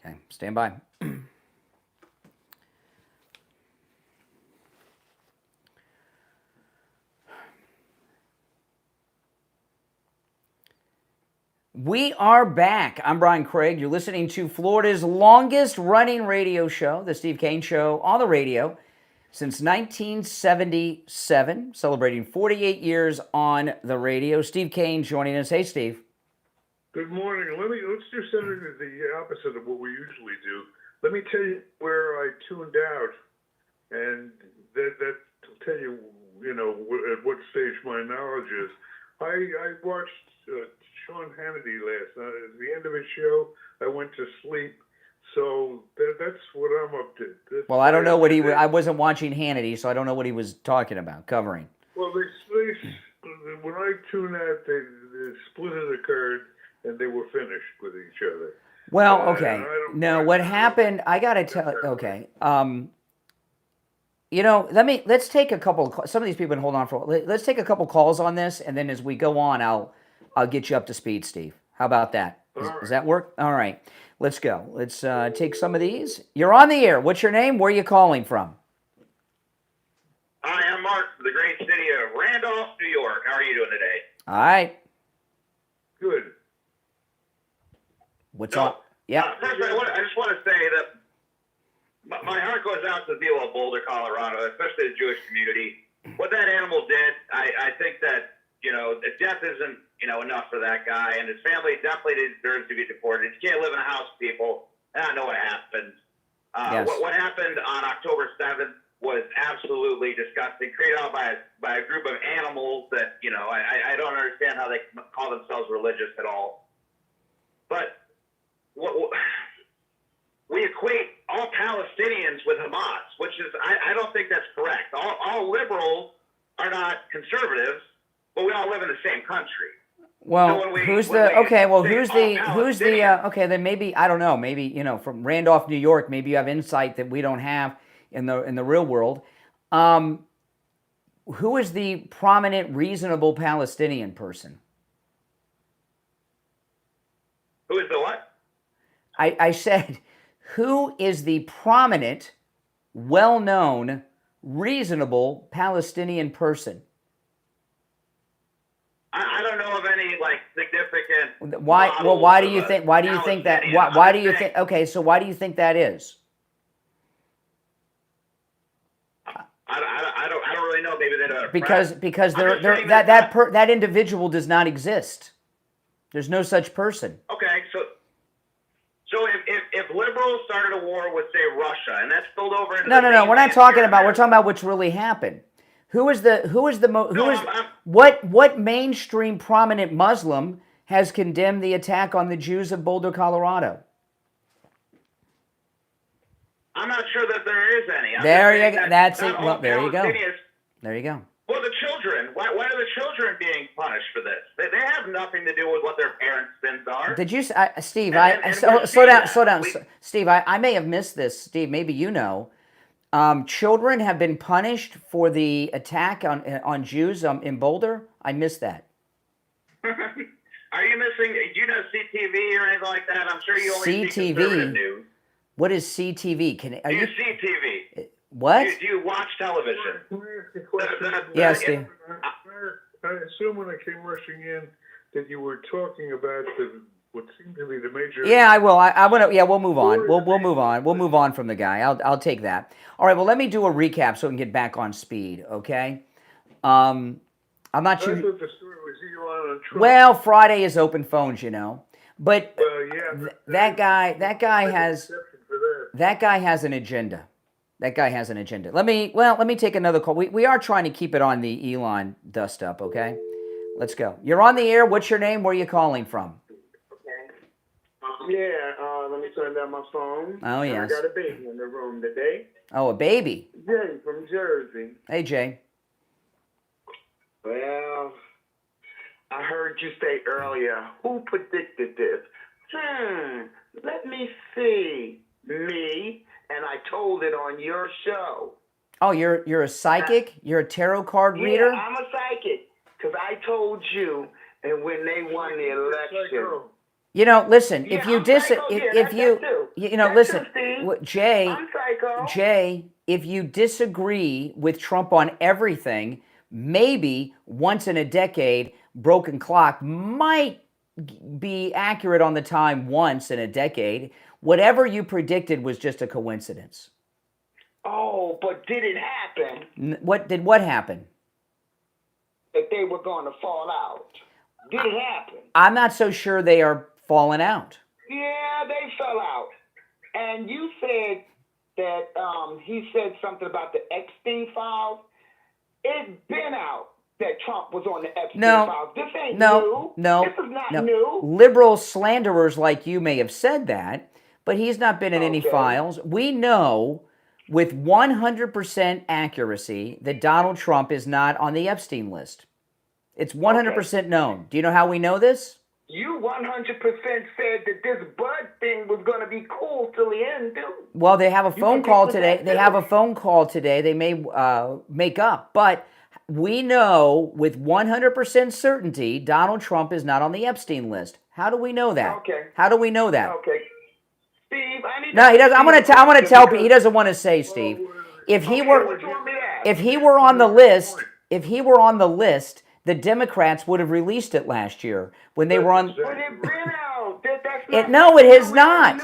[SPEAKER 1] Okay, stand by. We are back. I'm Brian Craig. You're listening to Florida's longest running radio show, The Steve Kane Show, on the radio since 1977, celebrating 48 years on the radio. Steve Kane joining us. Hey, Steve.
[SPEAKER 15] Good morning. Let's do something the opposite of what we usually do. Let me tell you where I tuned out, and that'll tell you, at what stage my knowledge is. I watched Sean Hannity last night. At the end of his show, I went to sleep. So that's what I'm up to.
[SPEAKER 1] Well, I don't know what I wasn't watching Hannity, so I don't know what he was talking about, covering.
[SPEAKER 15] Well, when I tuned out, the split had occurred, and they were finished with each other.
[SPEAKER 1] Well, okay. No, what happened, I got to tell you, okay. Let's take a couple, some of these people can hold on for, let's take a couple calls on this, and then as we go on, I'll get you up to speed, Steve. How about that? Does that work? All right. Let's go. Let's take some of these. You're on the air. What's your name? Where are you calling from?
[SPEAKER 16] Hi, I'm Mark from the great city of Randolph, New York. How are you doing today?
[SPEAKER 1] All right.
[SPEAKER 15] Good.
[SPEAKER 1] What's up? Yeah.
[SPEAKER 16] First, I just want to say that my heart goes out to the people of Boulder, Colorado, especially the Jewish community. What that animal did, I think that, death isn't, enough for that guy, and his family definitely deserves to be deported. You can't live in a house, people. I don't know what happened.
[SPEAKER 1] Yes.
[SPEAKER 16] What happened on October 7th was absolutely disgusting, created out by a group of animals that, I don't understand how they call themselves religious at all. But we equate all Palestinians with Hamas, which is, I don't think that's correct. All liberals are not conservatives, but we all live in the same country.
[SPEAKER 1] Well, okay, then maybe, I don't know, maybe, from Randolph, New York, maybe you have insight that we don't have in the real world. Who is the prominent, reasonable Palestinian person?
[SPEAKER 16] Who is the what?
[SPEAKER 1] I said, who is the prominent, well-known, reasonable Palestinian person?
[SPEAKER 16] I don't know of any significant.
[SPEAKER 1] Why? Well, why do you think? Why do you think that? Why do you think? Okay, so why do you think that is?
[SPEAKER 16] I don't really know. Maybe they don't.
[SPEAKER 1] Because that individual does not exist. There's no such person.
[SPEAKER 16] Okay, so if liberals started a war with, say, Russia, and that spilled over into
[SPEAKER 1] No. We're not talking about. We're talking about what's really happened. What mainstream prominent Muslim has condemned the attack on the Jews of Boulder, Colorado?
[SPEAKER 16] I'm not sure that there is any.
[SPEAKER 1] There you go. That's it. Well, there you go. There you go.
[SPEAKER 16] Well, the children. Why are the children being punished for this? They have nothing to do with what their parents' sins are.
[SPEAKER 1] Did you, Steve? Slow down. Steve, I may have missed this. Steve, maybe you know. Children have been punished for the attack on Jews in Boulder. I missed that.
[SPEAKER 16] Are you missing? Do you know CTV or anything like that? I'm sure you only see conservative news.
[SPEAKER 1] What is CTV?
[SPEAKER 16] Are you CTV?
[SPEAKER 1] What?
[SPEAKER 16] Do you watch television?
[SPEAKER 1] Yeah, Steve.
[SPEAKER 15] I assume when I came rushing in that you were talking about what seemed to be the major.
[SPEAKER 1] Yeah, I will. I want to. Yeah, we'll move on. We'll move on. We'll move on from the guy. I'll take that. All right. Well, let me do a recap so we can get back on speed. Okay. I'm not sure.
[SPEAKER 15] I thought the story was Elon and Trump.
[SPEAKER 1] Well, Friday is open phones, But
[SPEAKER 15] yeah,
[SPEAKER 1] that guy has an agenda. That guy has an agenda. Let me take another call. We are trying to keep it on the Elon dust up. Okay. Let's go. You're on the air. What's your name? Where are you calling from?
[SPEAKER 4] Yeah, let me turn down my phone.
[SPEAKER 1] Oh, yes.
[SPEAKER 4] I got a baby in the room today.
[SPEAKER 1] Oh, a baby.
[SPEAKER 4] Jay from Jersey.
[SPEAKER 1] Hey, Jay.
[SPEAKER 4] Well, I heard you say earlier, who predicted this? Let me see. Me, and I told it on your show.
[SPEAKER 1] Oh, you're a psychic? You're a tarot card reader?
[SPEAKER 4] Yeah, I'm a psychic, because I told you, and when they won the election.
[SPEAKER 1] You know, listen.
[SPEAKER 13] Yeah,
[SPEAKER 1] if you
[SPEAKER 13] I'm psycho.
[SPEAKER 1] if
[SPEAKER 13] Yeah,
[SPEAKER 1] you,
[SPEAKER 13] that too.
[SPEAKER 1] you know,
[SPEAKER 13] That
[SPEAKER 1] listen,
[SPEAKER 13] too, Steve.
[SPEAKER 1] Jay,
[SPEAKER 13] I'm psycho.
[SPEAKER 1] Jay, if you disagree with Trump on everything, maybe once in a decade, broken clock might be accurate on the time once in a decade. Whatever you predicted was just a coincidence.
[SPEAKER 13] Oh, but did it happen
[SPEAKER 1] What happened?
[SPEAKER 13] that they were going to fall out? Did it happen?
[SPEAKER 1] I'm not so sure they are falling out.
[SPEAKER 13] Yeah, they fell out. And you said that he said something about the Epstein files. It's been out that Trump was on the Epstein files. This ain't new. This is not new.
[SPEAKER 1] Liberal slanderers like you may have said that, but he's not been in any files. We know with 100% accuracy that Donald Trump is not on the Epstein list. It's 100% known. Do you know how we know this?
[SPEAKER 13] You 100% said that this Bud thing was going to be cool till the end, too.
[SPEAKER 1] Well, they have a phone call today. They have a phone call today. They may make up. But we know with 100% certainty Donald Trump is not on the Epstein list. How do we know that?
[SPEAKER 13] Okay.
[SPEAKER 1] How do we know that?
[SPEAKER 13] Okay. Steve, I need
[SPEAKER 1] No, he doesn't. I'm going to tell people. He doesn't want to say, Steve. If he were on the list, the Democrats would have released it last year when they were on.
[SPEAKER 13] But it been out.
[SPEAKER 1] No, it has not.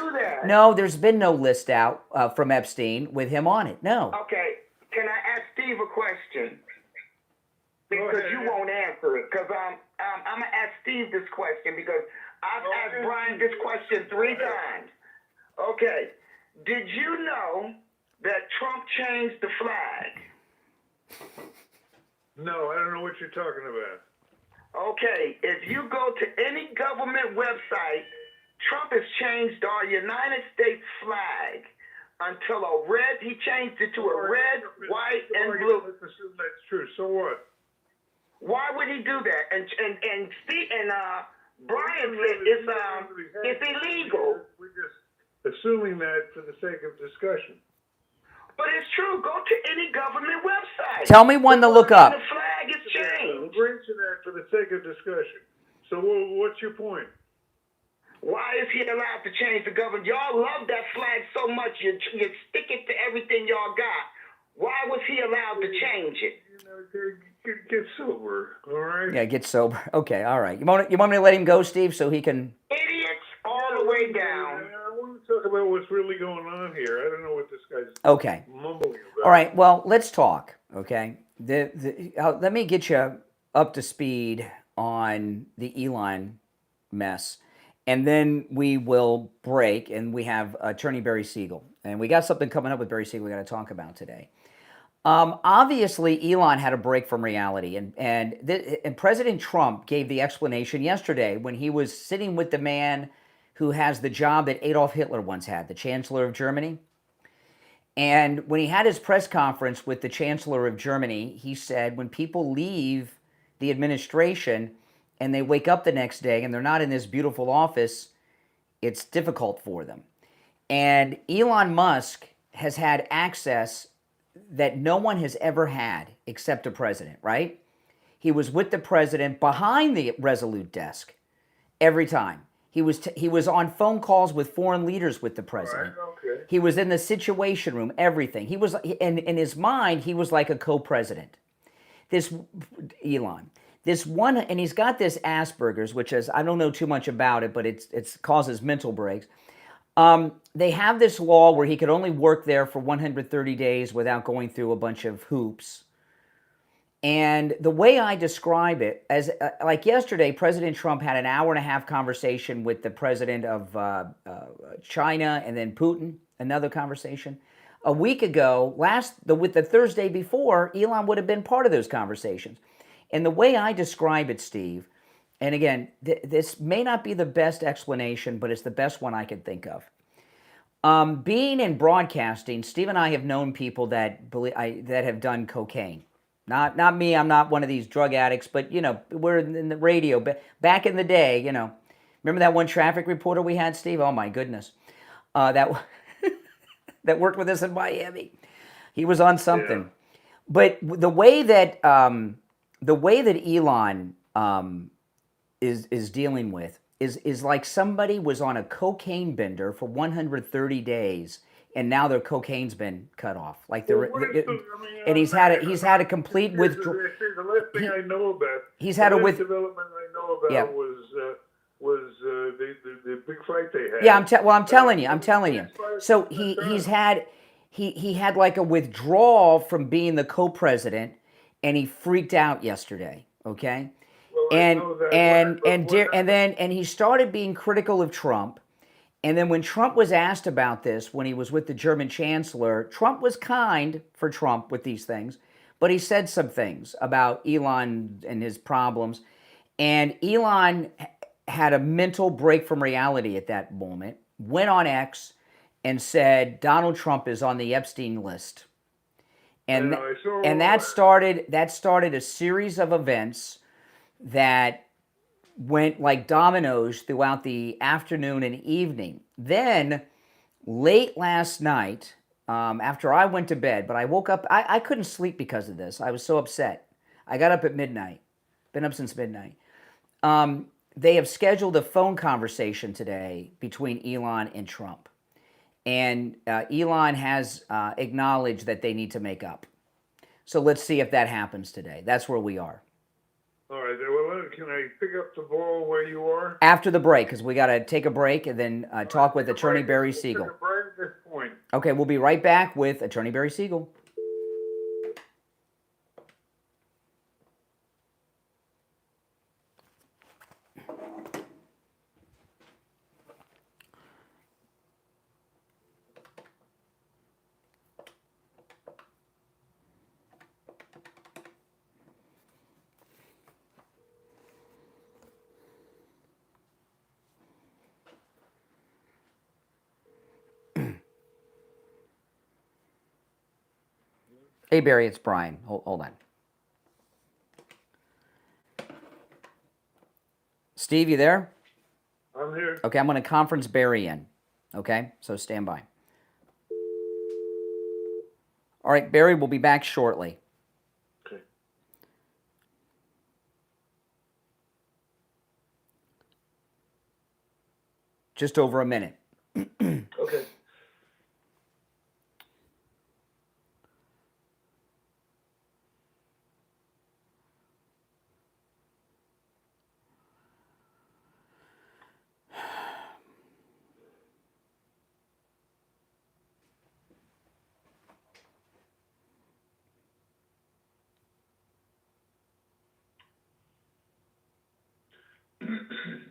[SPEAKER 1] No, there's been no list out from Epstein with him on it. No.
[SPEAKER 13] Okay. Can I ask Steve a question? Because you won't answer it. Because I'm going to ask Steve this question because I've asked Brian this question 3 times. Okay. Did you know that Trump changed the flag?
[SPEAKER 15] No, I don't know what you're talking about.
[SPEAKER 13] Okay, if you go to any government website, Trump has changed our United States flag until he changed it to a red, white, and blue.
[SPEAKER 15] Let's assume that's true. So what?
[SPEAKER 13] Why would he do that? And Brian said it's illegal.
[SPEAKER 15] We're just assuming that for the sake of discussion.
[SPEAKER 13] But it's true. Go to any government website.
[SPEAKER 1] Tell me one to look up.
[SPEAKER 13] The flag is changed.
[SPEAKER 15] We're into that for the sake of discussion. So what's your point?
[SPEAKER 13] Why is he allowed to change the government? Y'all love that flag so much, you stick it to everything y'all got. Why was he allowed to change it?
[SPEAKER 15] Get sober, all right?
[SPEAKER 1] Yeah, get sober. Okay, all right. You want me to let him go, Steve, so he can...
[SPEAKER 13] Idiots all the way down.
[SPEAKER 15] I want to talk about what's really going on here. I don't know what this guy's mumbling about.
[SPEAKER 1] All right, well, let's talk, okay? Let me get you up to speed on the Elon mess, and then we will break, and we have Attorney Barry Siegel. And we got something coming up with Barry Siegel we got to talk about today. Obviously, Elon had a break from reality, and President Trump gave the explanation yesterday when he was sitting with the man who has the job that Adolf Hitler once had, the Chancellor of Germany. And when he had his press conference with the Chancellor of Germany, he said when people leave the administration and they wake up the next day and they're not in this beautiful office, it's difficult for them. And Elon Musk has had access that no one has ever had except a president, right? He was with the president behind the Resolute desk every time. He was on phone calls with foreign leaders with the president.
[SPEAKER 15] Right, okay.
[SPEAKER 1] He was in the Situation Room, everything. He was, in his mind, he was like a co-president. This Elon, this one, and he's got this Asperger's, which is, I don't know too much about it, but it causes mental breaks. They have this law where he could only work there for 130 days without going through a bunch of hoops. And the way I describe it, as like yesterday, President Trump had an hour-and-a-half conversation with the president of China and then Putin, another conversation. A week ago, with the Thursday before, Elon would have been part of those conversations. And the way I describe it, Steve, and again, this may not be the best explanation, but it's the best one I could think of. Being in broadcasting, Steve and I have known people that have done cocaine. Not me, I'm not one of these drug addicts, but, we're in the radio. Back in the day, remember that one traffic reporter we had, Steve? Oh, my goodness. That worked with us in Miami. He was on something. Yeah. But the way that Elon is dealing with is like somebody was on a cocaine bender for 130 days, and now their cocaine's been cut off. Like and he's had a complete withdrawal.
[SPEAKER 15] The last thing I know about.
[SPEAKER 1] He's had a
[SPEAKER 15] development I know about was the big fight they had.
[SPEAKER 1] Yeah, I'm telling you. So he had like a withdrawal from being the co-president, and he freaked out yesterday. Okay.
[SPEAKER 15] Well,
[SPEAKER 1] and he started being critical of Trump. And then when Trump was asked about this, when he was with the German chancellor, Trump was kind for Trump with these things, but he said some things about Elon and his problems. And Elon had a mental break from reality at that moment, went on X and said Donald Trump is on the Epstein list. And that started a series of events that went like dominoes throughout the afternoon and evening. Then, late last night, after I went to bed, but I woke up, I couldn't sleep because of this. I was so upset. I got up at midnight. Been up since midnight. They have scheduled a phone conversation today between Elon and Trump. And Elon has acknowledged that they need to make up. So let's see if that happens today. That's where we are.
[SPEAKER 15] All right. Well, can I pick up the ball where you are?
[SPEAKER 1] After the break, because we got to take a break and then talk with Attorney Barry Siegel.
[SPEAKER 15] Take a break at this point.
[SPEAKER 1] Okay, we'll be right back with Attorney Barry Siegel. Hey, Barry, it's Brian. Hold on. Steve, you there?
[SPEAKER 15] I'm here.
[SPEAKER 1] Okay, I'm going to conference Barry in. Okay, so stand by. All right, Barry, we'll be back shortly.
[SPEAKER 15] Okay.
[SPEAKER 1] Just over a minute.
[SPEAKER 15] Okay.
[SPEAKER 1] Mm-hmm.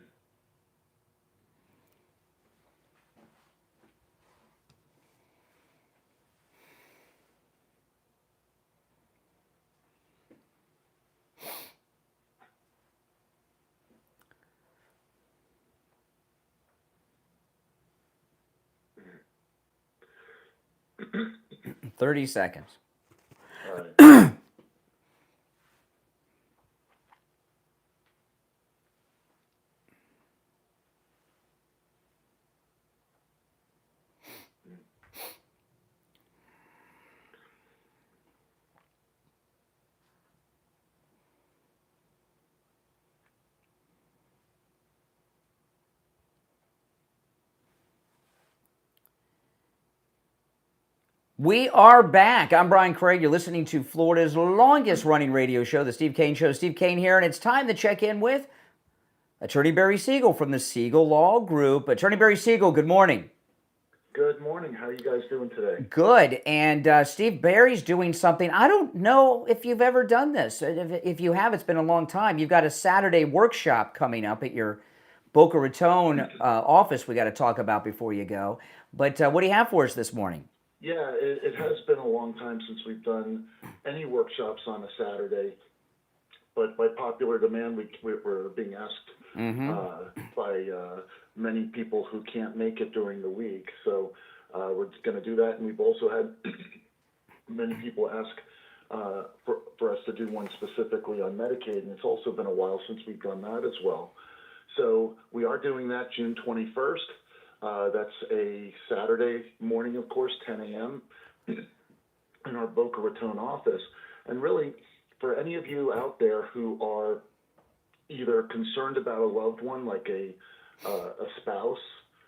[SPEAKER 1] 30 seconds.
[SPEAKER 15] All right.
[SPEAKER 1] We are back. I'm Brian Craig. You're listening to Florida's longest running radio show, The Steve Kane Show. Steve Kane here, and it's time to check in with Attorney Barry Siegel from the Siegel Law Group. Attorney Barry Siegel, good morning.
[SPEAKER 17] Good morning. How are you guys doing today?
[SPEAKER 1] Good. And Steve, Barry's doing something. I don't know if you've ever done this. If you have, it's been a long time. You've got a Saturday workshop coming up at your Boca Raton office we got to talk about before you go. But what do you have for us this morning?
[SPEAKER 17] Yeah, it has been a long time since we've done any workshops on a Saturday, but by popular demand, we're being asked by many people who can't make it during the week. So we're going to do that, and we've also had many people ask for us to do one specifically on Medicaid, and it's also been a while since we've done that as well. So we are doing that June 21st. That's a Saturday morning, of course, 10 a.m. in our Boca Raton office. And really, for any of you out there who are either concerned about a loved one, like a a spouse,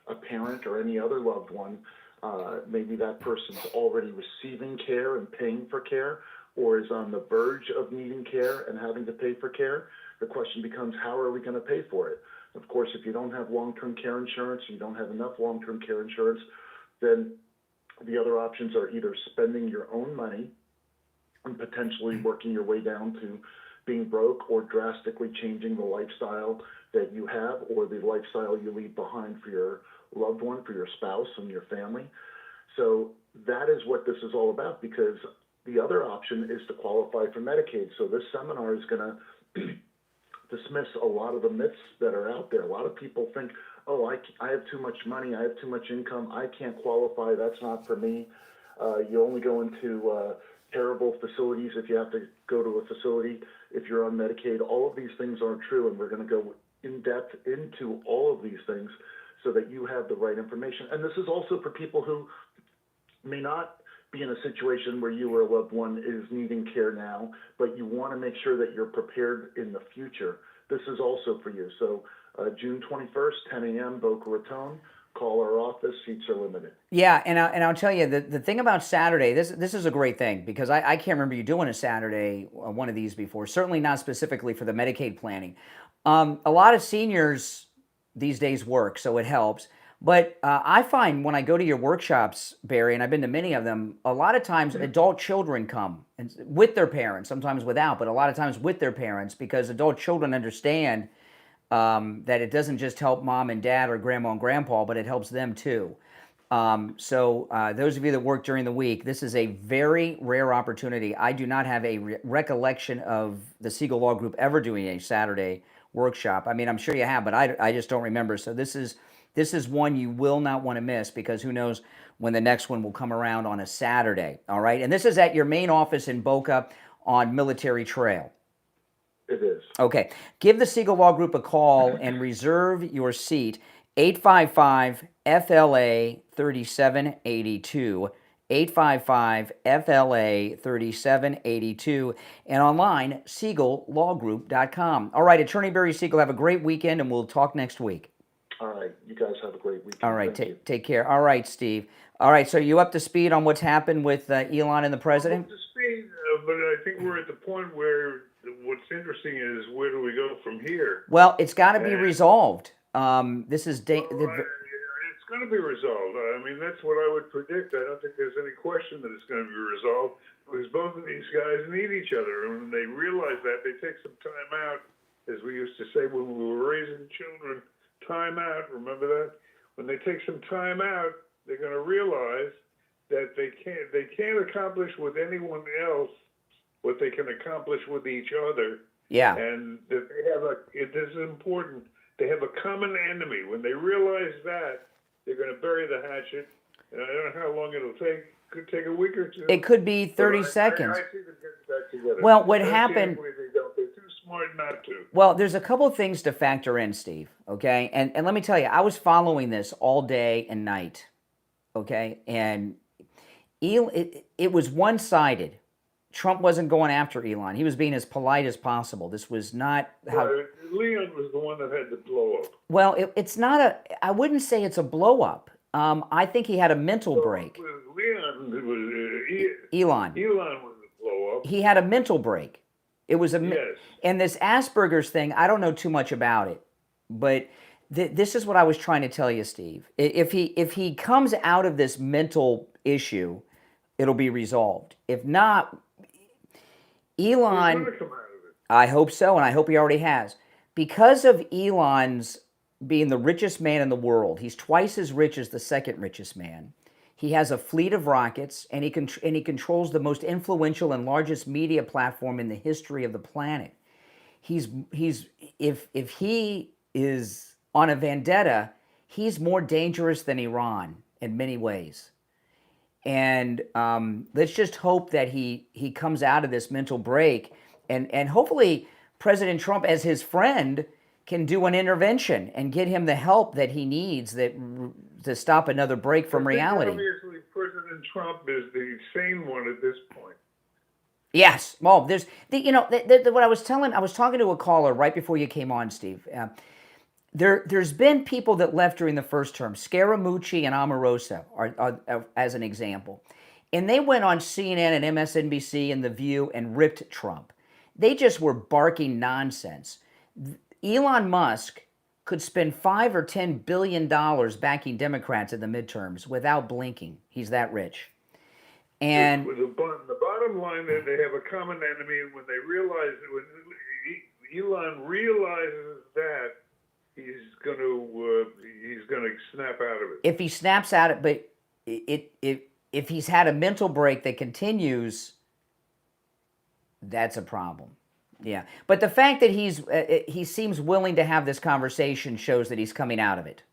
[SPEAKER 17] a parent, or any other loved one, maybe that person's already receiving care and paying for care, or is on the verge of needing care and having to pay for care, the question becomes, how are we going to pay for it? Of course, if you don't have long-term care insurance, you don't have enough long-term care insurance, then the other options are either spending your own money and potentially working your way down to being broke, or drastically changing the lifestyle that you have or the lifestyle you leave behind for your loved one, for your spouse and your family. So that is what this is all about, because the other option is to qualify for Medicaid. So this seminar is going to dismiss a lot of the myths that are out there. A lot of people think, oh, I have too much money, I have too much income, I can't qualify, that's not for me. You only go into terrible facilities if you have to go to a facility if you're on Medicaid. All of these things aren't true, and we're going to go in depth into all of these things so that you have the right information. And this is also for people who may not be in a situation where you or a loved one is needing care now, but you want to make sure that you're prepared in the future. This is also for you. So June 21st, 10 a.m., Boca Raton. Call our office. Seats are limited.
[SPEAKER 1] Yeah, and I'll tell you, the thing about Saturday, this is a great thing, because I can't remember you doing a Saturday, one of these before, certainly not specifically for the Medicaid planning. A lot of seniors these days work, so it helps. But I find when I go to your workshops, Barry, and I've been to many of them, a lot of times adult children come and with their parents, sometimes without, but a lot of times with their parents, because adult children understand that it doesn't just help mom and dad or grandma and grandpa, but it helps them too. So those of you that work during the week, this is a very rare opportunity. I do not have a recollection of the Siegel Law Group ever doing a Saturday workshop. I mean, I'm sure you have, but I just don't remember. So this is one you will not want to miss, because who knows when the next one will come around on a Saturday. All right. And this is at your main office in Boca on Military Trail.
[SPEAKER 17] It is.
[SPEAKER 1] Okay. Give the Siegel Law Group a call and reserve your seat. 855-FLA-3782. 855-FLA-3782. And online, SiegelLawGroup.com. All right. Attorney Barry Siegel, have a great weekend, and we'll talk next week.
[SPEAKER 17] All right. You guys have a great weekend.
[SPEAKER 1] All right. Take care. All right, Steve. All right. So you up to speed on what's happened with Elon and the president?
[SPEAKER 15] Up to speed, but I think we're at the point where what's interesting is, where do we go from here?
[SPEAKER 1] Well, it's got to be resolved. This is...
[SPEAKER 15] it's going to be resolved. I mean, that's what I would predict. I don't think there's any question that it's going to be resolved, because both of these guys need each other. And when they realize that, they take some time out, as we used to say when we were raising children, time out. Remember that? When they take some time out, they're going to realize that they can't accomplish with anyone else what they can accomplish with each other.
[SPEAKER 1] Yeah.
[SPEAKER 15] And that they have this is important, they have a common enemy. When they realize that, they're going to bury the hatchet. And I don't know how long it'll take. It could take a week or two.
[SPEAKER 1] It could be 30 seconds.
[SPEAKER 15] I see them getting back together.
[SPEAKER 1] Well, what happened...
[SPEAKER 15] They're too smart not to.
[SPEAKER 1] Well, there's a couple of things to factor in, Steve, okay? And let me tell you, I was following this all day and night, okay? And it was one-sided. Trump wasn't going after Elon. He was being as polite as possible. This was not how...
[SPEAKER 15] Leon was the one that had the blow up.
[SPEAKER 1] Well, it's not a... I wouldn't say it's a blow up. I think he had a mental break.
[SPEAKER 15] Leon was...
[SPEAKER 1] Elon
[SPEAKER 15] was the blow up.
[SPEAKER 1] He had a mental break. It was
[SPEAKER 15] Yes.
[SPEAKER 1] And this Asperger's thing, I don't know too much about it, but this is what I was trying to tell you, Steve. If he comes out of this mental issue, it'll be resolved. If not, Elon...
[SPEAKER 15] He's gonna come out of it.
[SPEAKER 1] I hope so, and I hope he already has. Because of Elon's being the richest man in the world, he's twice as rich as the second richest man. He has a fleet of rockets, and he controls the most influential and largest media platform in the history of the planet. If he is on a vendetta, he's more dangerous than Iran in many ways. And let's just hope that he comes out of this mental break, and hopefully President Trump, as his friend, can do an intervention and get him the help that he needs to stop another break from reality.
[SPEAKER 15] Obviously, President Trump is the sane one at this point.
[SPEAKER 1] Yes. Well, there's what I was talking to a caller right before you came on, Steve. there's been people that left during the first term, Scaramucci and Omarosa are as an example. And they went on CNN and MSNBC and The View and ripped Trump. They just were barking nonsense. Elon Musk could spend $5 or $10 billion backing Democrats in the midterms without blinking. He's that rich. And
[SPEAKER 15] the bottom line is they have a common enemy, and when they realize, when Elon realizes that, he's going to snap out of it.
[SPEAKER 1] if he snaps out of it, but if he's had a mental break that continues, that's a problem. Yeah, but the fact that he seems willing to have this conversation shows that he's coming out of it.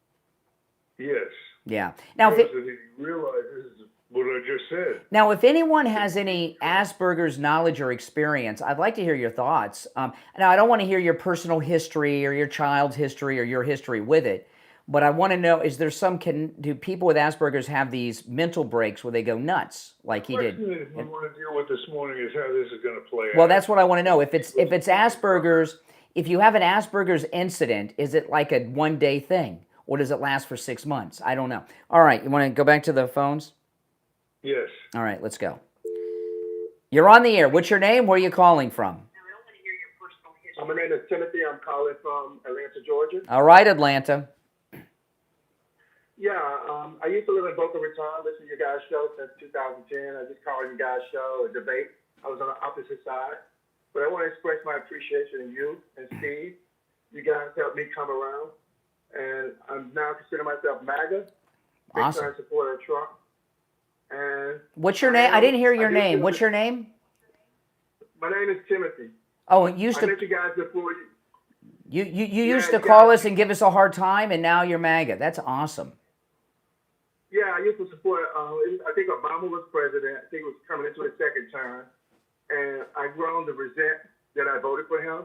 [SPEAKER 15] Yes.
[SPEAKER 1] Yeah. Now,
[SPEAKER 15] because he realizes what I just said.
[SPEAKER 1] Now, if anyone has any Asperger's knowledge or experience, I'd like to hear your thoughts. Now, I don't want to hear your personal history or your child's history or your history with it, but I want to know, is there do people with Asperger's have these mental breaks where they go nuts like he did?
[SPEAKER 15] The question we want to deal with this morning is how this is going to play out.
[SPEAKER 1] Well, that's what I want to know. If it's Asperger's, if you have an Asperger's incident, is it like a one-day thing, or does it last for 6 months? I don't know. All right, you want to go back to the phones?
[SPEAKER 15] Yes.
[SPEAKER 1] All right, let's go. You're on the air. What's your name? Where are you calling from?
[SPEAKER 12] My name is Timothy. I'm calling from Atlanta, Georgia.
[SPEAKER 1] All right, Atlanta.
[SPEAKER 12] Yeah, I used to live in Boca Raton, listen to your guys' show since 2010. I just called your guys' show a debate. I was on the opposite side. But I want to express my appreciation to you and Steve. You guys helped me come around. And I'm now considering myself MAGA.
[SPEAKER 1] Awesome.
[SPEAKER 12] Big time supporter of Trump. And
[SPEAKER 1] What's your name? I didn't hear your name. What's your name?
[SPEAKER 12] My name is Timothy.
[SPEAKER 1] Oh, you used
[SPEAKER 12] I
[SPEAKER 1] to.
[SPEAKER 12] met you guys before.
[SPEAKER 1] You used to call us and give us a hard time, and now you're MAGA. That's awesome.
[SPEAKER 12] Yeah, I used to support, I think Obama was president. I think it was coming into his second term. And I've grown to resent that I voted for him.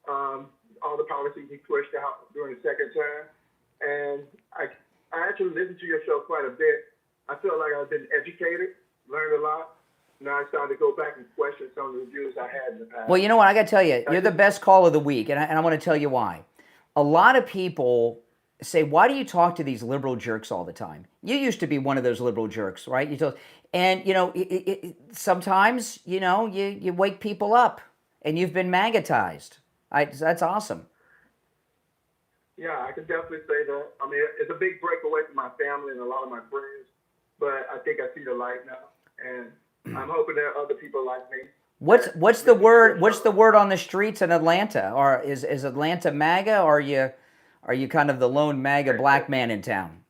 [SPEAKER 12] All the policies he pushed out during the second term. And I actually listened to your show quite a bit. I feel like I've been educated, learned a lot. Now I started to go back and question some of the views I had in the past.
[SPEAKER 1] Well, you know what? I got to tell you, you're the best call of the week, and I want to tell you why. A lot of people say, why do you talk to these liberal jerks all the time? You used to be one of those liberal jerks, right? And, you know, sometimes, you know, you wake people up, and you've been magnetized. That's awesome.
[SPEAKER 12] Yeah, I can definitely say that. I mean, it's a big break away from my family and a lot of my friends, but I think I see the light now, and I'm hoping there are other people like me.
[SPEAKER 1] What's the word? What's the word on the streets in Atlanta? Or is Atlanta MAGA, or are you kind of the lone MAGA black man in town?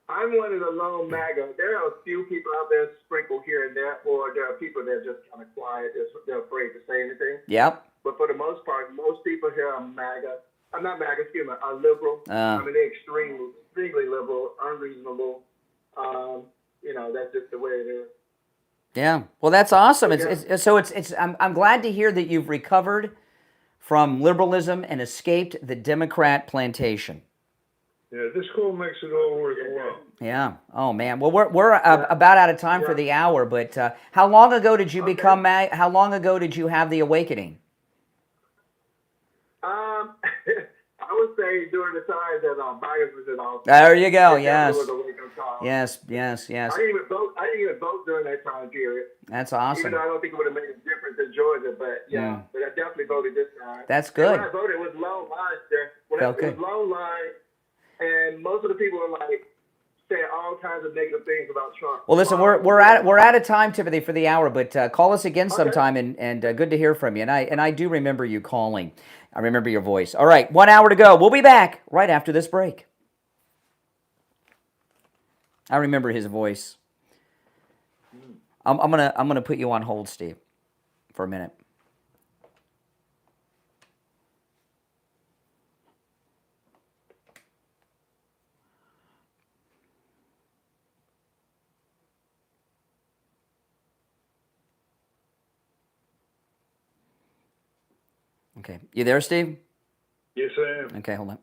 [SPEAKER 12] I'm one of the lone MAGA. There are a few people out there sprinkled here and there, or there are people that are just kind of quiet. They're afraid to say anything.
[SPEAKER 1] Yep.
[SPEAKER 12] But for the most part, most people here are MAGA. I'm not MAGA, excuse me, are liberal. I mean, they're extremely liberal, unreasonable. You know, that's just the way it is.
[SPEAKER 1] Yeah. Well, that's awesome. I'm glad to hear that you've recovered from liberalism and escaped the Democrat plantation.
[SPEAKER 15] Yeah, this call makes it all worthwhile.
[SPEAKER 1] Yeah. Oh man. Well, we're about out of time for the hour. But how long ago did you become MAGA? How long ago did you have the awakening?
[SPEAKER 12] I would say during the time that Biden was in office.
[SPEAKER 1] There you go. Yes. Yes.
[SPEAKER 12] I didn't even vote during that time period.
[SPEAKER 1] That's awesome.
[SPEAKER 12] Even though I don't think it would have made a difference in Georgia, but yeah, but I definitely voted this time.
[SPEAKER 1] That's good.
[SPEAKER 12] And when I voted, it was long lines there. It was long lines, and most of the people were like saying all kinds of negative things about Trump.
[SPEAKER 1] Well, listen, we're out of time, Timothy, for the hour, but call us again sometime, and good to hear from you. And I do remember you calling. I remember your voice. All right, 1 hour to go. We'll be back right after this break. I remember his voice. I'm gonna put you on hold, Steve, for a minute. Okay, you there, Steve?
[SPEAKER 15] Yes, I am.
[SPEAKER 1] Okay, hold on.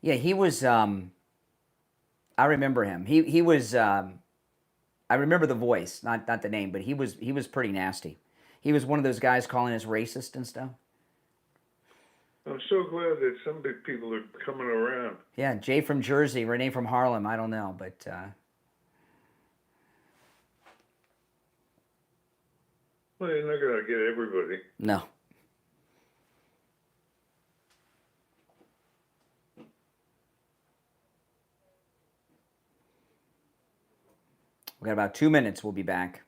[SPEAKER 1] Yeah, he was. I remember him. He was. I remember the voice, not the name, but he was pretty nasty. He was one of those guys calling us racist and stuff.
[SPEAKER 15] I'm so glad that some big people are coming around.
[SPEAKER 1] Yeah, Jay from Jersey, Renee from Harlem. I don't know, but.
[SPEAKER 15] Well, you're not going to get everybody.
[SPEAKER 1] No. We got about 2 minutes. We'll be back.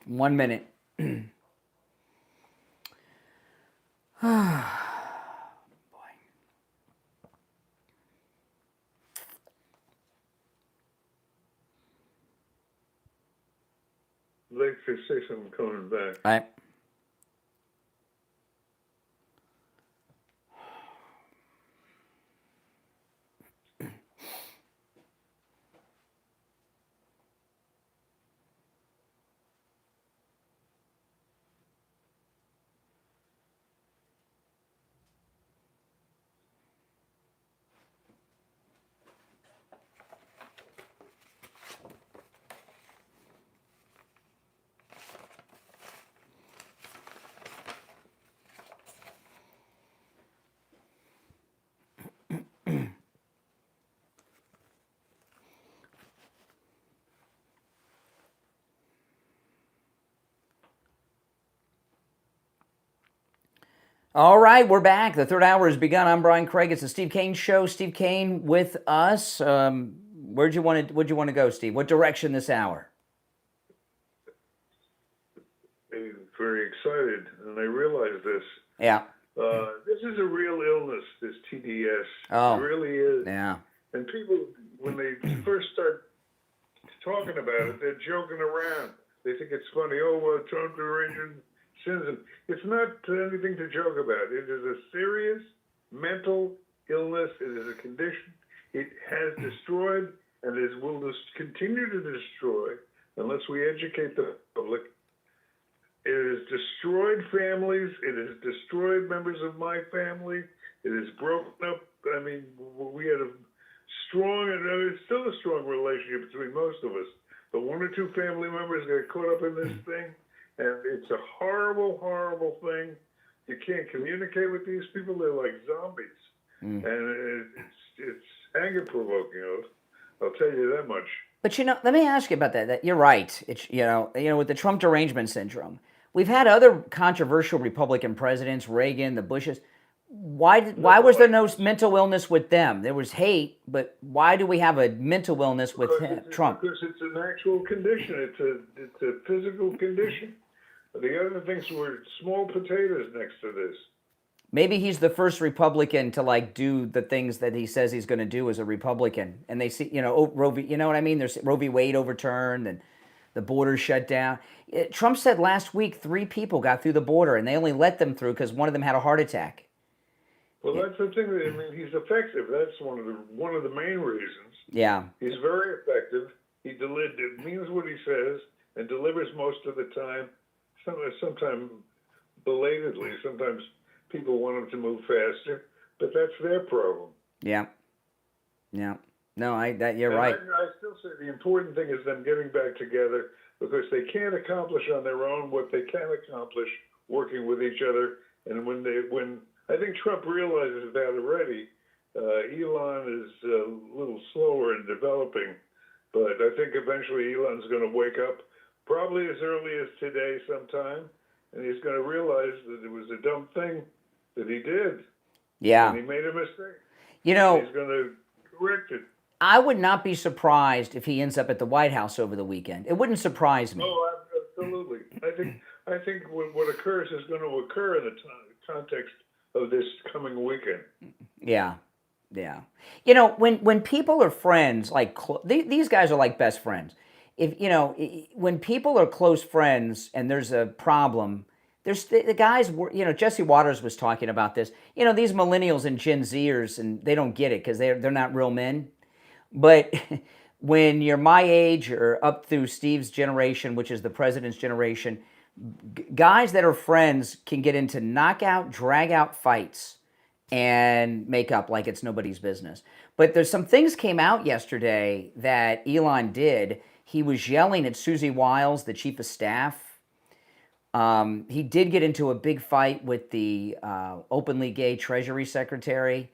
[SPEAKER 1] One minute.
[SPEAKER 15] Like to say something coming back.
[SPEAKER 1] All right. All right, we're back. The third hour has begun. I'm Brian Craig. It's the Steve Kane Show. Steve Kane with us. Where'd you want to go, Steve? What direction this hour?
[SPEAKER 15] I'm very excited, and I realize this.
[SPEAKER 1] Yeah.
[SPEAKER 15] This is a real illness, this TDS.
[SPEAKER 1] Oh.
[SPEAKER 15] It really is.
[SPEAKER 1] Yeah.
[SPEAKER 15] And people, when they first start talking about it, they're joking around. They think it's funny. Oh, well, Trump deranged citizen. It's not anything to joke about. It is a serious mental illness. It is a condition. It has destroyed and will continue to destroy, unless we educate the public. It has destroyed families. It has destroyed members of my family. It has broken up. I mean, we had a strong, and it's still a strong relationship between most of us. But one or two family members got caught up in this thing, and it's a horrible, horrible thing. You can't communicate with these people. They're like zombies. And it's anger-provoking. I'll tell you that much.
[SPEAKER 1] But, let me ask you about that. You're right. It's, with the Trump derangement syndrome, we've had other controversial Republican presidents, Reagan, the Bushes. Why was there no mental illness with them? There was hate, but why do we have a mental illness with Trump?
[SPEAKER 15] Because it's an actual condition. It's a physical condition. The other things were small potatoes next to this.
[SPEAKER 1] Maybe he's the first Republican to do the things that he says he's going to do as a Republican. And they see, Roe v. You know what I mean? There's Roe v. Wade overturned and the border shut down. Trump said last week 3 people got through the border and they only let them through because one of them had a heart attack.
[SPEAKER 15] Well, that's the thing. He's effective. That's one of the main reasons.
[SPEAKER 1] Yeah.
[SPEAKER 15] He's very effective. He means what he says and delivers most of the time. Sometimes belatedly. Sometimes people want them to move faster, but that's their problem.
[SPEAKER 1] Yeah. Yeah. No, you're right.
[SPEAKER 15] I still say the important thing is them getting back together, because they can't accomplish on their own what they can accomplish working with each other. And when I think Trump realizes that already, Elon is a little slower in developing, but I think eventually Elon's going to wake up, probably as early as today sometime, and he's going to realize that it was a dumb thing that he did.
[SPEAKER 1] Yeah.
[SPEAKER 15] And he made a mistake.
[SPEAKER 1] You know,
[SPEAKER 15] he's going to correct it.
[SPEAKER 1] I would not be surprised if he ends up at the White House over the weekend. It wouldn't surprise me.
[SPEAKER 15] Oh, absolutely. I think what occurs is going to occur in the context of this coming weekend.
[SPEAKER 1] Yeah. Yeah. You know, when people are friends, like these guys are like best friends. If you know, when people are close friends and there's a problem, there's the guys. You know, Jesse Waters was talking about this. You know, these millennials and Gen Zers, and they don't get it because they're not real men. But when you're my age or up through Steve's generation, which is the president's generation, guys that are friends can get into knockout, drag-out fights and make up like it's nobody's business. But there's some things came out yesterday that Elon did. He was yelling at Susie Wiles, the chief of staff. He did get into a big fight with the openly gay Treasury Secretary.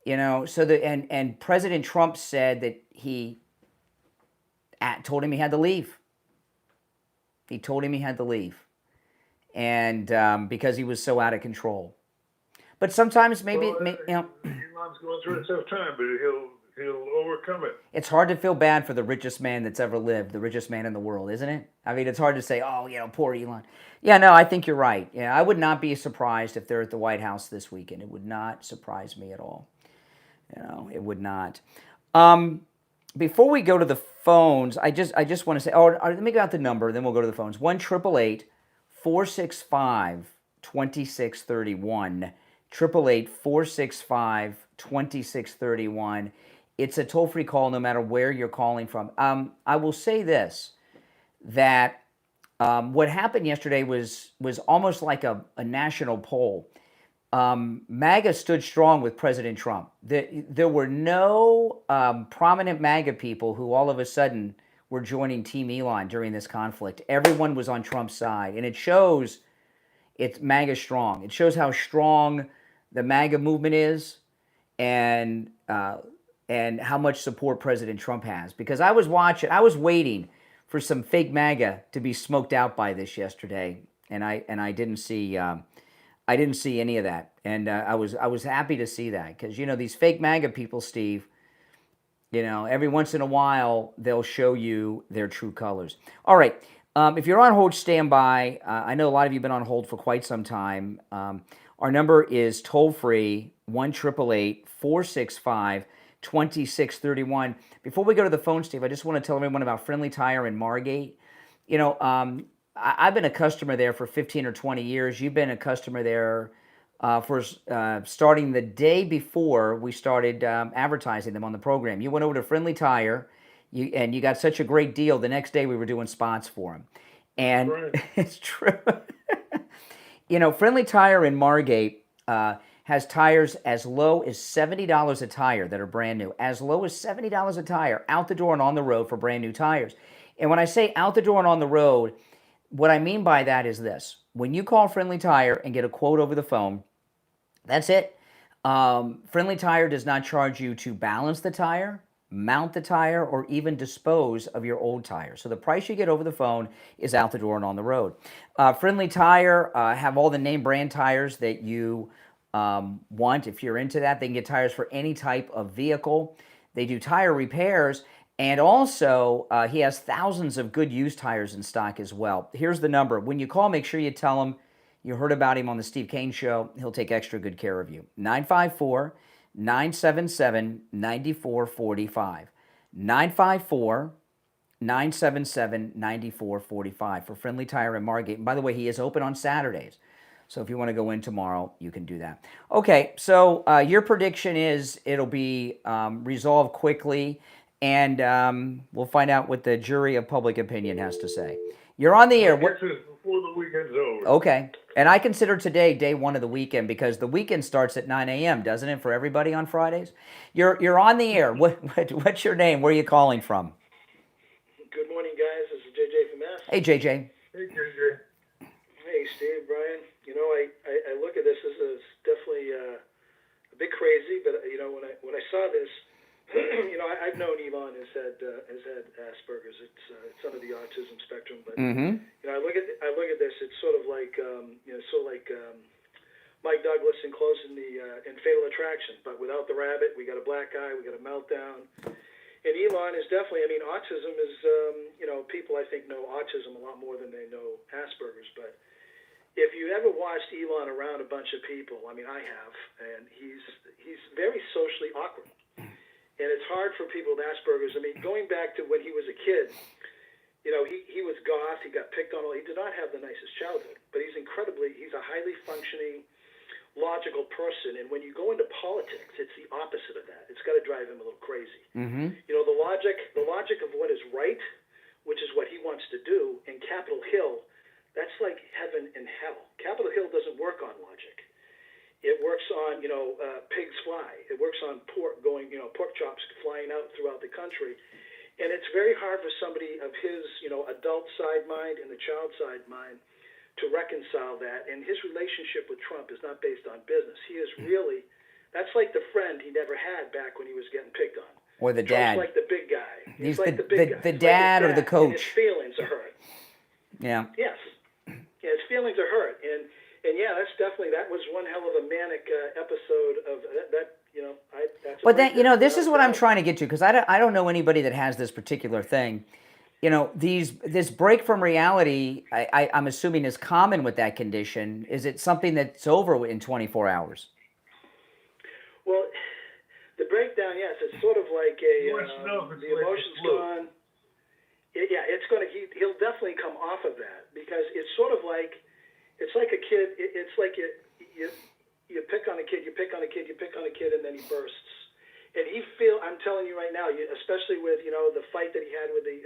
[SPEAKER 1] You know, so and President Trump said that he told him he had to leave. He told him he had to leave, and because he was so out of control. But sometimes maybe you know,
[SPEAKER 15] Elon's going through a tough time, but he'll overcome it.
[SPEAKER 1] It's hard to feel bad for the richest man that's ever lived, the richest man in the world, isn't it? I mean, it's hard to say, oh, you know, poor Elon. Yeah, no, I think you're right. Yeah, I would not be surprised if they're at the White House this weekend. It would not surprise me at all. You know, it would not. Before we go to the phones, I just want to say, let me go out the number, then we'll go to the phones. 1-888-465-2631. 888-465-2631. It's a toll-free call no matter where you're calling from. I will say this, that what happened yesterday was almost like a national poll. MAGA stood strong with President Trump. There were no prominent MAGA people who all of a sudden were joining Team Elon during this conflict. Everyone was on Trump's side, and it shows it's MAGA strong. It shows how strong the MAGA movement is, and how much support President Trump has. Because I was waiting for some fake MAGA to be smoked out by this yesterday, and I didn't see. I didn't see any of that, and I was happy to see that, because you know these fake MAGA people, Steve. You know, every once in a while they'll show you their true colors. All right, if you're on hold, stand by. I know a lot of you have been on hold for quite some time. Our number is toll free 1-888-465-2631. Before we go to the phone, Steve, I just want to tell everyone about Friendly Tire in Margate. You know, I've been a customer there for 15 or 20 years. You've been a customer there for starting the day before we started advertising them on the program. You went over to Friendly Tire, and you got such a great deal. The next day we were doing spots for them. And right. It's true. You know, Friendly Tire in Margate has tires as low as $70 a tire that are brand new. As low as $70 a tire, out the door and on the road for brand new tires. And when I say out the door and on the road, what I mean by that is this. When you call Friendly Tire and get a quote over the phone, that's it. Friendly Tire does not charge you to balance the tire, mount the tire, or even dispose of your old tire. So the price you get over the phone is out the door and on the road. Friendly Tire have all the name brand tires that you want. If you're into that, they can get tires for any type of vehicle. They do tire repairs. And also, he has thousands of good used tires in stock as well. Here's the number. When you call, make sure you tell him you heard about him on the Steve Kane Show. He'll take extra good care of you. 954-977-9445. 954-977-9445 for Friendly Tire in Margate. And by the way, he is open on Saturdays. So if you want to go in tomorrow, you can do that. Okay, so your prediction is it'll be resolved quickly. and we'll find out what the jury of public opinion has to say. You're on the air.
[SPEAKER 15] This is before the weekend's over.
[SPEAKER 1] Okay. And I consider today day one of the weekend because the weekend starts at 9 a.m., doesn't it, for everybody on Fridays? You're on the air. What's your name? Where are you calling from?
[SPEAKER 18] Good morning, guys. This is JJ from Mass.
[SPEAKER 1] Hey, JJ.
[SPEAKER 15] Hey, JJ.
[SPEAKER 18] Hey, Steve, Brian. You know, I look at this as definitely a bit crazy, but you know, when I saw this, you know, I've known Elon has had Asperger's. It's under the autism spectrum, but you know, I look at this. It's sort of like Mike Douglas in Fatal Attraction, but without the rabbit. We got a black guy. We got a meltdown. And Elon is definitely. I mean, autism is. You know, people I think know autism a lot more than they know Asperger's, but. If you ever watched Elon around a bunch of people, I mean, I have, and he's very socially awkward. And it's hard for people with Asperger's. I mean, going back to when he was a kid, you know, he was goth, he got picked on. He did not have the nicest childhood, but he's a highly functioning, logical person. And when you go into politics, it's the opposite of that. It's got to drive him a little crazy. You know, the logic of what is right, which is what he wants to do, and Capitol Hill, that's like heaven and hell. Capitol Hill doesn't work on logic. It works on, you know, pigs fly. It works on pork chops flying out throughout the country. And it's very hard for somebody of his, you know, adult side mind and the child side mind to reconcile that. And his relationship with Trump is not based on business. He is really, that's like the friend he never had back when he was getting picked on.
[SPEAKER 1] Or the dad.
[SPEAKER 18] Trump's like the big guy.
[SPEAKER 1] He's
[SPEAKER 18] like
[SPEAKER 1] the
[SPEAKER 18] big guy.
[SPEAKER 1] the dad or the coach.
[SPEAKER 18] And his feelings are hurt.
[SPEAKER 1] Yeah.
[SPEAKER 18] Yes. Yeah, his feelings are hurt, and yeah, that was one hell of a manic episode of that. You know,
[SPEAKER 1] But then, you know, this is what I'm trying to get to, because I don't know anybody that has this particular thing. You know, this break from reality, I'm assuming is common with that condition. Is it something that's over in 24 hours?
[SPEAKER 18] Well, the breakdown, yes, it's sort of like the emotion's gone. Yeah, he'll definitely come off of that, because it's sort of like, it's like a kid. It's like you pick on a kid, you pick on a kid, and then he bursts. And I'm telling you right now, especially with, you know, the fight that he had with the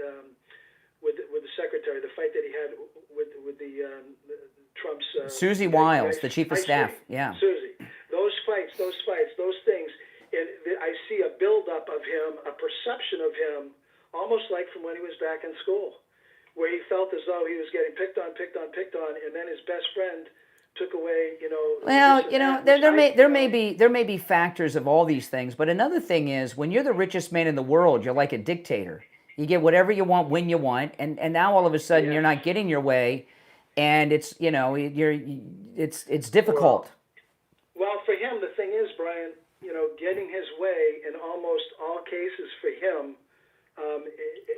[SPEAKER 18] secretary, the fight that he had with the Trump's
[SPEAKER 1] Susie Wiles, the chief of staff. Yeah.
[SPEAKER 18] Susie, those fights, those things, and I see a buildup of him, a perception of him. Almost like from when he was back in school, where he felt as though he was getting picked on, and then his best friend took away, you know.
[SPEAKER 1] Well, you know, there may be factors of all these things, but another thing is, when you're the richest man in the world, you're like a dictator. You get whatever you want when you want, and now all of a sudden you're not getting your way, and it's, you know, it's difficult.
[SPEAKER 18] Well, for him, the thing is, Brian, you know, getting his way in almost all cases for him.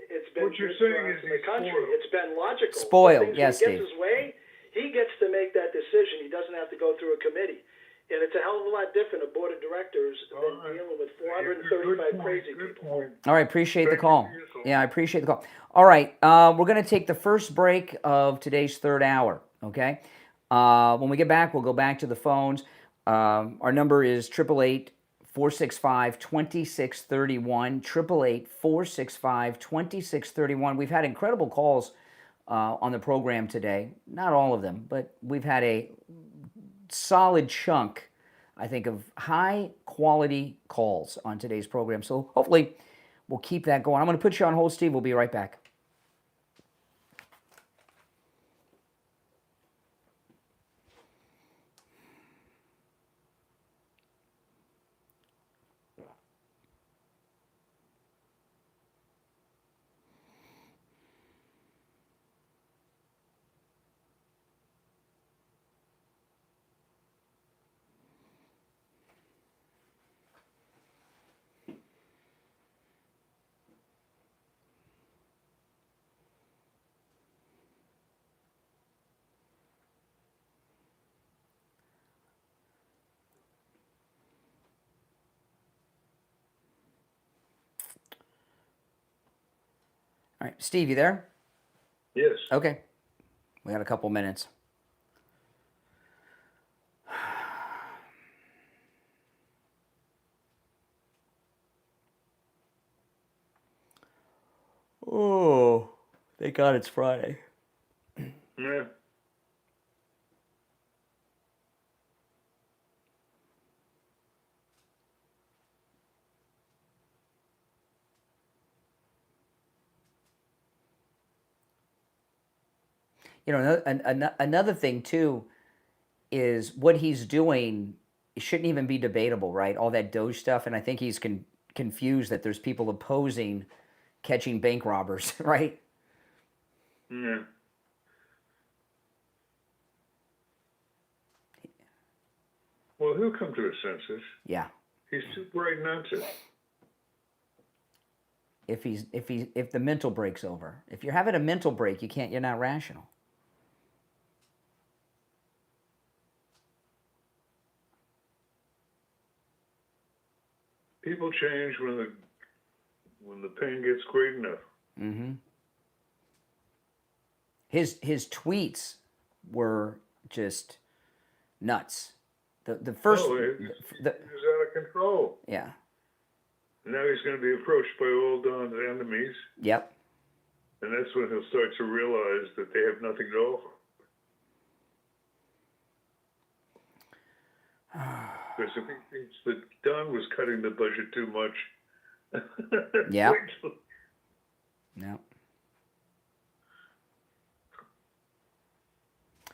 [SPEAKER 18] It's been
[SPEAKER 15] what you're saying is
[SPEAKER 18] in the country. It's been logical.
[SPEAKER 1] Spoiled, yes,
[SPEAKER 18] Steve. When he
[SPEAKER 1] Steve.
[SPEAKER 18] gets his way, he gets to make that decision. He doesn't have to go through a committee. And it's a hell of a lot different, a board of directors, than dealing with 435 crazy people.
[SPEAKER 1] All right, appreciate the call. Yeah, I appreciate the call. All right, we're going to take the first break of today's third hour, okay? When we get back, we'll go back to the phones. Our number is 888-465-2631, 888-465-2631. We've had incredible calls on the program today. Not all of them, but we've had a solid chunk, I think, of high-quality calls on today's program. So hopefully we'll keep that going. I'm going to put you on hold, Steve. We'll be right back. All right, Steve, you there?
[SPEAKER 15] Yes.
[SPEAKER 1] Okay. We got a couple minutes. Oh, thank God it's Friday.
[SPEAKER 15] Yeah.
[SPEAKER 1] You know, another thing too is what he's doing shouldn't even be debatable, right? All that DOGE stuff, and I think he's confused that there's people opposing catching bank robbers, right?
[SPEAKER 15] Yeah. Well, he'll come to his senses.
[SPEAKER 1] Yeah.
[SPEAKER 15] He's too bright not to.
[SPEAKER 1] If the mental break's over. If you're having a mental break, you're not rational.
[SPEAKER 15] People change when the pain gets great enough.
[SPEAKER 1] Mm-hmm. His tweets were just nuts. The first
[SPEAKER 15] he's out of control.
[SPEAKER 1] Yeah.
[SPEAKER 15] Now he's going to be approached by all Don's enemies.
[SPEAKER 1] Yep.
[SPEAKER 15] And that's when he'll start to realize that they have nothing to offer. Because if he thinks that Don was cutting the budget too much.
[SPEAKER 1] Yeah. No.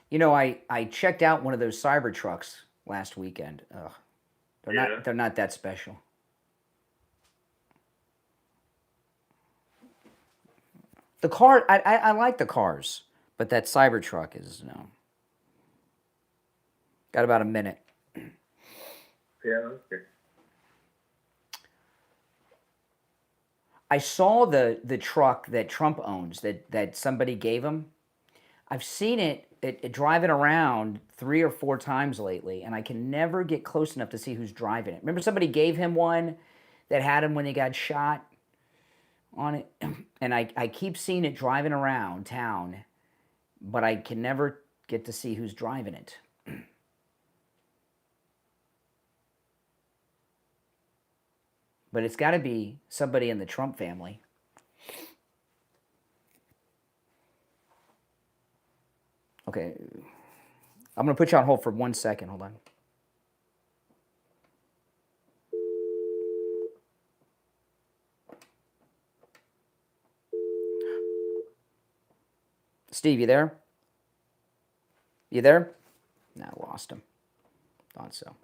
[SPEAKER 1] You know, I checked out one of those cyber trucks last weekend. Ugh. They're not that special. The car, I like the cars, but that cyber truck is no. Got about a minute.
[SPEAKER 15] Yeah, okay.
[SPEAKER 1] I saw the truck that Trump owns that somebody gave him. I've seen it driving around 3 or 4 times lately, and I can never get close enough to see who's driving it. Remember somebody gave him one that had him when he got shot on it? And I keep seeing it driving around town, but I can never get to see who's driving it. But it's got to be somebody in the Trump family. Okay. I'm going to put you on hold for 1 second. Hold on. Steve, you there? You there? No, I lost him. Thought so.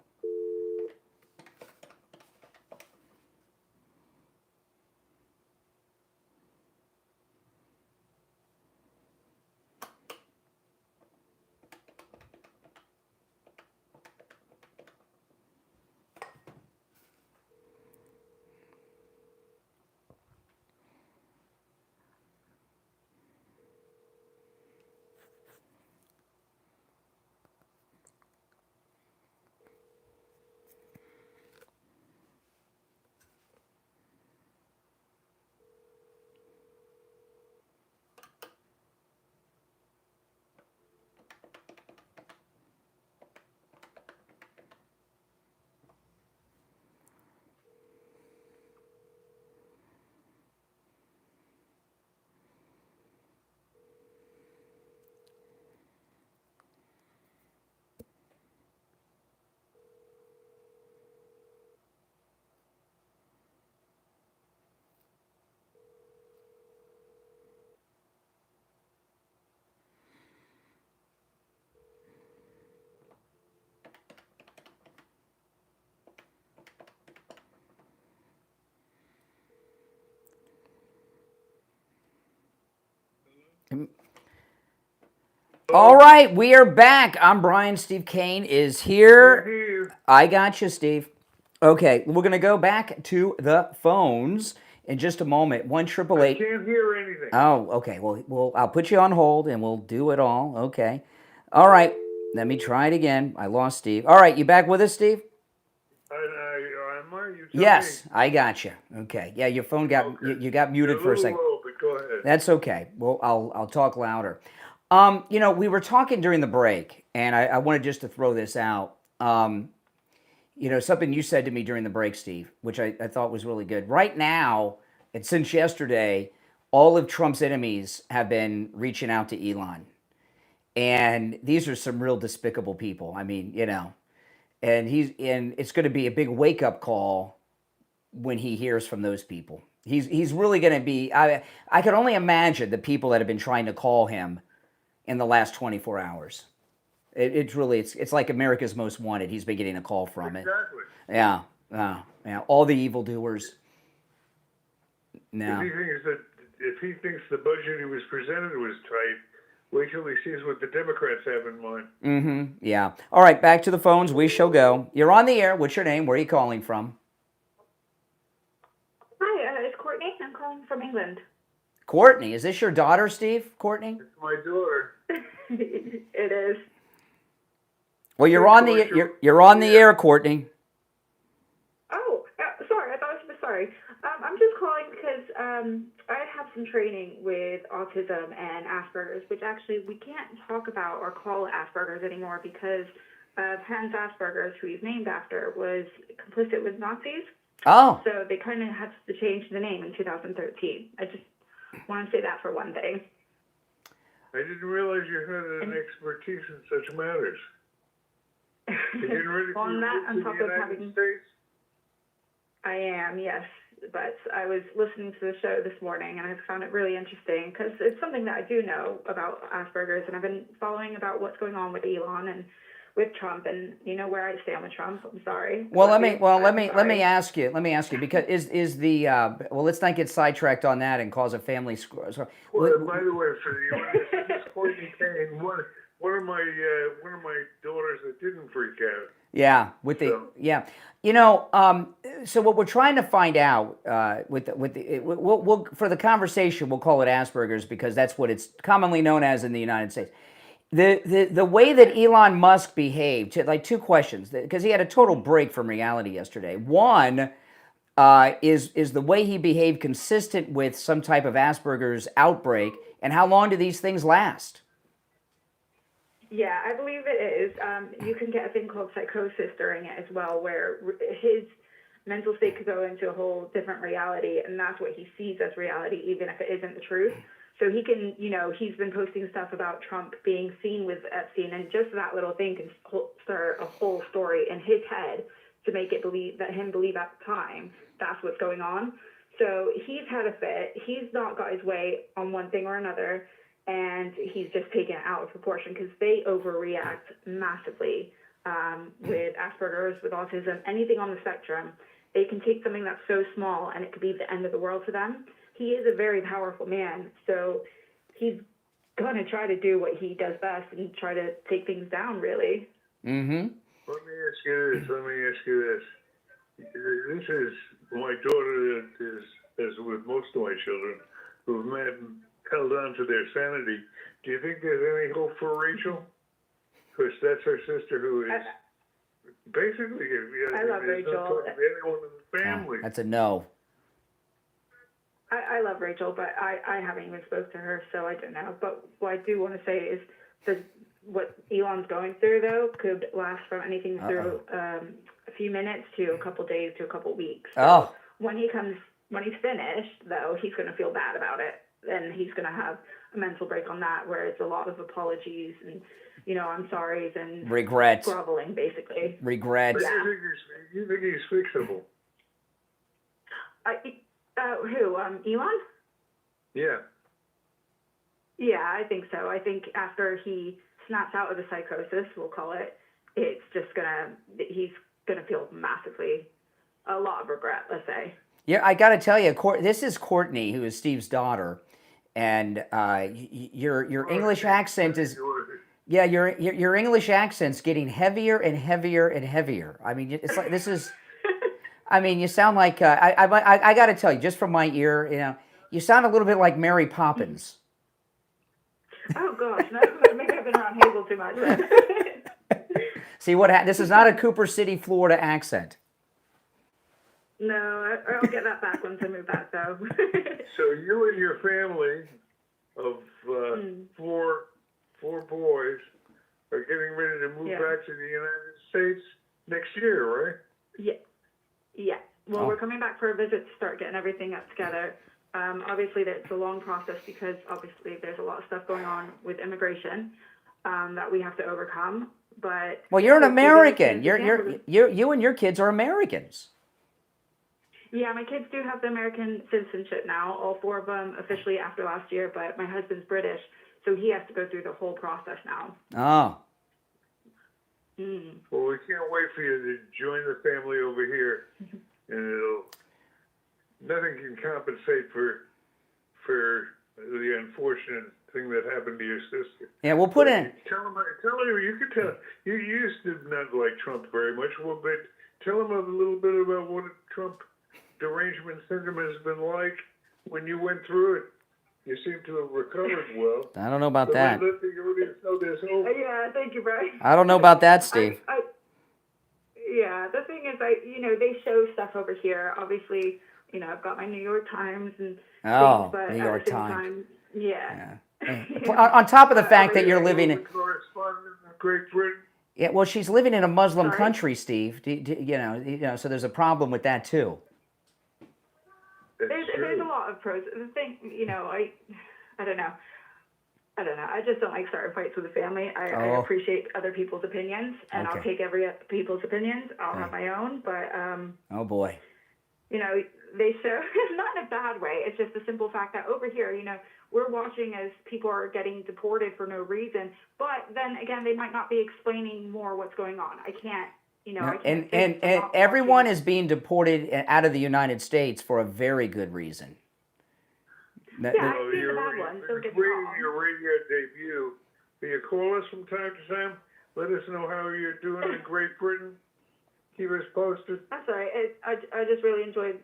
[SPEAKER 1] All right, we are back. I'm Brian. Steve Kane is here. I got you, Steve. Okay, we're going to go back to the phones in just a moment. 1-888.
[SPEAKER 15] I can't hear anything.
[SPEAKER 1] Oh, okay. Well, I'll put you on hold and we'll do it all. Okay. All right. Let me try it again. I lost Steve. All right, you back with us, Steve?
[SPEAKER 15] Am I? You tell
[SPEAKER 1] Yes,
[SPEAKER 15] me.
[SPEAKER 1] I got you. Okay. Yeah, your phone got you got muted for a second.
[SPEAKER 15] Low, but go ahead.
[SPEAKER 1] That's okay. Well, I'll talk louder. You know, we were talking during the break, and I wanted just to throw this out. You know, something you said to me during the break, Steve, which I thought was really good. Right now, and since yesterday, all of Trump's enemies have been reaching out to Elon. And these are some real despicable people. I mean, and it's going to be a big wake-up call when he hears from those people. He's really going to be, I can only imagine the people that have been trying to call him in the last 24 hours. It's like America's Most Wanted. He's been getting a call from it.
[SPEAKER 15] Exactly.
[SPEAKER 1] Yeah. All the evildoers. No.
[SPEAKER 15] If he thinks the budget he was presented was tight, wait till he sees what the Democrats have in mind.
[SPEAKER 1] Mm-hmm. Yeah. All right, back to the phones. We shall go. You're on the air. What's your name? Where are you calling from?
[SPEAKER 19] Hi, it's Courtney. I'm calling from England.
[SPEAKER 1] Courtney. Is this your daughter, Steve? Courtney?
[SPEAKER 15] It's my daughter.
[SPEAKER 19] It is.
[SPEAKER 1] Well, you're on the air, Courtney.
[SPEAKER 19] Oh, sorry. I thought I was sorry. I'm just calling because I have some training with autism and Asperger's, which actually we can't talk about or call Asperger's anymore because Hans Asperger's, who he's named after, was complicit with Nazis.
[SPEAKER 1] Oh.
[SPEAKER 19] So they kind of had to change the name in 2013. I just want to say that for one thing.
[SPEAKER 15] I didn't realize you had an expertise in such matters. You getting ready for
[SPEAKER 19] On that, on
[SPEAKER 15] the
[SPEAKER 19] top of
[SPEAKER 15] United
[SPEAKER 19] having,
[SPEAKER 15] States?
[SPEAKER 19] I am, yes. But I was listening to the show this morning, and I found it really interesting because it's something that I do know about Asperger's, and I've been following about what's going on with Elon and with Trump, and you know where I stand with Trump. I'm sorry.
[SPEAKER 1] Well, let me ask you because is the let's not get sidetracked on that and cause a family score.
[SPEAKER 15] Well, by the way, for you, this Courtney Kane, one of my daughters that didn't freak out.
[SPEAKER 1] Yeah, so what we're trying to find out we'll for the conversation we'll call it Asperger's because that's what it's commonly known as in the United States. The way that Elon Musk behaved, like two questions, because he had a total break from reality yesterday. One is the way he behaved consistent with some type of Asperger's outbreak, and how long do these things last?
[SPEAKER 19] Yeah, I believe it is. You can get a thing called psychosis during it as well, where his mental state could go into a whole different reality, and that's what he sees as reality, even if it isn't the truth. So he can, he's been posting stuff about Trump being seen with Epstein, and just that little thing can start a whole story in his head to make it believe at the time that's what's going on. So he's had a fit. He's not got his way on one thing or another, and he's just taken it out of proportion because they overreact massively with Asperger's, with autism, anything on the spectrum. They can take something that's so small and it could be the end of the world to them. He is a very powerful man, so he's going to try to do what he does best and try to take things down, really.
[SPEAKER 1] Mm-hmm.
[SPEAKER 15] Let me ask you this. This is my daughter that is, as with most of my children, who've held on to their sanity. Do you think there's any hope for Rachel? Because that's her sister who is basically...
[SPEAKER 19] I love Rachel.
[SPEAKER 15] Not talking to anyone in the family.
[SPEAKER 1] That's a no.
[SPEAKER 19] I love Rachel, but I haven't even spoke to her, so I don't know. But what I do want to say is what Elon's going through, though, could last from anything through a few minutes to a couple days to a couple weeks. So when he's finished, though, he's going to feel bad about it, and he's going to have a mental break on that, where it's a lot of apologies and, I'm sorry, and
[SPEAKER 1] regret,
[SPEAKER 19] groveling, basically.
[SPEAKER 1] Regret.
[SPEAKER 19] Yeah.
[SPEAKER 15] You think he's fixable?
[SPEAKER 19] Who? Elon?
[SPEAKER 15] Yeah.
[SPEAKER 19] Yeah, I think so. I think after he snaps out of the psychosis, we'll call it, it's just he's gonna feel massively a lot of regret, let's say.
[SPEAKER 1] Yeah, I got to tell you, this is Courtney, who is Steve's daughter, and your English accent is. Yeah, your English accent's getting heavier and heavier and heavier. I mean, it's like this is. I mean, you sound like I got to tell you, just from my ear, you sound a little bit like Mary Poppins.
[SPEAKER 19] Oh gosh, maybe I've been around Hazel too much.
[SPEAKER 1] See this is not a Cooper City, Florida accent.
[SPEAKER 19] No, I'll get that back once I move back, though.
[SPEAKER 15] So you and your family of four boys are getting ready to move back to the United States next year, right?
[SPEAKER 19] Yeah. Well, we're coming back for a visit to start getting everything up together. Obviously, it's a long process because obviously there's a lot of stuff going on with immigration that we have to overcome. But
[SPEAKER 1] Well, you're an American.
[SPEAKER 19] you
[SPEAKER 1] You and your kids are Americans.
[SPEAKER 19] Yeah, my kids do have the American citizenship now, all 4 of them officially after last year, but my husband's British, so he has to go through the whole process now.
[SPEAKER 1] Oh.
[SPEAKER 15] Well, we can't wait for you to join the family over here, and nothing can compensate for the unfortunate thing that happened to your sister.
[SPEAKER 1] Yeah, we'll put in.
[SPEAKER 15] Tell him you could tell. You used to not like Trump very much. Well, but tell him a little bit about what Trump derangement syndrome has been like when you went through it. You seem to have recovered well.
[SPEAKER 1] I don't know about that.
[SPEAKER 19] Yeah, thank you, Brian.
[SPEAKER 1] I don't know about that, Steve.
[SPEAKER 19] Yeah, the thing is, they show stuff over here. Obviously, I've got my New York Times and
[SPEAKER 1] Oh,
[SPEAKER 19] things, but
[SPEAKER 1] New
[SPEAKER 19] at
[SPEAKER 1] York
[SPEAKER 19] the same
[SPEAKER 1] Times.
[SPEAKER 19] time, yeah.
[SPEAKER 1] On top of the fact that you're living in
[SPEAKER 15] Great Britain.
[SPEAKER 1] Yeah, well, she's living in a Muslim country, Steve. So there's a problem with that too.
[SPEAKER 19] There's a lot of pros. The thing, I don't know. I just don't like starting fights with the family. I appreciate other people's opinions, and I'll take every people's opinions. I'll have my own, but
[SPEAKER 1] oh boy.
[SPEAKER 19] They show not in a bad way. It's just the simple fact that over here, we're watching as people are getting deported for no reason. But then again, they might not be explaining more what's going on. I can't.
[SPEAKER 1] And everyone is being deported out of the United States for a very good reason.
[SPEAKER 19] Yeah, I've seen the bad ones. Don't get me wrong.
[SPEAKER 15] Your radio debut. Will you call us from time to time? Let us know how you're doing in Great Britain. Keep us posted.
[SPEAKER 19] That's all right. I just really enjoyed.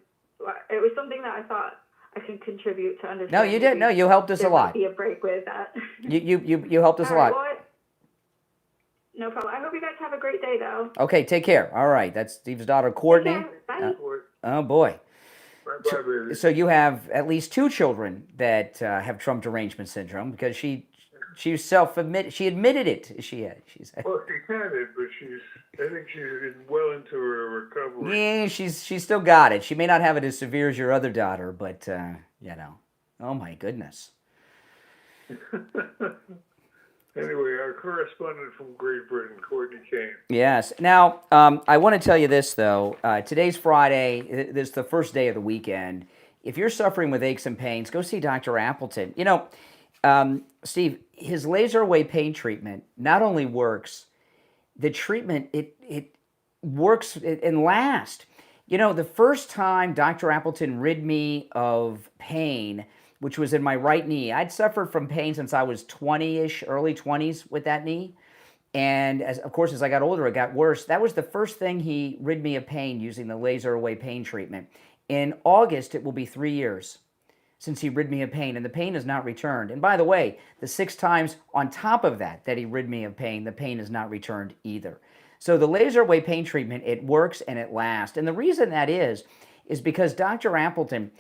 [SPEAKER 19] It was something that I thought I can contribute to understand.
[SPEAKER 1] No, you did. No, you helped us a lot.
[SPEAKER 19] There might be a break with that.
[SPEAKER 1] You helped us a lot.
[SPEAKER 19] Well, no problem. I hope you guys have a great day, though.
[SPEAKER 1] Okay, take care. All right, that's Steve's daughter, Courtney.
[SPEAKER 19] Bye.
[SPEAKER 1] Oh boy.
[SPEAKER 15] Bye, baby.
[SPEAKER 1] So you have at least 2 children that have Trump derangement syndrome because she admitted it. She said.
[SPEAKER 15] Well, she had it, but I think she's well into her recovery.
[SPEAKER 1] Yeah, she's still got it. She may not have it as severe as your other daughter, but oh my goodness.
[SPEAKER 15] Anyway, our correspondent from Great Britain, Courtney Kane.
[SPEAKER 1] Yes. Now, I want to tell you this, though. Today's Friday. This is the first day of the weekend. If you're suffering with aches and pains, go see Dr. Appleton. Steve, his laser away pain treatment not only works, the treatment, it works and lasts. The first time Dr. Appleton rid me of pain, which was in my right knee. I'd suffered from pain since I was 20-ish, early 20s with that knee. And as I got older, it got worse. That was the first thing he rid me of pain using the laser away pain treatment. In August, it will be 3 years since he rid me of pain, and the pain has not returned. And by the way, the 6 times on top of that he rid me of pain, the pain has not returned either. So the laser away pain treatment, it works and it lasts. And the reason that is because Dr. Appleton,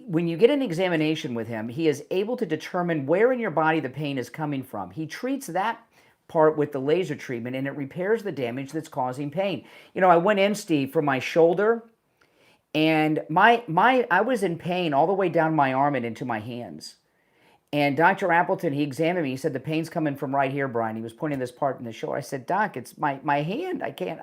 [SPEAKER 1] when you get an examination with him, he is able to determine where in your body the pain is coming from. He treats that part with the laser treatment, and it repairs the damage that's causing pain. I went in, Steve, for my shoulder, and I was in pain all the way down my arm and into my hands. And Dr. Appleton, he examined me. He said, the pain's coming from right here, Brian. He was pointing this part in the shoulder. I said, Doc, it's my hand. I can't.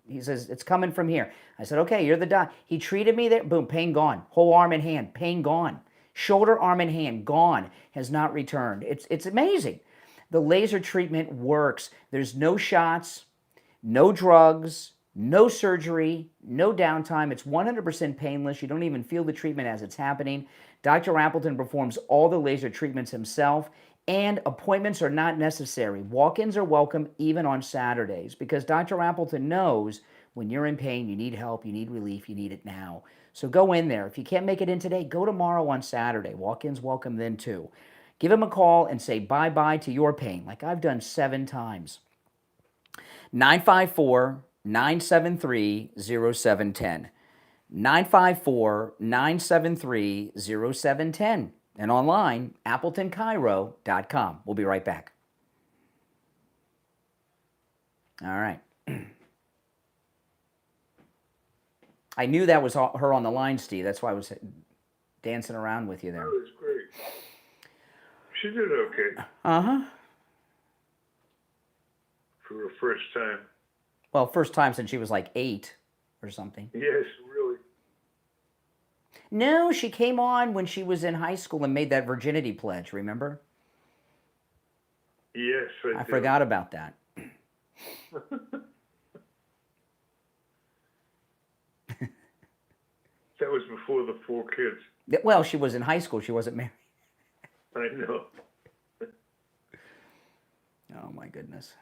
[SPEAKER 1] He says, it's coming from here. I said, okay, you're the doc. He treated me there. Boom, pain gone. Whole arm and hand, pain gone. Shoulder, arm, and hand, gone. Has not returned. It's amazing. The laser treatment works. There's no shots, no drugs, no surgery, no downtime. It's 100% painless. You don't even feel the treatment as it's happening. Dr. Appleton performs all the laser treatments himself. And appointments are not necessary. Walk-ins are welcome even on Saturdays because Dr. Appleton knows when you're in pain, you need help, you need relief, you need it now. So go in there. If you can't make it in today, go tomorrow on Saturday. Walk-ins welcome then too. Give him a call and say bye-bye to your pain like I've done 7 times. 954-973-0710. 954-973-0710. And online, AppletonCairo.com. We'll be right back. All right. I knew that was her on the line, Steve. That's why I was dancing around with you there.
[SPEAKER 15] That was great. She did okay.
[SPEAKER 1] Uh-huh.
[SPEAKER 15] For her first time.
[SPEAKER 1] Well, first time since she was like 8 or something.
[SPEAKER 15] Yes, really.
[SPEAKER 1] No, she came on when she was in high school and made that virginity pledge, remember?
[SPEAKER 15] Yes,
[SPEAKER 1] I forgot about that.
[SPEAKER 15] That was before the 4 kids.
[SPEAKER 1] Well, she was in high school. She wasn't married.
[SPEAKER 15] I know.
[SPEAKER 1] Oh, my goodness.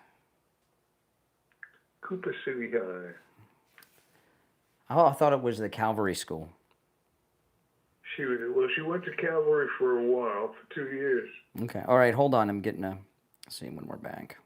[SPEAKER 15] Cooper City High.
[SPEAKER 1] Oh, I thought it was the Calvary School.
[SPEAKER 15] She went to Calvary for a while, for 2 years.
[SPEAKER 1] Okay. All right, hold on. I'm getting a... see when we're back.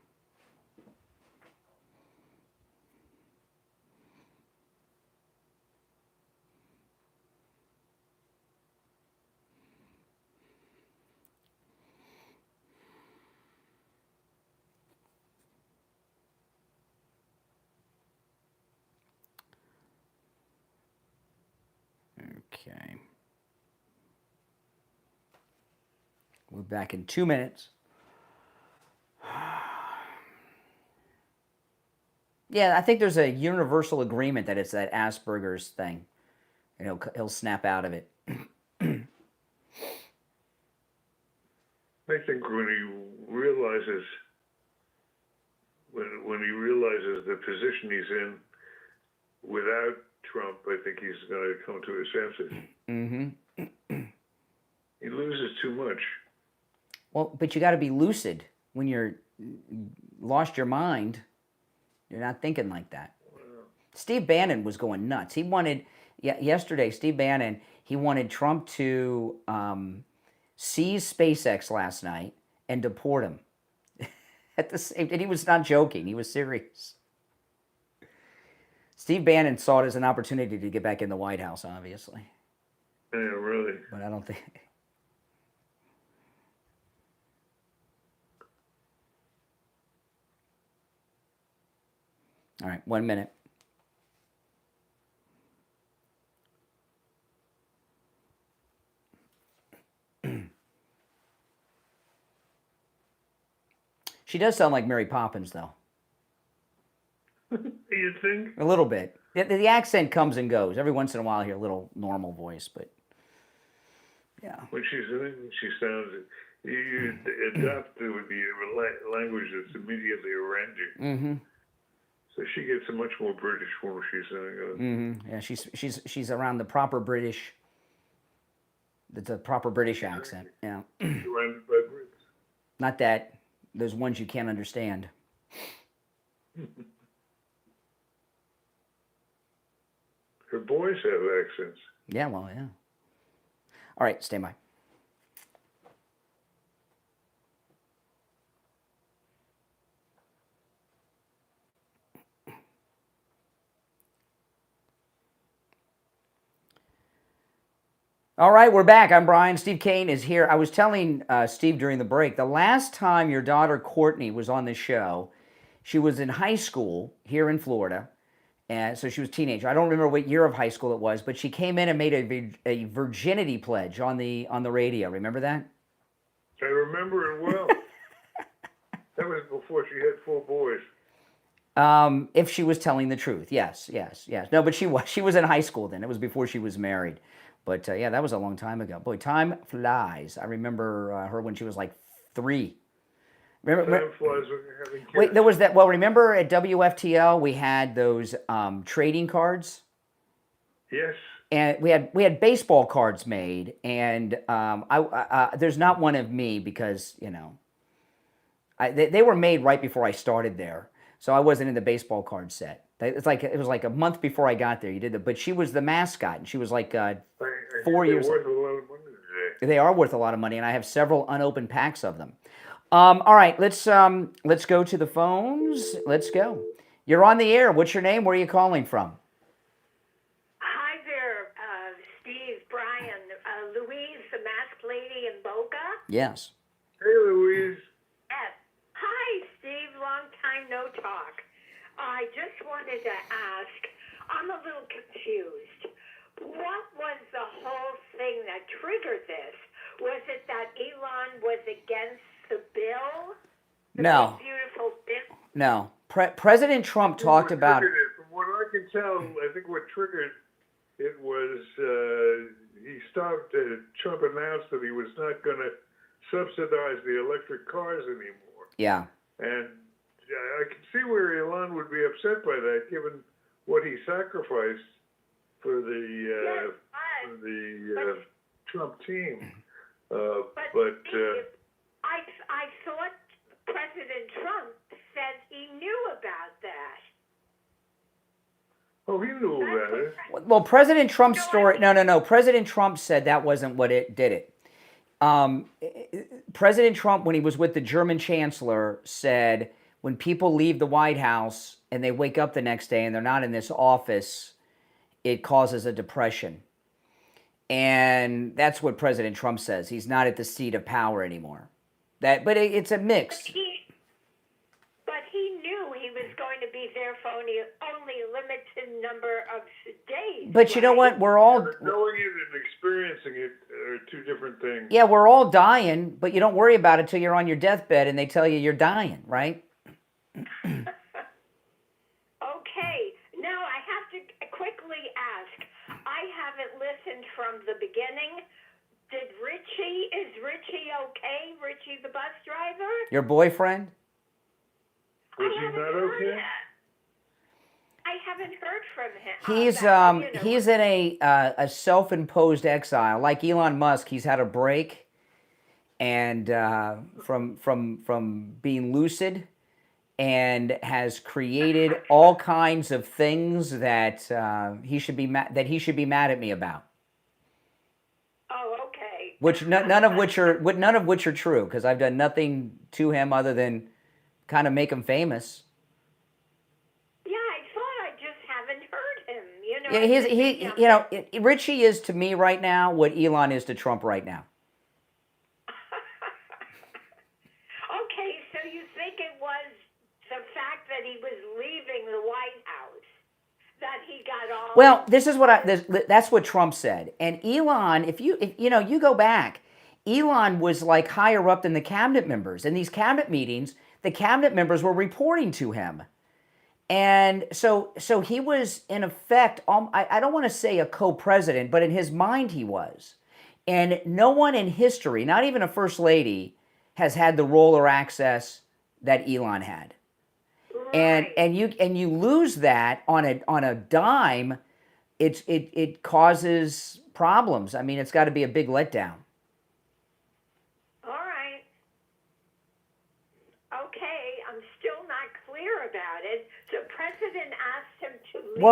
[SPEAKER 1] Okay. We're back in 2 minutes. Yeah, I think there's a universal agreement that it's that Asperger's thing. And he'll snap out of it.
[SPEAKER 15] I think when he realizes the position he's in without Trump, I think he's going to come to his senses.
[SPEAKER 1] Mm-hmm.
[SPEAKER 15] He loses too much.
[SPEAKER 1] Well, but you got to be lucid when you're lost your mind. You're not thinking like that. Wow. Steve Bannon was going nuts. He wanted yesterday. Steve Bannon, he wanted Trump to seize SpaceX last night and deport him. At the same, and he was not joking. He was serious. Steve Bannon saw it as an opportunity to get back in the White House, obviously.
[SPEAKER 15] Yeah, really.
[SPEAKER 1] But I don't think... All right, 1 minute. She does sound like Mary Poppins, though.
[SPEAKER 15] You think?
[SPEAKER 1] A little bit. The accent comes and goes. Every once in a while, I hear a little normal voice, but yeah.
[SPEAKER 15] When she's in, she sounds. You adopt it with the language that's immediately around you.
[SPEAKER 1] Mm-hmm.
[SPEAKER 15] So she gets a much more British when she's in.
[SPEAKER 1] Mm-hmm. Yeah, she's around the proper British. The proper British accent. Yeah.
[SPEAKER 15] Surrounded by Brits.
[SPEAKER 1] Not that those ones you can't understand.
[SPEAKER 15] Her boys have accents.
[SPEAKER 1] Yeah, well, yeah. All right, stand by. All right, we're back. I'm Brian. Steve Kane is here. I was telling Steve during the break, the last time your daughter Courtney was on the show, she was in high school here in Florida. And so she was a teenager. I don't remember what year of high school it was, but she came in and made a virginity pledge on the radio. Remember that?
[SPEAKER 15] I remember it well. That was before she had 4 boys.
[SPEAKER 1] If she was telling the truth, yes. No, but she was in high school then. It was before she was married. But yeah, that was a long time ago. Boy, time flies. I remember her when she was like 3.
[SPEAKER 15] Time flies when you're having kids.
[SPEAKER 1] Wait, there was that. Well, remember at WFTL we had those trading cards.
[SPEAKER 15] Yes.
[SPEAKER 1] And we had baseball cards made, and there's not one of me because they were made right before I started there, so I wasn't in the baseball card set. It was like a month before I got there. You did that, but she was the mascot, and she was like 4 years.
[SPEAKER 15] They're worth a lot of money today.
[SPEAKER 1] They are worth a lot of money, and I have several unopened packs of them. All right, let's go to the phones. Let's go. You're on the air. What's your name? Where are you calling from?
[SPEAKER 20] Hi there, Steve, Brian, Louise, the masked lady in Boca.
[SPEAKER 1] Yes.
[SPEAKER 15] Hey, Louise.
[SPEAKER 20] Yes. Hi, Steve. Long time no talk. I just wanted to ask, I'm a little confused. What was the whole thing that triggered this? Was it that Elon was against the bill?
[SPEAKER 1] No.
[SPEAKER 20] Big, beautiful bill?
[SPEAKER 1] No. President Trump talked about.
[SPEAKER 15] From what I can tell, I think what triggered it was he stopped. Trump announced that he was not going to subsidize the electric cars anymore.
[SPEAKER 1] Yeah.
[SPEAKER 15] And I can see where Elon would be upset by that, given what he sacrificed for the Trump team.
[SPEAKER 20] I thought President Trump said he knew about that.
[SPEAKER 15] Oh, he knew about it.
[SPEAKER 1] Well, President Trump's story. No. President Trump said that wasn't what it did it. President Trump, when he was with the German chancellor, said when people leave the White House and they wake up the next day and they're not in this office, it causes a depression. And that's what President Trump says. He's not at the seat of power anymore. But it's a mix.
[SPEAKER 20] But he knew he was going to be there for only a limited number of days.
[SPEAKER 1] But you know what? We're all
[SPEAKER 15] knowing it and experiencing it are two different things.
[SPEAKER 1] Yeah, we're all dying, but you don't worry about it till you're on your deathbed and they tell you you're dying, right?
[SPEAKER 20] Okay. Now I have to quickly ask. I haven't listened from the beginning. Is Richie okay? Richie the bus driver?
[SPEAKER 1] Your boyfriend?
[SPEAKER 15] Was he not okay?
[SPEAKER 20] I haven't heard from him.
[SPEAKER 1] He's in a self-imposed exile, like Elon Musk. He's had a break, and from being lucid, and has created all kinds of things that he should be mad at me about.
[SPEAKER 20] Oh, okay.
[SPEAKER 1] Which none of which are true, because I've done nothing to him other than kind of make him famous.
[SPEAKER 20] Yeah, I thought I just haven't heard him.
[SPEAKER 1] Richie is to me right now what Elon is to Trump right now.
[SPEAKER 20] Okay, so you think it was the fact that he was leaving the White House that he got all.
[SPEAKER 1] Well, this is what that's what Trump said. And Elon, if you go back, Elon was like higher up than the cabinet members. In these cabinet meetings, the cabinet members were reporting to him. And so he was, in effect, I don't want to say a co-president, but in his mind he was. And no one in history, not even a first lady, has had the role or access that Elon had. Right. And you lose that on a dime, it causes problems. I mean, it's got to be a big letdown.
[SPEAKER 20] All right. Okay, I'm still not clear about it. The president asked him to leave.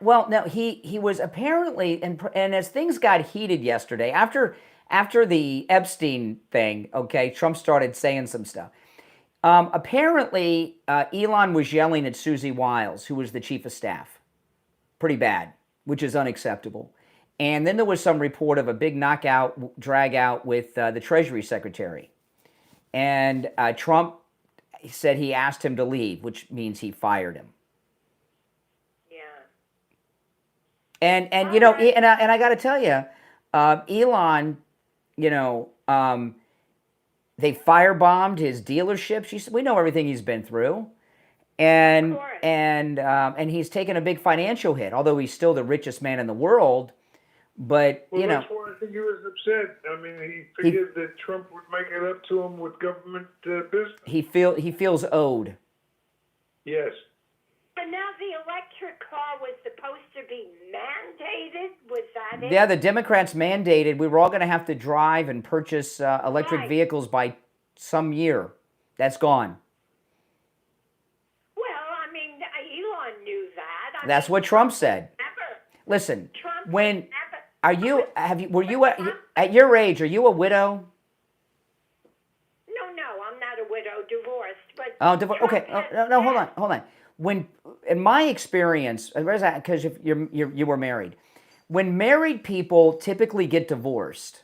[SPEAKER 1] Well, he was apparently, and as things got heated yesterday, after the Epstein thing, okay, Trump started saying some stuff. Apparently, Elon was yelling at Susie Wiles, who was the chief of staff. Pretty bad, which is unacceptable. And then there was some report of a big knockout, drag out with the Treasury Secretary. And Trump said he asked him to leave, which means he fired him.
[SPEAKER 20] Yeah.
[SPEAKER 1] And I got to tell you, Elon, they firebombed his dealerships. We know everything he's been through, and he's taken a big financial hit. Although he's still the richest man in the world, but
[SPEAKER 15] that's why I think he was upset. I mean, he figured that Trump would make it up to him with government business.
[SPEAKER 1] He feels owed.
[SPEAKER 15] Yes.
[SPEAKER 20] And now the electric car was supposed to be mandated. Was that it?
[SPEAKER 1] Yeah, the Democrats mandated we were all going to have to drive and purchase electric vehicles by some year. That's gone.
[SPEAKER 20] Well, I mean, Elon knew that.
[SPEAKER 1] That's what Trump said.
[SPEAKER 20] Never.
[SPEAKER 1] Listen,
[SPEAKER 20] Trump
[SPEAKER 1] were you at your age? Are you a widow?
[SPEAKER 20] No, I'm not a widow. Divorced, but.
[SPEAKER 1] Oh, okay. No, hold on. When, in my experience, because you were married, when married people typically get divorced,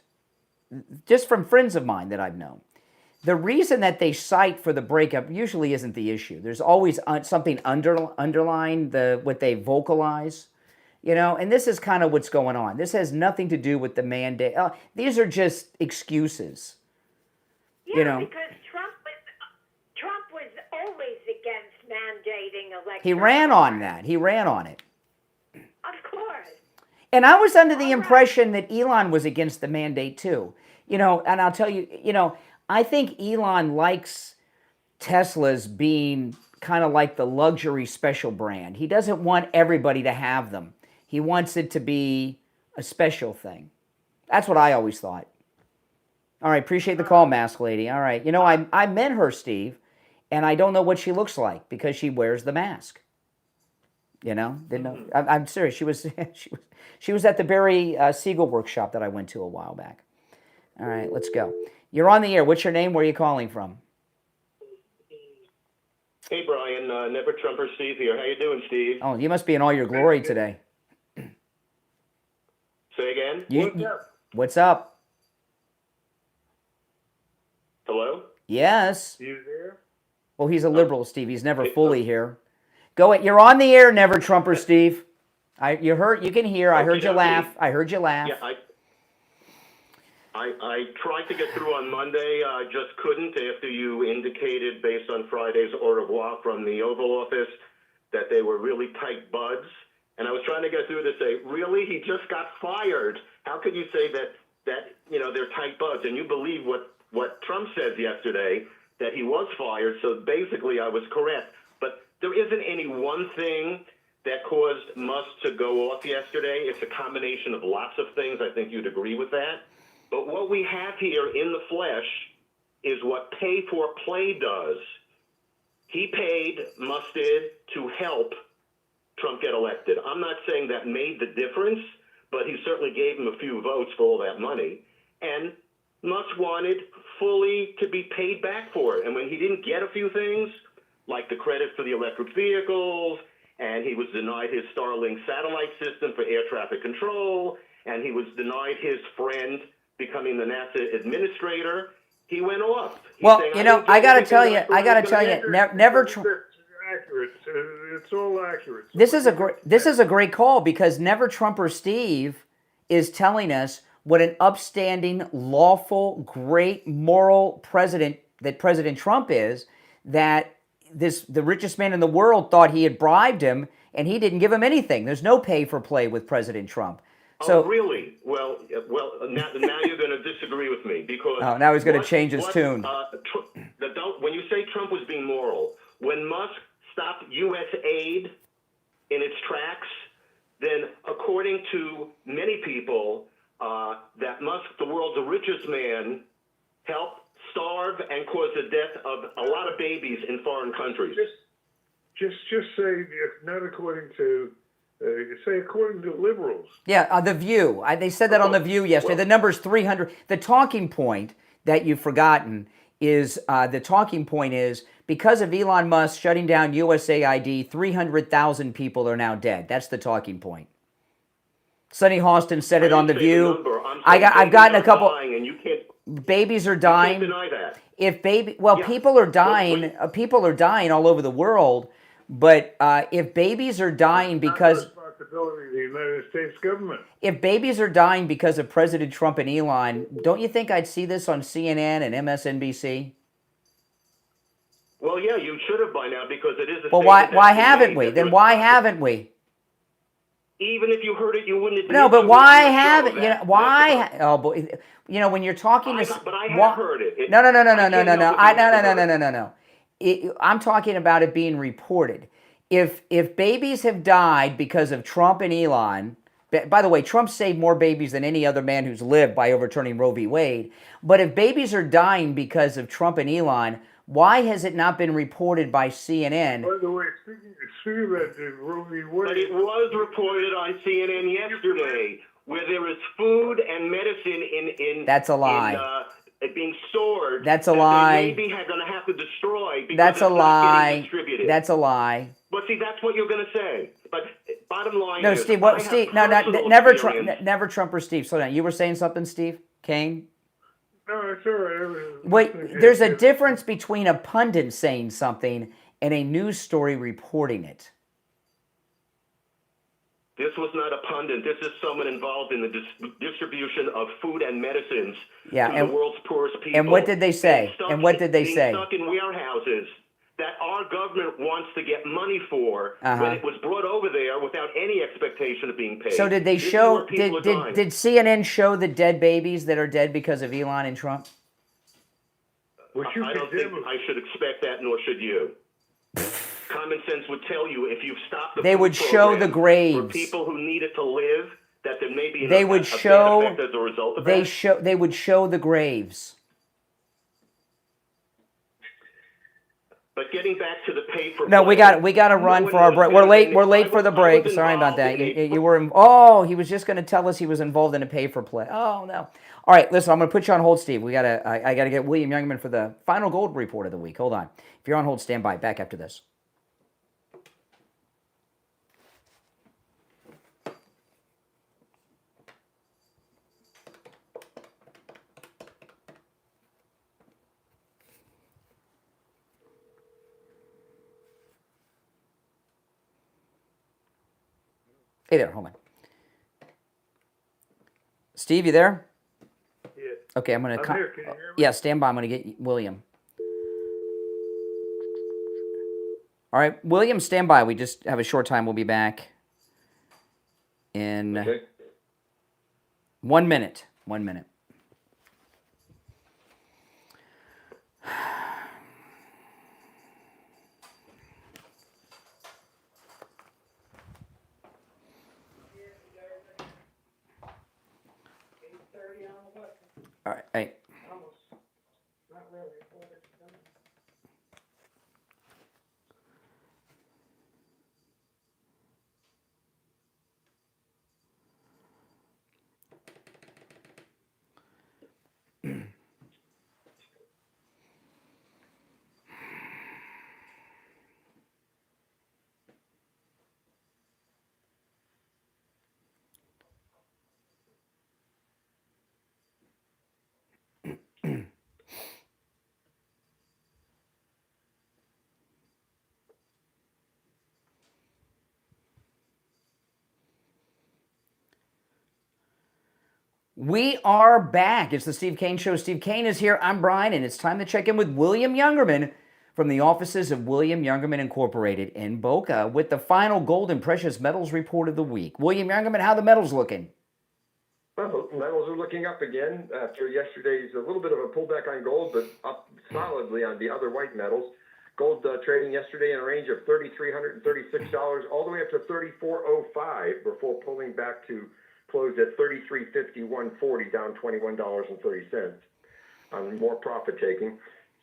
[SPEAKER 1] just from friends of mine that I've known, the reason that they cite for the breakup usually isn't the issue. There's always something underlying what they vocalize, You know, and this is kind of what's going on. This has nothing to do with the mandate. These are just excuses.
[SPEAKER 20] Yeah,
[SPEAKER 1] you know,
[SPEAKER 20] because Trump was always against mandating elections.
[SPEAKER 1] he ran on that. He ran on it.
[SPEAKER 20] Of course.
[SPEAKER 1] And I was under the impression that Elon was against the mandate too. You know, and I'll tell you, you know, I think Elon likes Teslas being kind of like the luxury special brand. He doesn't want everybody to have them. He wants it to be a special thing. That's what I always thought. All right, appreciate the call, Mask Lady. All right, you know, I met her, Steve, and I don't know what she looks like because she wears the mask. You know, didn't know. I'm serious. She was at the Barry Siegel workshop that I went to a while back. All right, let's go. You're on the air. What's your name? Where are you calling from?
[SPEAKER 2] Hey, Brian. Never Trumper Steve here. How you doing, Steve?
[SPEAKER 1] Oh, you must be in all your glory today.
[SPEAKER 2] Say again?
[SPEAKER 1] What's up?
[SPEAKER 2] Hello?
[SPEAKER 1] Yes.
[SPEAKER 15] You there?
[SPEAKER 1] Well, he's a liberal, Steve. He's never fully here. Go ahead. You're on the air, Never Trumper Steve. You can hear. I heard you laugh. I heard you laugh.
[SPEAKER 2] Yeah, I tried to get through on Monday. I just couldn't after you indicated, based on Friday's au revoir from the Oval Office, that they were really tight buds. And I was trying to get through to say, really? He just got fired. How could you say that you know, they're tight buds? And you believe what Trump said yesterday, that he was fired. So basically I was correct. But there isn't any one thing that caused Musk to go off yesterday. It's a combination of lots of things. I think you'd agree with that. But what we have here in the flesh is what pay for play does. He paid, Musk did, to help Trump get elected. I'm not saying that made the difference, but he certainly gave him a few votes for all that money. And Musk wanted fully to be paid back for it. And when he didn't get a few things, like the credit for the electric vehicles, and he was denied his Starlink satellite system for air traffic control, and he was denied his friend becoming the NASA administrator, he went off.
[SPEAKER 1] Well, you know, I got to tell you, never.
[SPEAKER 15] Accurate. It's all accurate.
[SPEAKER 1] This is a great call because Never Trumper Steve is telling us what an upstanding, lawful, great, moral president that President Trump is. That the richest man in the world thought he had bribed him, and he didn't give him anything. There's no pay for play with President Trump. So,
[SPEAKER 2] really? Well, now you're going to disagree with me because
[SPEAKER 1] now he's going to change his tune.
[SPEAKER 2] When you say Trump was being moral, when Musk stopped U.S. aid in its tracks, then according to many people, that Musk, the world's richest man, helped starve and cause the death of a lot of babies in foreign countries.
[SPEAKER 15] Just say not according to. Say according to liberals.
[SPEAKER 1] Yeah, The View. They said that on The View yesterday. The number's 300. The talking point that you've forgotten is because of Elon Musk shutting down USAID, 300,000 people are now dead. That's the talking point. Sonny Hostin said it on The View. I've gotten a couple. Babies are dying.
[SPEAKER 2] You can't deny that.
[SPEAKER 1] People are dying. People are dying all over the world. But if babies are dying because
[SPEAKER 15] responsibility of the United States government.
[SPEAKER 1] If babies are dying because of President Trump and Elon, don't you think I'd see this on CNN and MSNBC?
[SPEAKER 2] Well, yeah, you should have by now because it is.
[SPEAKER 1] Well, why haven't we? Then why haven't we?
[SPEAKER 2] Even if you heard it, you wouldn't.
[SPEAKER 1] No, but why haven't you? Know, why? Oh boy, you know when you're talking to.
[SPEAKER 2] But I have heard it.
[SPEAKER 1] No. No. I'm talking about it being reported. If babies have died because of Trump and Elon, by the way, Trump saved more babies than any other man who's lived by overturning Roe v. Wade. But if babies are dying because of Trump and Elon, why has it not been reported by CNN?
[SPEAKER 15] By the way, speaking about Roe v. Wade,
[SPEAKER 2] but it was reported on CNN yesterday, where there is food and medicine in.
[SPEAKER 1] That's a lie.
[SPEAKER 2] Being stored.
[SPEAKER 1] That's a lie.
[SPEAKER 2] Maybe are going to have to destroy. Because
[SPEAKER 1] that's a lie.
[SPEAKER 2] Distributed.
[SPEAKER 1] That's a lie.
[SPEAKER 2] But see, that's what you're going to say. But bottom line
[SPEAKER 1] no,
[SPEAKER 2] is,
[SPEAKER 1] Steve. What, Steve? No, never Trump or Steve. Slow down. You were saying something, Steve Kane.
[SPEAKER 15] No, it's all right.
[SPEAKER 1] Wait, there's a difference between a pundit saying something and a news story reporting it.
[SPEAKER 21] This was not a pundit. This is someone involved in the distribution of food and medicines
[SPEAKER 1] Yeah,
[SPEAKER 21] to the world's poorest people.
[SPEAKER 1] and what did they say? And what did they say?
[SPEAKER 21] Stuck in warehouses that our government wants to get money for
[SPEAKER 1] Uh-huh.
[SPEAKER 21] when it was brought over there without any expectation of being paid.
[SPEAKER 1] So did they
[SPEAKER 21] This is
[SPEAKER 1] show?
[SPEAKER 21] where people are dying.
[SPEAKER 1] Did CNN show the dead babies that are dead because of Elon and Trump?
[SPEAKER 21] I don't think I should expect that, nor should you. Common sense would tell you if you've stopped the
[SPEAKER 1] They
[SPEAKER 21] food
[SPEAKER 1] would show the
[SPEAKER 21] program
[SPEAKER 1] graves.
[SPEAKER 21] for people who need it to live, that there may be
[SPEAKER 1] They would
[SPEAKER 21] a bad
[SPEAKER 1] show.
[SPEAKER 21] effect as a result of that.
[SPEAKER 1] They would show the graves.
[SPEAKER 21] But getting back to the pay for
[SPEAKER 1] No,
[SPEAKER 21] play,
[SPEAKER 1] we got to run
[SPEAKER 21] no
[SPEAKER 1] for
[SPEAKER 21] one
[SPEAKER 1] our
[SPEAKER 21] knows
[SPEAKER 1] break.
[SPEAKER 21] better
[SPEAKER 1] We're late.
[SPEAKER 21] than
[SPEAKER 1] We're
[SPEAKER 21] me.
[SPEAKER 1] late for the break. Sorry about that. You were. Oh, he was just going to tell us he was involved in a pay for play. Oh no. All right, listen. I'm going to put you on hold, Steve. I got to get William Youngman for the final gold report of the week. Hold on. If you're on hold, stand by. Back after this. Hey there, hold on. Steve, you there?
[SPEAKER 15] Yeah.
[SPEAKER 1] Okay, I'm gonna.
[SPEAKER 15] I'm here. Can you hear me?
[SPEAKER 1] Yeah, stand by. I'm gonna get William. All right, William, stand by. We just have a short time. We'll be back in 1 minute. 1 minute. All right, hey. We are back. It's the Steve Kane Show. Steve Kane is here. I'm Brian, and it's time to check in with William Youngerman from the offices of William Youngerman Incorporated in Boca with the final gold and precious metals report of the week. William Youngerman, how the metals looking?
[SPEAKER 22] Well, metals are looking up again after yesterday's a little bit of a pullback on gold, but up solidly on the other white metals. Gold trading yesterday in a range of $3,336 all the way up to $3,405 before pulling back to close at $33.51.40, down $21.30 on more profit taking.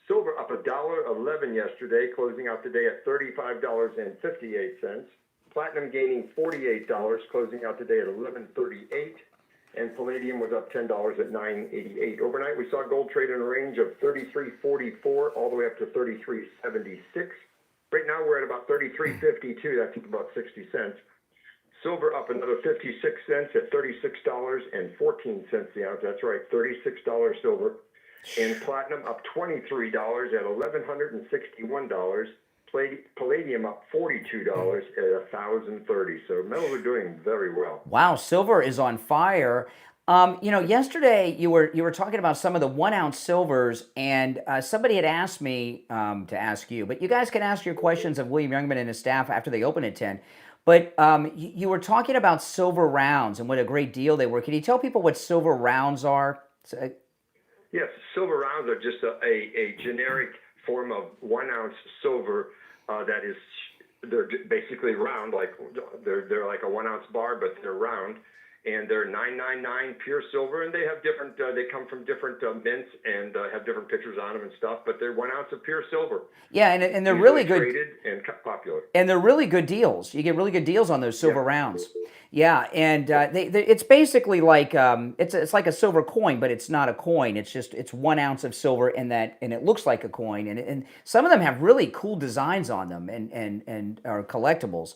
[SPEAKER 22] Silver up $1.11 yesterday, closing out the day at $35.58. Platinum gaining $48, closing out the day at $11.38. And palladium was up $10 at $9.88. Overnight, we saw gold trade in a range of $33.44 all the way up to $33.76. Right now, we're at about $33.52. That's up about 60 cents. Silver up another 56 cents at $36.14 the ounce. That's right, $36 silver. And platinum up $23 at $1,161. Palladium up $42 at $1,030. So metals are doing very well.
[SPEAKER 1] Wow, silver is on fire. Yesterday you were talking about some of the 1 ounce silvers, and somebody had asked me to ask you, but you guys can ask your questions of William Youngman and his staff after they open at 10. But you were talking about silver rounds and what a great deal they were. Can you tell people what silver rounds are?
[SPEAKER 22] Yes, silver rounds are just a generic form of 1 ounce silver they're basically round, like they're like a 1 ounce bar, but they're round. And they're 999 pure silver, and they have different. They come from different mints and have different pictures on them and stuff. But they're 1 ounce of pure silver.
[SPEAKER 1] Yeah, and they're
[SPEAKER 22] Usually
[SPEAKER 1] really good.
[SPEAKER 22] Traded and popular.
[SPEAKER 1] And they're really good deals. You get really good deals on those silver rounds. Yeah, and it's basically like it's like a silver coin, but it's not a coin. It's 1 ounce of silver, and it looks like a coin. And some of them have really cool designs on them and are collectibles.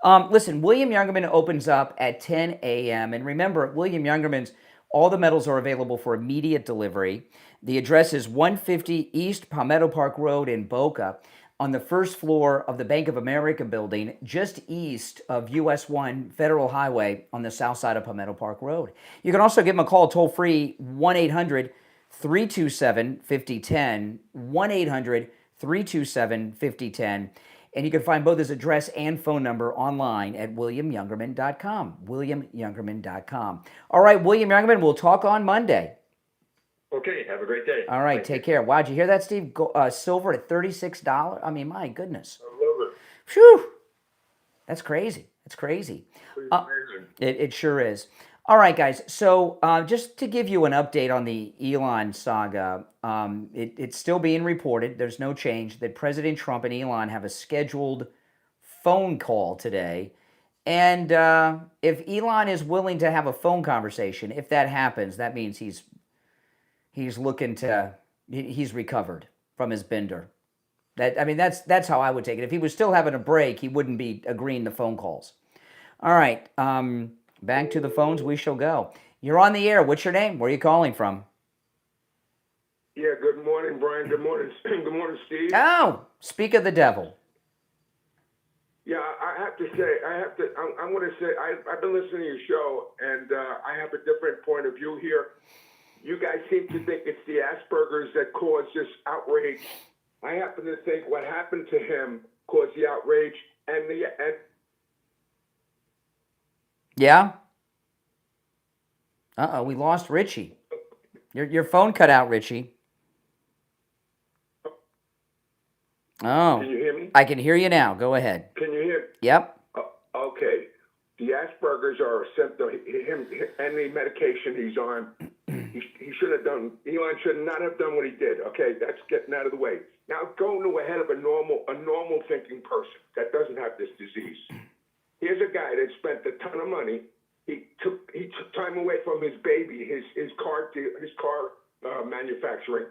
[SPEAKER 1] Listen, William Youngerman opens up at 10 a.m. And remember, at William Youngerman's, all the metals are available for immediate delivery. The address is 150 East Palmetto Park Road in Boca. on the first floor of the Bank of America building just east of US 1 Federal Highway on the south side of Palmetto Park Road. You can also give them a call toll-free, 1-800-327-5010, 1-800-327-5010. And you can find both his address and phone number online at williamyoungerman.com, williamyoungerman.com. All right, William Youngerman, we'll talk on Monday.
[SPEAKER 22] Okay, have a great day.
[SPEAKER 1] All right, take care. Wow, did you hear that, Steve? Silver at $36. I mean, my goodness.
[SPEAKER 15] I love it.
[SPEAKER 1] Phew. That's crazy. It's crazy.
[SPEAKER 15] Pretty amazing.
[SPEAKER 1] It sure is. All right, guys. So just to give you an update on the Elon saga, it's still being reported. There's no change that President Trump and Elon have a scheduled phone call today. And if Elon is willing to have a phone conversation, if that happens, that means he's recovered from his bender. That's how I would take it. If he was still having a break, he wouldn't be agreeing to phone calls. All right, back to the phones we shall go. You're on the air. What's your name? Where are you calling from?
[SPEAKER 3] Yeah, good morning, Brian. Good morning. Good morning, Steve.
[SPEAKER 1] Oh, speak of the devil.
[SPEAKER 3] Yeah, I have to say, I'm going to say, I've been listening to your show, and I have a different point of view here. You guys seem to think it's the Asperger's that caused this outrage. I happen to think what happened to him caused the outrage, and
[SPEAKER 1] Yeah? Uh-oh, we lost Richie. Your phone cut out, Richie. Oh.
[SPEAKER 3] Can you hear me?
[SPEAKER 1] I can hear you now. Go ahead.
[SPEAKER 3] Can you hear?
[SPEAKER 1] Yep.
[SPEAKER 3] Okay. The Asperger's are a symptom. Him and the medication he's on. He should have done. Elon should not have done what he did. Okay, that's getting out of the way. Now going to ahead of a normal thinking person that doesn't have this disease. Here's a guy that spent a ton of money. He took time away from his baby, his car manufacturing.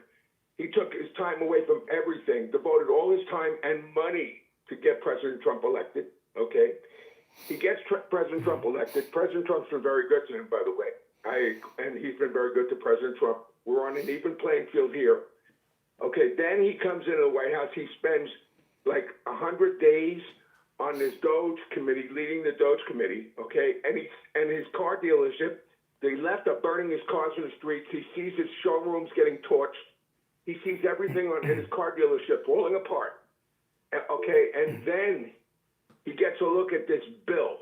[SPEAKER 3] He took his time away from everything, devoted all his time and money to get President Trump elected. Okay, he gets President Trump elected. President Trump's been very good to him, by the way. And he's been very good to President Trump. We're on an even playing field here. Okay, then he comes into the White House. He spends like 100 days on this DOGE committee, leading the DOGE committee. Okay, and his car dealership, they left up burning his cars in the streets. He sees his showrooms getting torched. He sees everything in his car dealership falling apart. Okay, and then he gets a look at this bill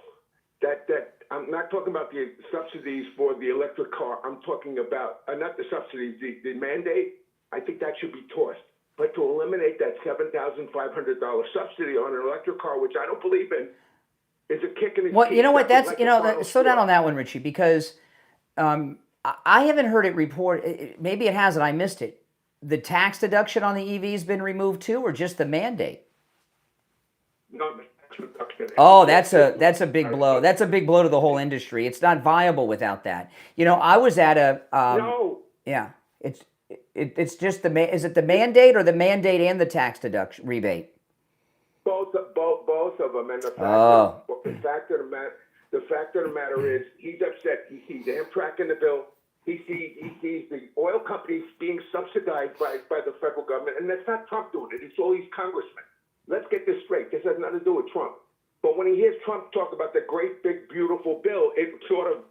[SPEAKER 3] that I'm not talking about the subsidies for the electric car. I'm talking about, not the subsidies, the mandate. I think that should be tossed. But to eliminate that $7,500 subsidy on an electric car, which I don't believe in, is a kick in the teeth.
[SPEAKER 1] Well, you know what? Slow down on that one, Richie, because I haven't heard it reported. Maybe it hasn't. I missed it. The tax deduction on the EV has been removed too, or just the mandate?
[SPEAKER 3] No, the tax reduction.
[SPEAKER 1] Oh, that's a big blow. That's a big blow to the whole industry. It's not viable without that. I was at a
[SPEAKER 3] no.
[SPEAKER 1] Yeah, it's just is it the mandate or the mandate and the tax deduction rebate?
[SPEAKER 3] Both of them, and the fact of the matter is he's upset. He sees Amtrak in the bill. He sees the oil companies being subsidized by the federal government, and that's not Trump doing it. It's all these congressmen. Let's get this straight. This has nothing to do with Trump. But when he hears Trump talk about the great, big, beautiful bill, it sort of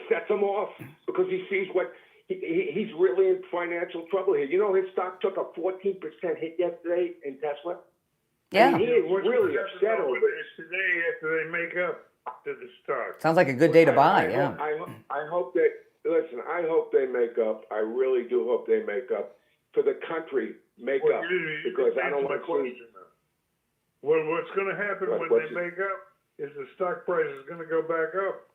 [SPEAKER 3] sets him off because he sees what he's really in financial trouble here. His stock took a 14% hit yesterday in Tesla.
[SPEAKER 1] Yeah.
[SPEAKER 3] And he is really upset over it.
[SPEAKER 15] Today after they make up to the stock.
[SPEAKER 1] Sounds like a good day to buy.
[SPEAKER 3] I hope that. Listen, I hope they make up. I really do hope they make up for the country. Up because I don't want to see.
[SPEAKER 15] Well, what's going to happen when they make up is the stock price is going to go back up.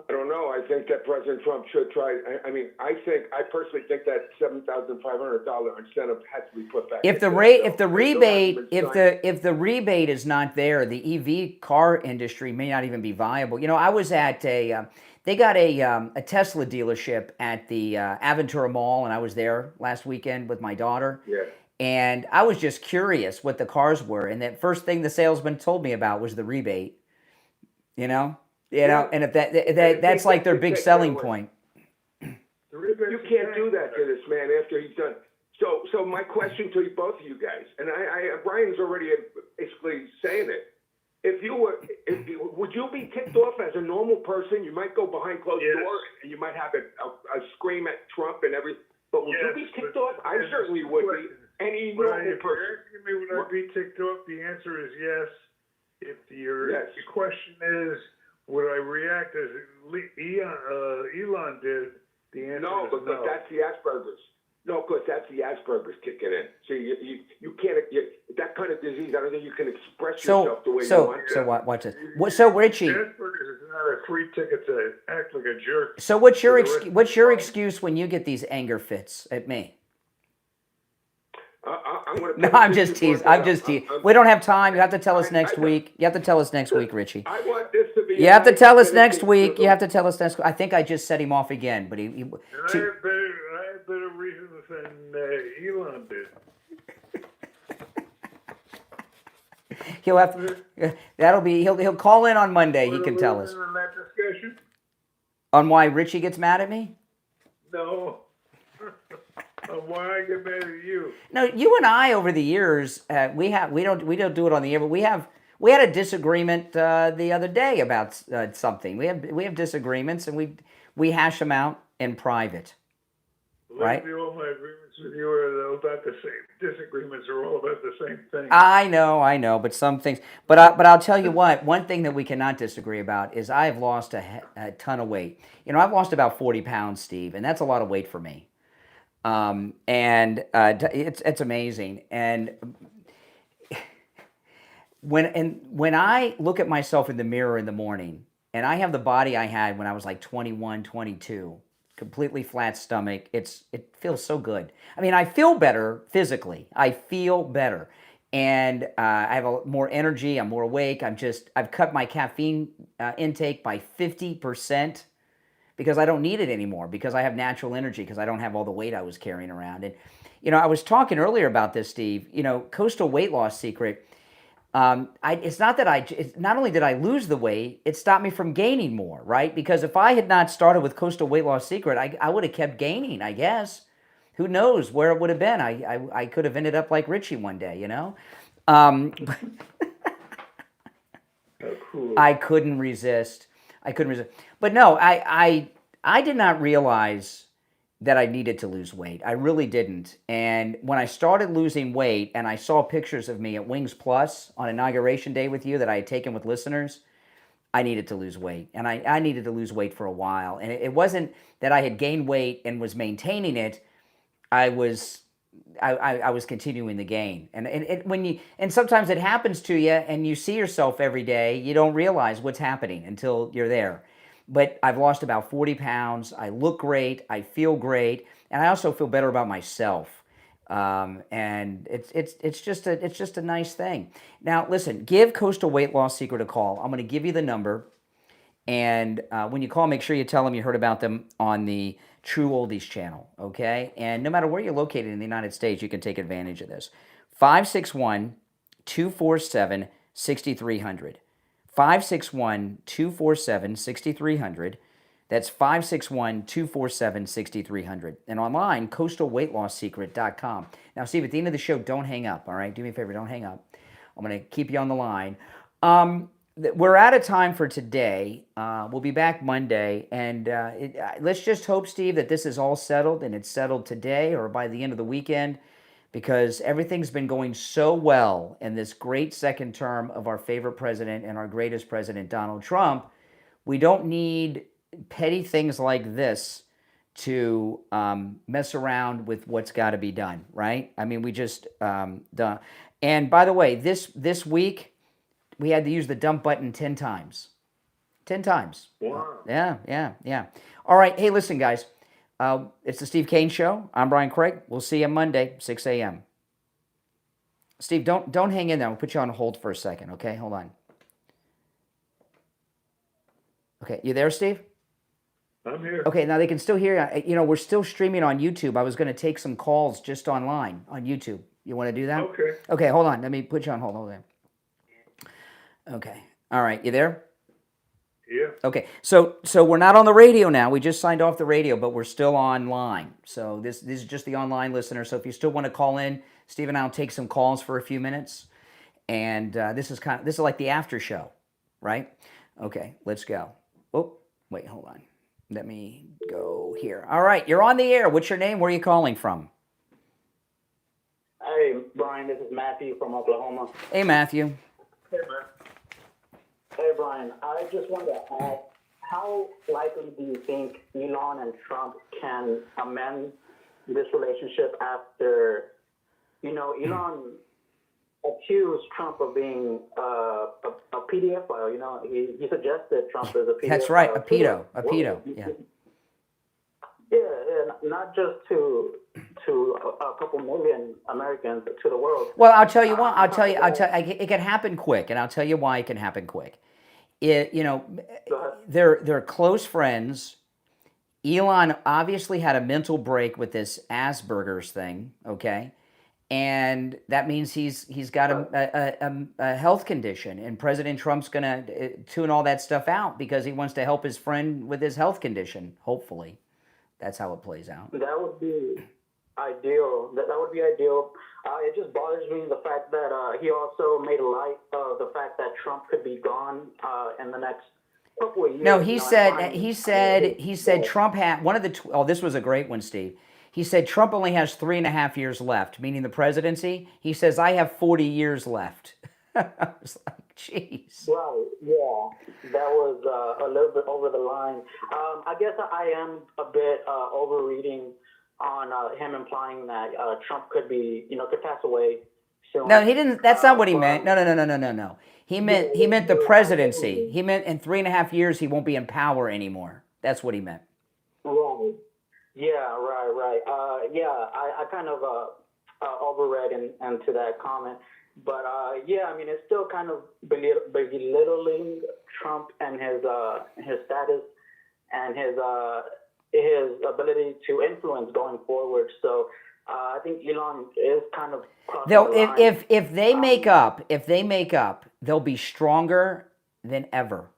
[SPEAKER 3] I don't know. I think that President Trump should try. I personally think that $7,500 incentive has to be put back.
[SPEAKER 1] If the rebate is not there, the EV car industry may not even be viable. I was at they got a Tesla dealership at the Aventura Mall, and I was there last weekend with my daughter.
[SPEAKER 3] Yeah.
[SPEAKER 1] And I was just curious what the cars were, and the first thing the salesman told me about was the rebate. And if that's like their big selling point.
[SPEAKER 3] You can't do that to this man after he's done. So my question to both of you guys, and Brian's already basically saying it. Would you be ticked off as a normal person? You might go behind closed doors and you might have a scream at Trump and everything. But would you be ticked off? I certainly would be. Any normal person.
[SPEAKER 15] If you're asking me would I be ticked off, the answer is yes. If your question is would I react as Elon did, the answer is no.
[SPEAKER 3] But that's the Asperger's. No, because that's the Asperger's kicking in. So you can't, that kind of disease, I don't think you can express yourself the way you want to.
[SPEAKER 1] So watch this. So Richie.
[SPEAKER 15] Asperger's is not a free ticket to act like a jerk.
[SPEAKER 1] So what's your excuse when you get these anger fits at me? I'm just teasing. We don't have time. You have to tell us next week. You have to tell us next week, Richie.
[SPEAKER 3] I want this to be.
[SPEAKER 1] You have to tell us next week. You have to tell us next week. I think I just set him off again, but
[SPEAKER 15] I have better reasons than Elon did.
[SPEAKER 1] He'll have he'll call in on Monday. He can tell us.
[SPEAKER 15] On that discussion?
[SPEAKER 1] On why Richie gets mad at me?
[SPEAKER 15] No. Why I get mad at you?
[SPEAKER 1] No, you and I over the years we don't do it on the air, but we had a disagreement the other day about something. We have disagreements and we hash them out in private. Right?
[SPEAKER 15] All my agreements with you are about the same. Disagreements are all about the same thing.
[SPEAKER 1] I know, but some things. But I'll tell you what. One thing that we cannot disagree about is I've lost a ton of weight. I've lost about 40 pounds, Steve, and that's a lot of weight for me. It's amazing. And when I look at myself in the mirror in the morning, and I have the body I had when I was like 21, 22. Completely flat stomach. It feels so good. I mean, I feel better physically. I feel better, and I have more energy. I'm more awake. I've cut my caffeine intake by 50% because I don't need it anymore because I have natural energy because I don't have all the weight I was carrying around. And I was talking earlier about this, Steve. Coastal Weight Loss Secret. It's not only did I lose the weight, it stopped me from gaining more, right? Because if I had not started with Coastal Weight Loss Secret, I would have kept gaining, I guess. Who knows where it would have been? I could have ended up like Richie one day, I couldn't resist. But no, I did not realize that I needed to lose weight. I really didn't. And when I started losing weight and I saw pictures of me at Wings Plus on Inauguration Day with you that I had taken with listeners, I needed to lose weight. And I needed to lose weight for a while. And it wasn't that I had gained weight and was maintaining it. I was continuing the gain. And sometimes it happens to you and you see yourself every day, you don't realize what's happening until you're there. But I've lost about 40 pounds. I look great. I feel great, and I also feel better about myself. And it's just a nice thing. Now, listen. Give Coastal Weight Loss Secret a call. I'm going to give you the number, and when you call, make sure you tell them you heard about them on the True Oldies channel. Okay, and no matter where you're located in the United States, you can take advantage of this. 561-247-6300. 561-247-6300. That's 561-247-6300. And online, coastalweightlasssecret.com. Now, Steve, at the end of the show, don't hang up, all right? Do me a favor, don't hang up. I'm going to keep you on the line. We're out of time for today. We'll be back Monday. And let's just hope, Steve, that this is all settled, and it's settled today or by the end of the weekend, because everything's been going so well in this great second term of our favorite president and our greatest president, Donald Trump. We don't need petty things like this to mess around with what's got to be done, right? I mean, we just done. And by the way, this week, we had to use the dump button 10 times. 10 times.
[SPEAKER 15] Wow.
[SPEAKER 1] Yeah. All right. Hey, listen, guys. It's the Steve Kane Show. I'm Brian Craig. We'll see you Monday, 6 a.m. Steve, don't hang in there. I'll put you on hold for a second, okay? Hold on. Okay, you there, Steve?
[SPEAKER 15] I'm here.
[SPEAKER 1] Okay, now they can still hear you. We're still streaming on YouTube. I was going to take some calls just online on YouTube. You want to do that?
[SPEAKER 15] Okay.
[SPEAKER 1] Okay, hold on. Let me put you on hold. Hold on. Okay. All right, you there?
[SPEAKER 15] Yeah.
[SPEAKER 1] Okay, so we're not on the radio now. We just signed off the radio, but we're still online. So this is just the online listener. So if you still want to call in, Steve and I'll take some calls for a few minutes. And this is like the after show, right? Okay, let's go. Oh, wait, hold on. Let me go here. All right, you're on the air. What's your name? Where are you calling from?
[SPEAKER 5] Hey, Brian, this is Matthew from Oklahoma.
[SPEAKER 1] Hey, Matthew.
[SPEAKER 5] Hey, man. Hey, Brian, I just wanted to ask, how likely do you think Elon and Trump can amend this relationship after, Elon accused Trump of being a PDF file. He suggested Trump as a PDF
[SPEAKER 1] That's right,
[SPEAKER 5] file.
[SPEAKER 1] a pedo, yeah.
[SPEAKER 5] Yeah, and not just to a couple million Americans, to the world.
[SPEAKER 1] Well, I'll tell you what. It can happen quick, and I'll tell you why it can happen quick. They're close friends. Elon obviously had a mental break with this Asperger's thing, okay, and that means he's got a health condition, and President Trump's gonna tune all that stuff out because he wants to help his friend with his health condition. Hopefully, that's how it plays out.
[SPEAKER 5] That would be ideal. That would be ideal. It just bothers me the fact that he also made light of the fact that Trump could be gone in the next couple of years.
[SPEAKER 1] No, he said Trump had one of the. This was a great one, Steve. He said Trump only has 3.5 years left, meaning the presidency. He says I have 40 years left. I was like, jeez.
[SPEAKER 5] Right. Yeah, that was a little bit over the line. I guess I am a bit overreading on him implying that Trump could pass away soon.
[SPEAKER 1] No, he didn't. That's not what he meant. No. He meant the presidency. He meant in 3.5 years he won't be in power anymore. That's what he meant.
[SPEAKER 5] Right. Yeah. Right. I kind of overread into that comment, but it's still kind of belittling Trump and his status and his ability to influence going forward. So I think Elon is kind of crossing the line.
[SPEAKER 1] If they make up, they'll be stronger than ever.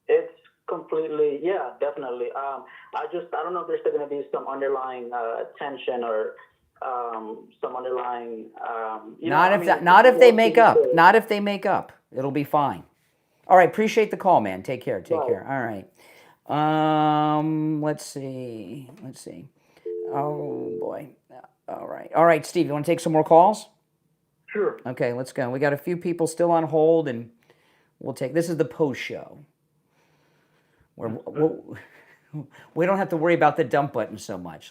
[SPEAKER 5] It's completely, definitely. I don't know if there's still going to be some underlying tension or some underlying.
[SPEAKER 1] Not if they make up. Not if they make up. It'll be fine. All right. Appreciate the call, man. Take care. Take care. All right. Let's see. Oh boy. All right, Steve, you want to take some more calls?
[SPEAKER 15] Sure.
[SPEAKER 1] Okay, let's go. We got a few people still on hold, and this is the post show where we don't have to worry about the dump button so much,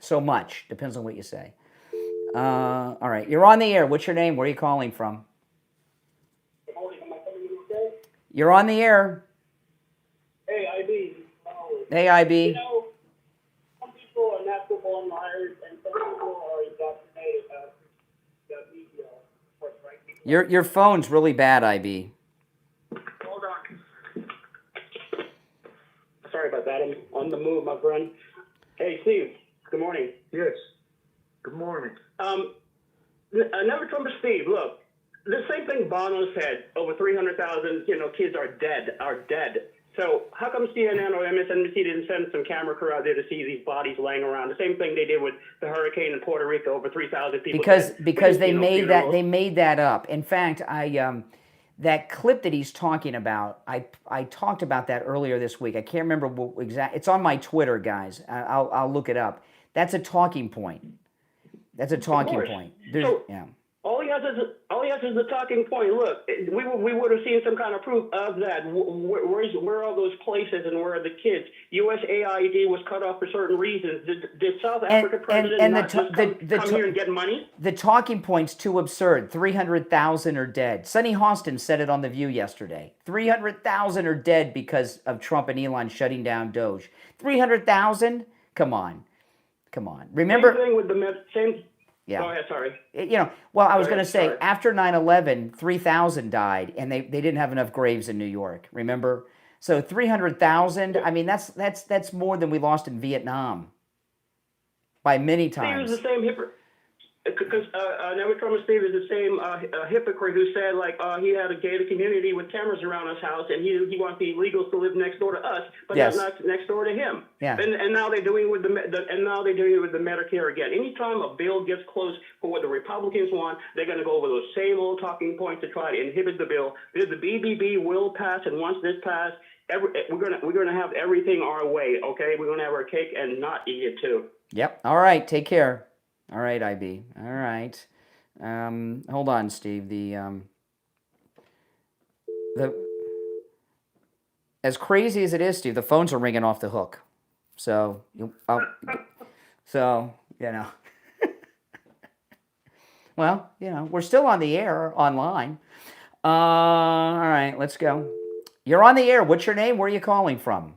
[SPEAKER 1] so much. Depends on what you say. All right, you're on the air. What's your name? Where are you calling from? You're on the air.
[SPEAKER 8] Hey, IB.
[SPEAKER 1] Hey, IB.
[SPEAKER 8] Some people are natural born liars, and some people are indoctrinated the media. Right?
[SPEAKER 1] Your phone's really bad, IB.
[SPEAKER 8] Hold on. Sorry about that. I'm on the move, my friend. Hey, Steve. Good morning.
[SPEAKER 15] Yes. Good morning.
[SPEAKER 8] Never Trump or Steve. Look, the same thing Bono said. Over 300,000, kids are dead. So how come CNN or MSNBC didn't send some camera crew out there to see these bodies laying around? The same thing they did with the hurricane in Puerto Rico, over 3,000 people.
[SPEAKER 1] Because they made that up. In fact, that clip that he's talking about, I talked about that earlier this week. I can't remember what exact. It's on my Twitter, guys. I'll look it up. That's a talking point. That's a talking point.
[SPEAKER 8] All he has is a talking point. Look, we would have seen some kind of proof of that. Where are those places and where are the kids? USAID was cut off for certain reasons. Did South Africa president not just come here and get money?
[SPEAKER 1] The talking point's too absurd. 300,000 are dead. Sonny Hostin said it on The View yesterday. 300,000 are dead because of Trump and Elon shutting down DOGE. 300,000? Come on. Remember?
[SPEAKER 8] Same thing with the same.
[SPEAKER 1] Yeah.
[SPEAKER 8] Go ahead, sorry.
[SPEAKER 1] I was going to say, after 9/11, 3,000 died, and they didn't have enough graves in New York, remember? So 300,000, I mean, that's more than we lost in Vietnam by many times.
[SPEAKER 8] He was the same Because Never Trump Steve is the same hypocrite who said he had a gated community with cameras around his house, and he wants the illegals to live next door to us, but
[SPEAKER 1] Yes.
[SPEAKER 8] not next door to him.
[SPEAKER 1] Yeah.
[SPEAKER 8] And now they're doing it with the Medicare again. Anytime a bill gets close for what the Republicans want, they're going to go over those same old talking points to try to inhibit the bill. The BBB will pass, and once this passes, we're gonna have everything our way. Okay, we're gonna have our cake and not eat it too.
[SPEAKER 1] Yep. All right. Take care. All right, IB. All right. Hold on, Steve. The as crazy as it is, Steve, the phones are ringing off the hook. So well, we're still on the air online. All right, let's go. You're on the air. What's your name? Where are you calling from?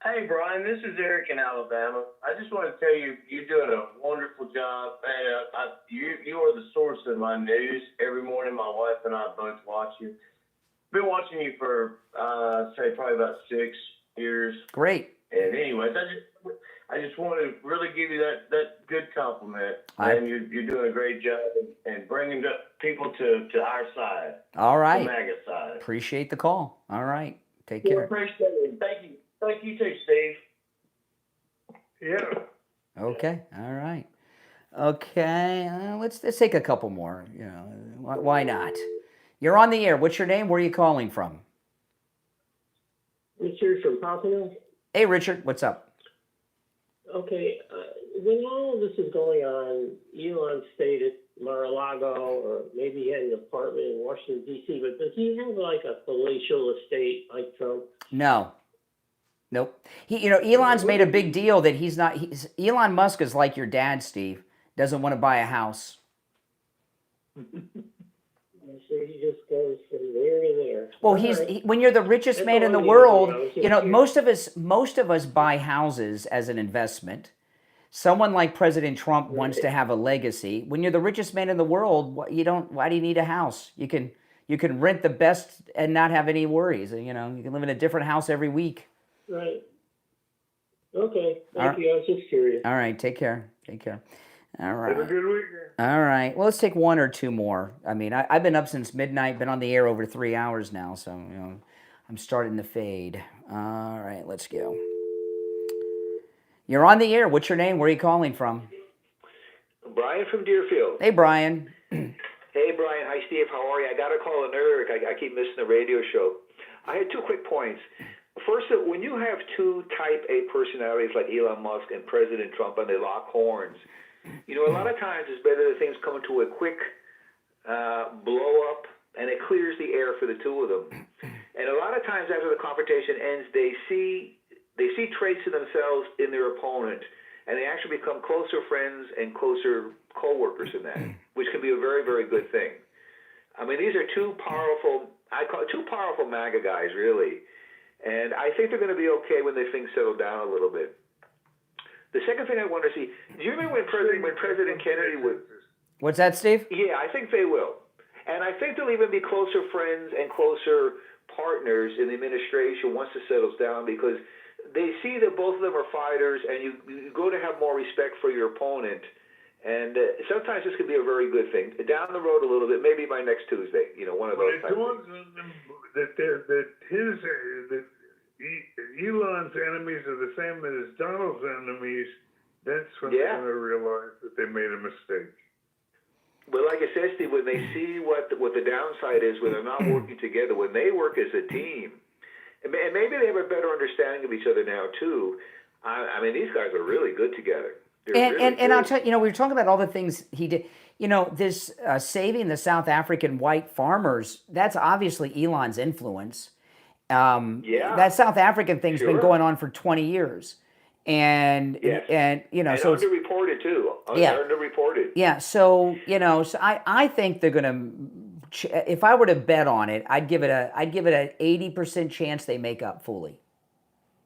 [SPEAKER 7] Hey, Brian, this is Eric in Alabama. I just want to tell you, you're doing a wonderful job. Man, you are the source of my news. Every morning, my wife and I both watch you. Been watching you for, say, probably about 6 years.
[SPEAKER 1] Great.
[SPEAKER 7] And anyways, I just want to really give you that good compliment. And you're doing a great job and bringing people to our side.
[SPEAKER 1] All right.
[SPEAKER 7] The MAGA side.
[SPEAKER 1] Appreciate the call. All right. Take
[SPEAKER 7] We
[SPEAKER 1] care.
[SPEAKER 7] appreciate it. Thank you. Thank you too, Steve.
[SPEAKER 15] Yeah.
[SPEAKER 1] Okay. All right. Okay. Let's take a couple more. Why not? You're on the air. What's your name? Where are you calling from?
[SPEAKER 9] Richard from Pamela.
[SPEAKER 1] Hey, Richard. What's up?
[SPEAKER 9] Okay. When all of this is going on, Elon stayed at Mar-a-Lago, or maybe he had an apartment in Washington, D.C., but does he have like a palatial estate like Trump?
[SPEAKER 1] No. Nope. Elon's made a big deal that Elon Musk is like your dad, Steve. Doesn't want to buy a house.
[SPEAKER 9] So he just goes from there to there.
[SPEAKER 1] Well,
[SPEAKER 9] All
[SPEAKER 1] when you're the richest
[SPEAKER 9] That's
[SPEAKER 1] man
[SPEAKER 9] all
[SPEAKER 1] in the
[SPEAKER 9] I needed
[SPEAKER 1] world,
[SPEAKER 9] to know.
[SPEAKER 1] most of us buy houses as an investment. Someone like President Trump wants to have a legacy. When you're the richest man in the world, why do you need a house? You can rent the best and not have any worries. You can live in a different house every week.
[SPEAKER 9] Right. Okay. Thank you. I was just curious.
[SPEAKER 1] All right. Take care. Take care. All right.
[SPEAKER 15] Have a good weekend.
[SPEAKER 1] All right. Well, let's take one or two more. I mean, I've been up since midnight, been on the air over 3 hours now, so I'm starting to fade. All right. Let's go. You're on the air. What's your name? Where are you calling from?
[SPEAKER 10] Brian from Deerfield.
[SPEAKER 1] Hey, Brian.
[SPEAKER 10] Hey, Brian. Hi, Steve. How are you? I got a call on Eric. I keep missing the radio show. I had 2 quick points. First, when you have 2 type A personalities like Elon Musk and President Trump and they lock horns, a lot of times it's better that things come to a quick blow up and it clears the air for the 2 of them. And a lot of times after the confrontation ends, they see traits of themselves in their opponent, and they actually become closer friends and closer co-workers in that, which can be a very, very good thing. I mean, these are 2 powerful MAGA guys, really. And I think they're going to be okay when things settle down a little bit. The second thing I want to see, do you remember when President Kennedy would...
[SPEAKER 1] What's that, Steve?
[SPEAKER 10] Yeah, I think they will. And I think they'll even be closer friends and closer partners in the administration once it settles down, because they see that both of them are fighters, and you go to have more respect for your opponent. And sometimes this could be a very good thing. Down the road a little bit, maybe by next Tuesday, one of those types of things.
[SPEAKER 15] That Elon's enemies are the same as Donald's enemies, that's when they're going to realize that they made a mistake.
[SPEAKER 10] But like I said, Steve, when they see what the downside is when they're not working together, when they work as a team, and maybe they have a better understanding of each other now too. I mean, these guys are really good together.
[SPEAKER 1] And I'll tell you, we were talking about all the things he did. This saving the South African white farmers, that's obviously Elon's influence. That South African thing's been going on for 20 years. And so it's
[SPEAKER 10] underreported too. Underreported.
[SPEAKER 1] Yeah, so I think they're gonna. If I were to bet on it, I'd give it an 80% chance they make up fully.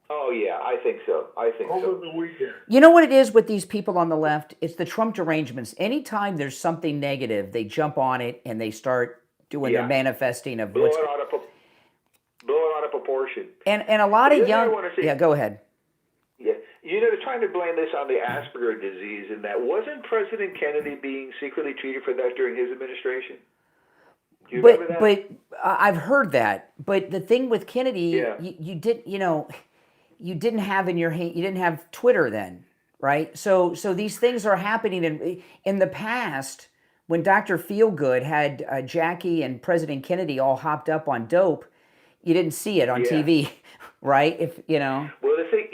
[SPEAKER 10] Oh yeah, I think so.
[SPEAKER 15] Over the weekend.
[SPEAKER 1] You know what it is with these people on the left? It's the Trump derangements. Anytime there's something negative, they jump on it and they start doing the manifesting of
[SPEAKER 10] blow it out of proportion.
[SPEAKER 1] And a lot of young.
[SPEAKER 10] Yeah,
[SPEAKER 1] go ahead.
[SPEAKER 10] Yeah, they're trying to blame this on the Asperger disease, and that wasn't President Kennedy being secretly treated for that during his administration? Do you remember that?
[SPEAKER 1] But I've heard that. But the thing with Kennedy,
[SPEAKER 10] Yeah.
[SPEAKER 1] you didn't have in your hand, you didn't have Twitter then, right? So these things are happening in the past. When Dr. Feelgood had Jackie and President Kennedy all hopped up on dope, you didn't see it on TV, right?
[SPEAKER 10] Well, the thing,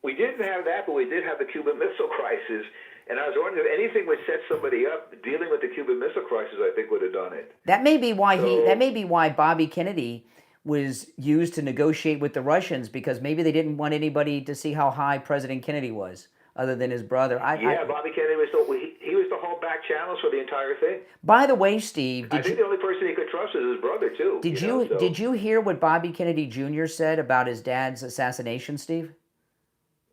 [SPEAKER 10] we didn't have that, but we did have the Cuban Missile Crisis. And I was wondering if anything would set somebody up dealing with the Cuban Missile Crisis, I think would have done it.
[SPEAKER 1] That may be why Bobby Kennedy was used to negotiate with the Russians, because maybe they didn't want anybody to see how high President Kennedy was, other than his brother.
[SPEAKER 10] Bobby Kennedy was he was the hold back channels for the entire thing.
[SPEAKER 1] By the way, Steve,
[SPEAKER 10] I think the only person he could trust is his brother too.
[SPEAKER 1] Did you hear what Bobby Kennedy Jr. said about his dad's assassination, Steve?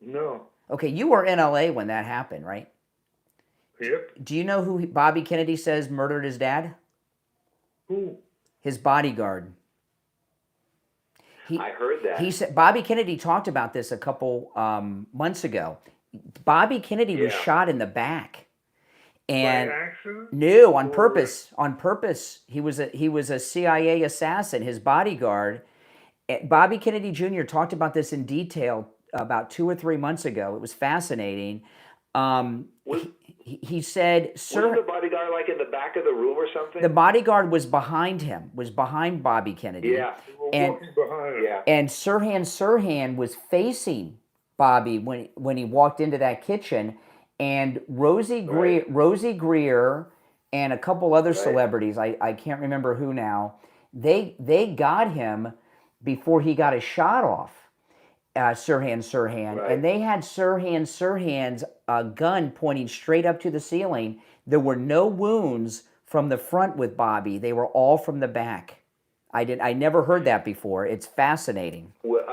[SPEAKER 15] No.
[SPEAKER 1] Okay, you were in LA when that happened, right?
[SPEAKER 15] Yep.
[SPEAKER 1] Do you know who Bobby Kennedy says murdered his dad?
[SPEAKER 15] Who?
[SPEAKER 1] His bodyguard.
[SPEAKER 10] I heard that.
[SPEAKER 1] He said Bobby Kennedy talked about this a couple months ago. Bobby Kennedy was shot in the back. And
[SPEAKER 15] by accident?
[SPEAKER 1] no, on purpose. On purpose. He was a CIA assassin. His bodyguard. Bobby Kennedy Jr. talked about this in detail about 2 or 3 months ago. It was fascinating. He said, "Sir."
[SPEAKER 10] Wasn't the bodyguard like in the back of the room or something?
[SPEAKER 1] The bodyguard was behind him. Was behind Bobby Kennedy.
[SPEAKER 10] Yeah.
[SPEAKER 1] And
[SPEAKER 15] behind him.
[SPEAKER 10] Yeah.
[SPEAKER 1] and Sirhan was facing Bobby when he walked into that kitchen. And Rosie Greer and a couple other celebrities, I can't remember who now, they got him before he got his shot off, Sirhan. And they had Sirhan's gun pointing straight up to the ceiling. There were no wounds from the front with Bobby. They were all from the back. I never heard that before. It's fascinating.
[SPEAKER 10] Well,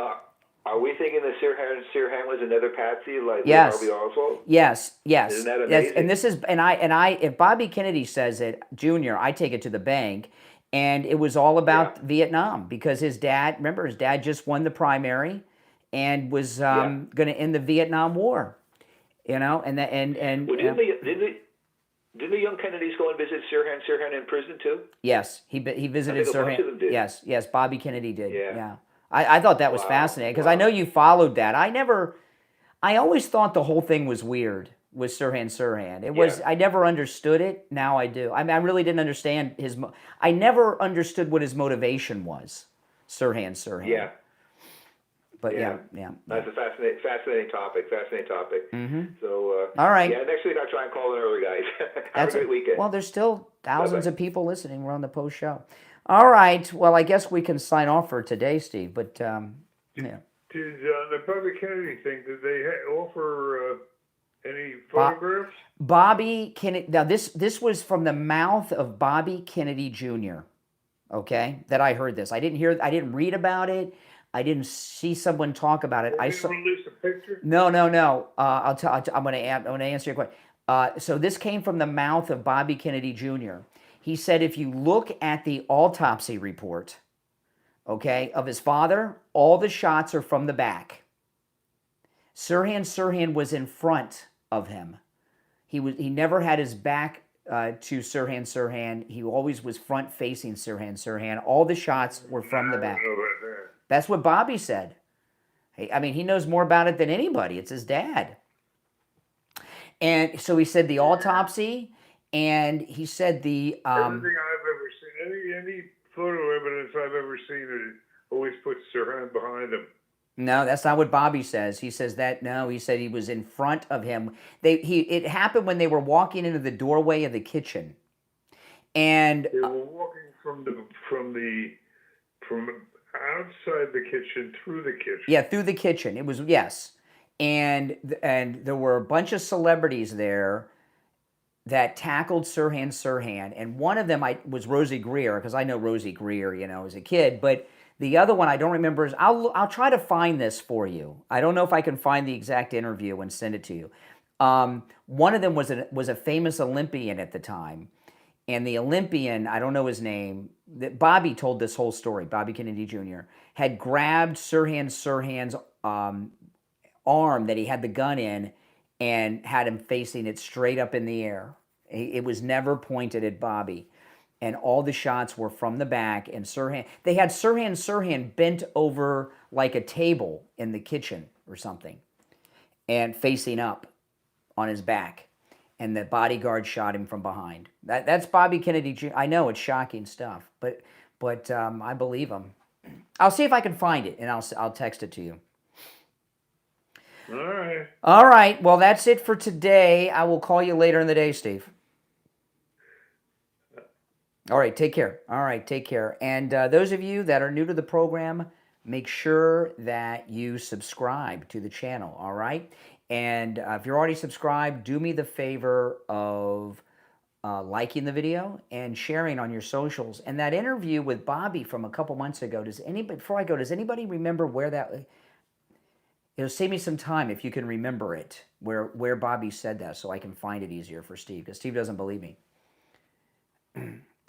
[SPEAKER 10] are we thinking that Sirhan was another patsy like
[SPEAKER 1] Yes.
[SPEAKER 10] Harvey Oswald?
[SPEAKER 1] Yes.
[SPEAKER 10] Isn't that amazing?
[SPEAKER 1] Yes. And this is if Bobby Kennedy says it, Jr., I take it to the bank. And it was all about Vietnam, because his dad just won the primary and was going to end the Vietnam War.
[SPEAKER 10] Well, didn't the young Kennedys go and visit Sirhan in prison too?
[SPEAKER 1] Yes, he visited
[SPEAKER 10] I think a bunch of them
[SPEAKER 1] Sirhan.
[SPEAKER 10] did.
[SPEAKER 1] Yes, Bobby Kennedy did.
[SPEAKER 10] Yeah.
[SPEAKER 1] Yeah. I thought that was fascinating, because I know you followed that. I always thought the whole thing was weird with Sirhan. It was, I never understood it. Now I do. I really didn't understand I never understood what his motivation was, Sirhan.
[SPEAKER 10] Yeah.
[SPEAKER 1] But yeah.
[SPEAKER 10] That's a fascinating topic.
[SPEAKER 1] Mm-hmm.
[SPEAKER 10] So,
[SPEAKER 1] all right.
[SPEAKER 10] Yeah, next week I'll try and call in early, guys. Have a great weekend.
[SPEAKER 1] Well, there's still thousands of people listening. We're on the post show. All right. Well, I guess we can sign off for today, Steve. But yeah.
[SPEAKER 15] Did the Bobby Kennedy thing? Did they offer any photographs?
[SPEAKER 1] Bobby Kennedy. Now, this was from the mouth of Bobby Kennedy Jr. Okay, that I heard this. I didn't read about it. I didn't see someone talk about it.
[SPEAKER 15] I saw. Release a picture?
[SPEAKER 1] No. I'm going to answer your question. So this came from the mouth of Bobby Kennedy Jr. He said, if you look at the autopsy report, okay, of his father, all the shots are from the back. Sirhan was in front of him. He never had his back to Sirhan. He always was front facing Sirhan. All the shots were from the back. That's what Bobby said. He knows more about it than anybody. It's his dad. And so he said the autopsy, and he said the
[SPEAKER 15] everything I've ever seen, any photo evidence I've ever seen, it always puts Sirhan behind him.
[SPEAKER 1] No, that's not what Bobby says. He says that no. He said he was in front of him. It happened when they were walking into the doorway of the kitchen, and
[SPEAKER 15] they were walking from outside the kitchen through the kitchen.
[SPEAKER 1] Yeah, through the kitchen. It was and there were a bunch of celebrities there that tackled Sirhan, and one of them was Rosie Greer, because I know Rosie Greer, as a kid, but the other one I don't remember. I'll try to find this for you. I don't know if I can find the exact interview and send it to you. One of them was a famous Olympian at the time, and the Olympian, I don't know his name, that Bobby told this whole story, Bobby Kennedy Jr., had grabbed Sirhan's arm that he had the gun in and had him facing it straight up in the air. It was never pointed at Bobby. And all the shots were from the back. And Sirhan, they had Sirhan bent over like a table in the kitchen or something and facing up on his back. And the bodyguard shot him from behind. That's Bobby Kennedy Jr. I know it's shocking stuff, but I believe him. I'll see if I can find it, and I'll text it to you.
[SPEAKER 2] All right.
[SPEAKER 1] All right. Well, that's it for today. I will call you later in the day, Steve. All right. Take care. All right. Take care. And those of you that are new to the program, make sure that you subscribe to the channel. All right. And if you're already subscribed, do me the favor of liking the video and sharing on your socials. And that interview with Bobby from a couple months ago, before I go, does anybody remember where that... It'll save me some time if you can remember it, where Bobby said that, so I can find it easier for Steve, because Steve doesn't believe me.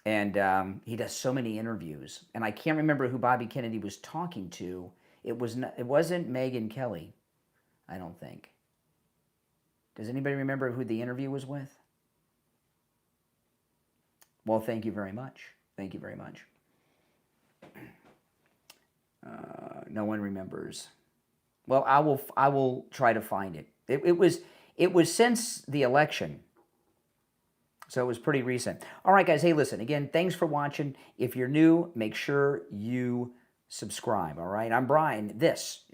[SPEAKER 1] And he does so many interviews. And I can't remember who Bobby Kennedy was talking to. It wasn't Megyn Kelly, I don't think. Does anybody remember who the interview was with? Well, thank you very much. Thank you very much. No one remembers. Well, I will try to find it. It was since the election, so it was pretty recent. All right, guys. Hey, listen. Again, thanks for watching. If you're new, make sure you subscribe. All right. I'm Brian. This is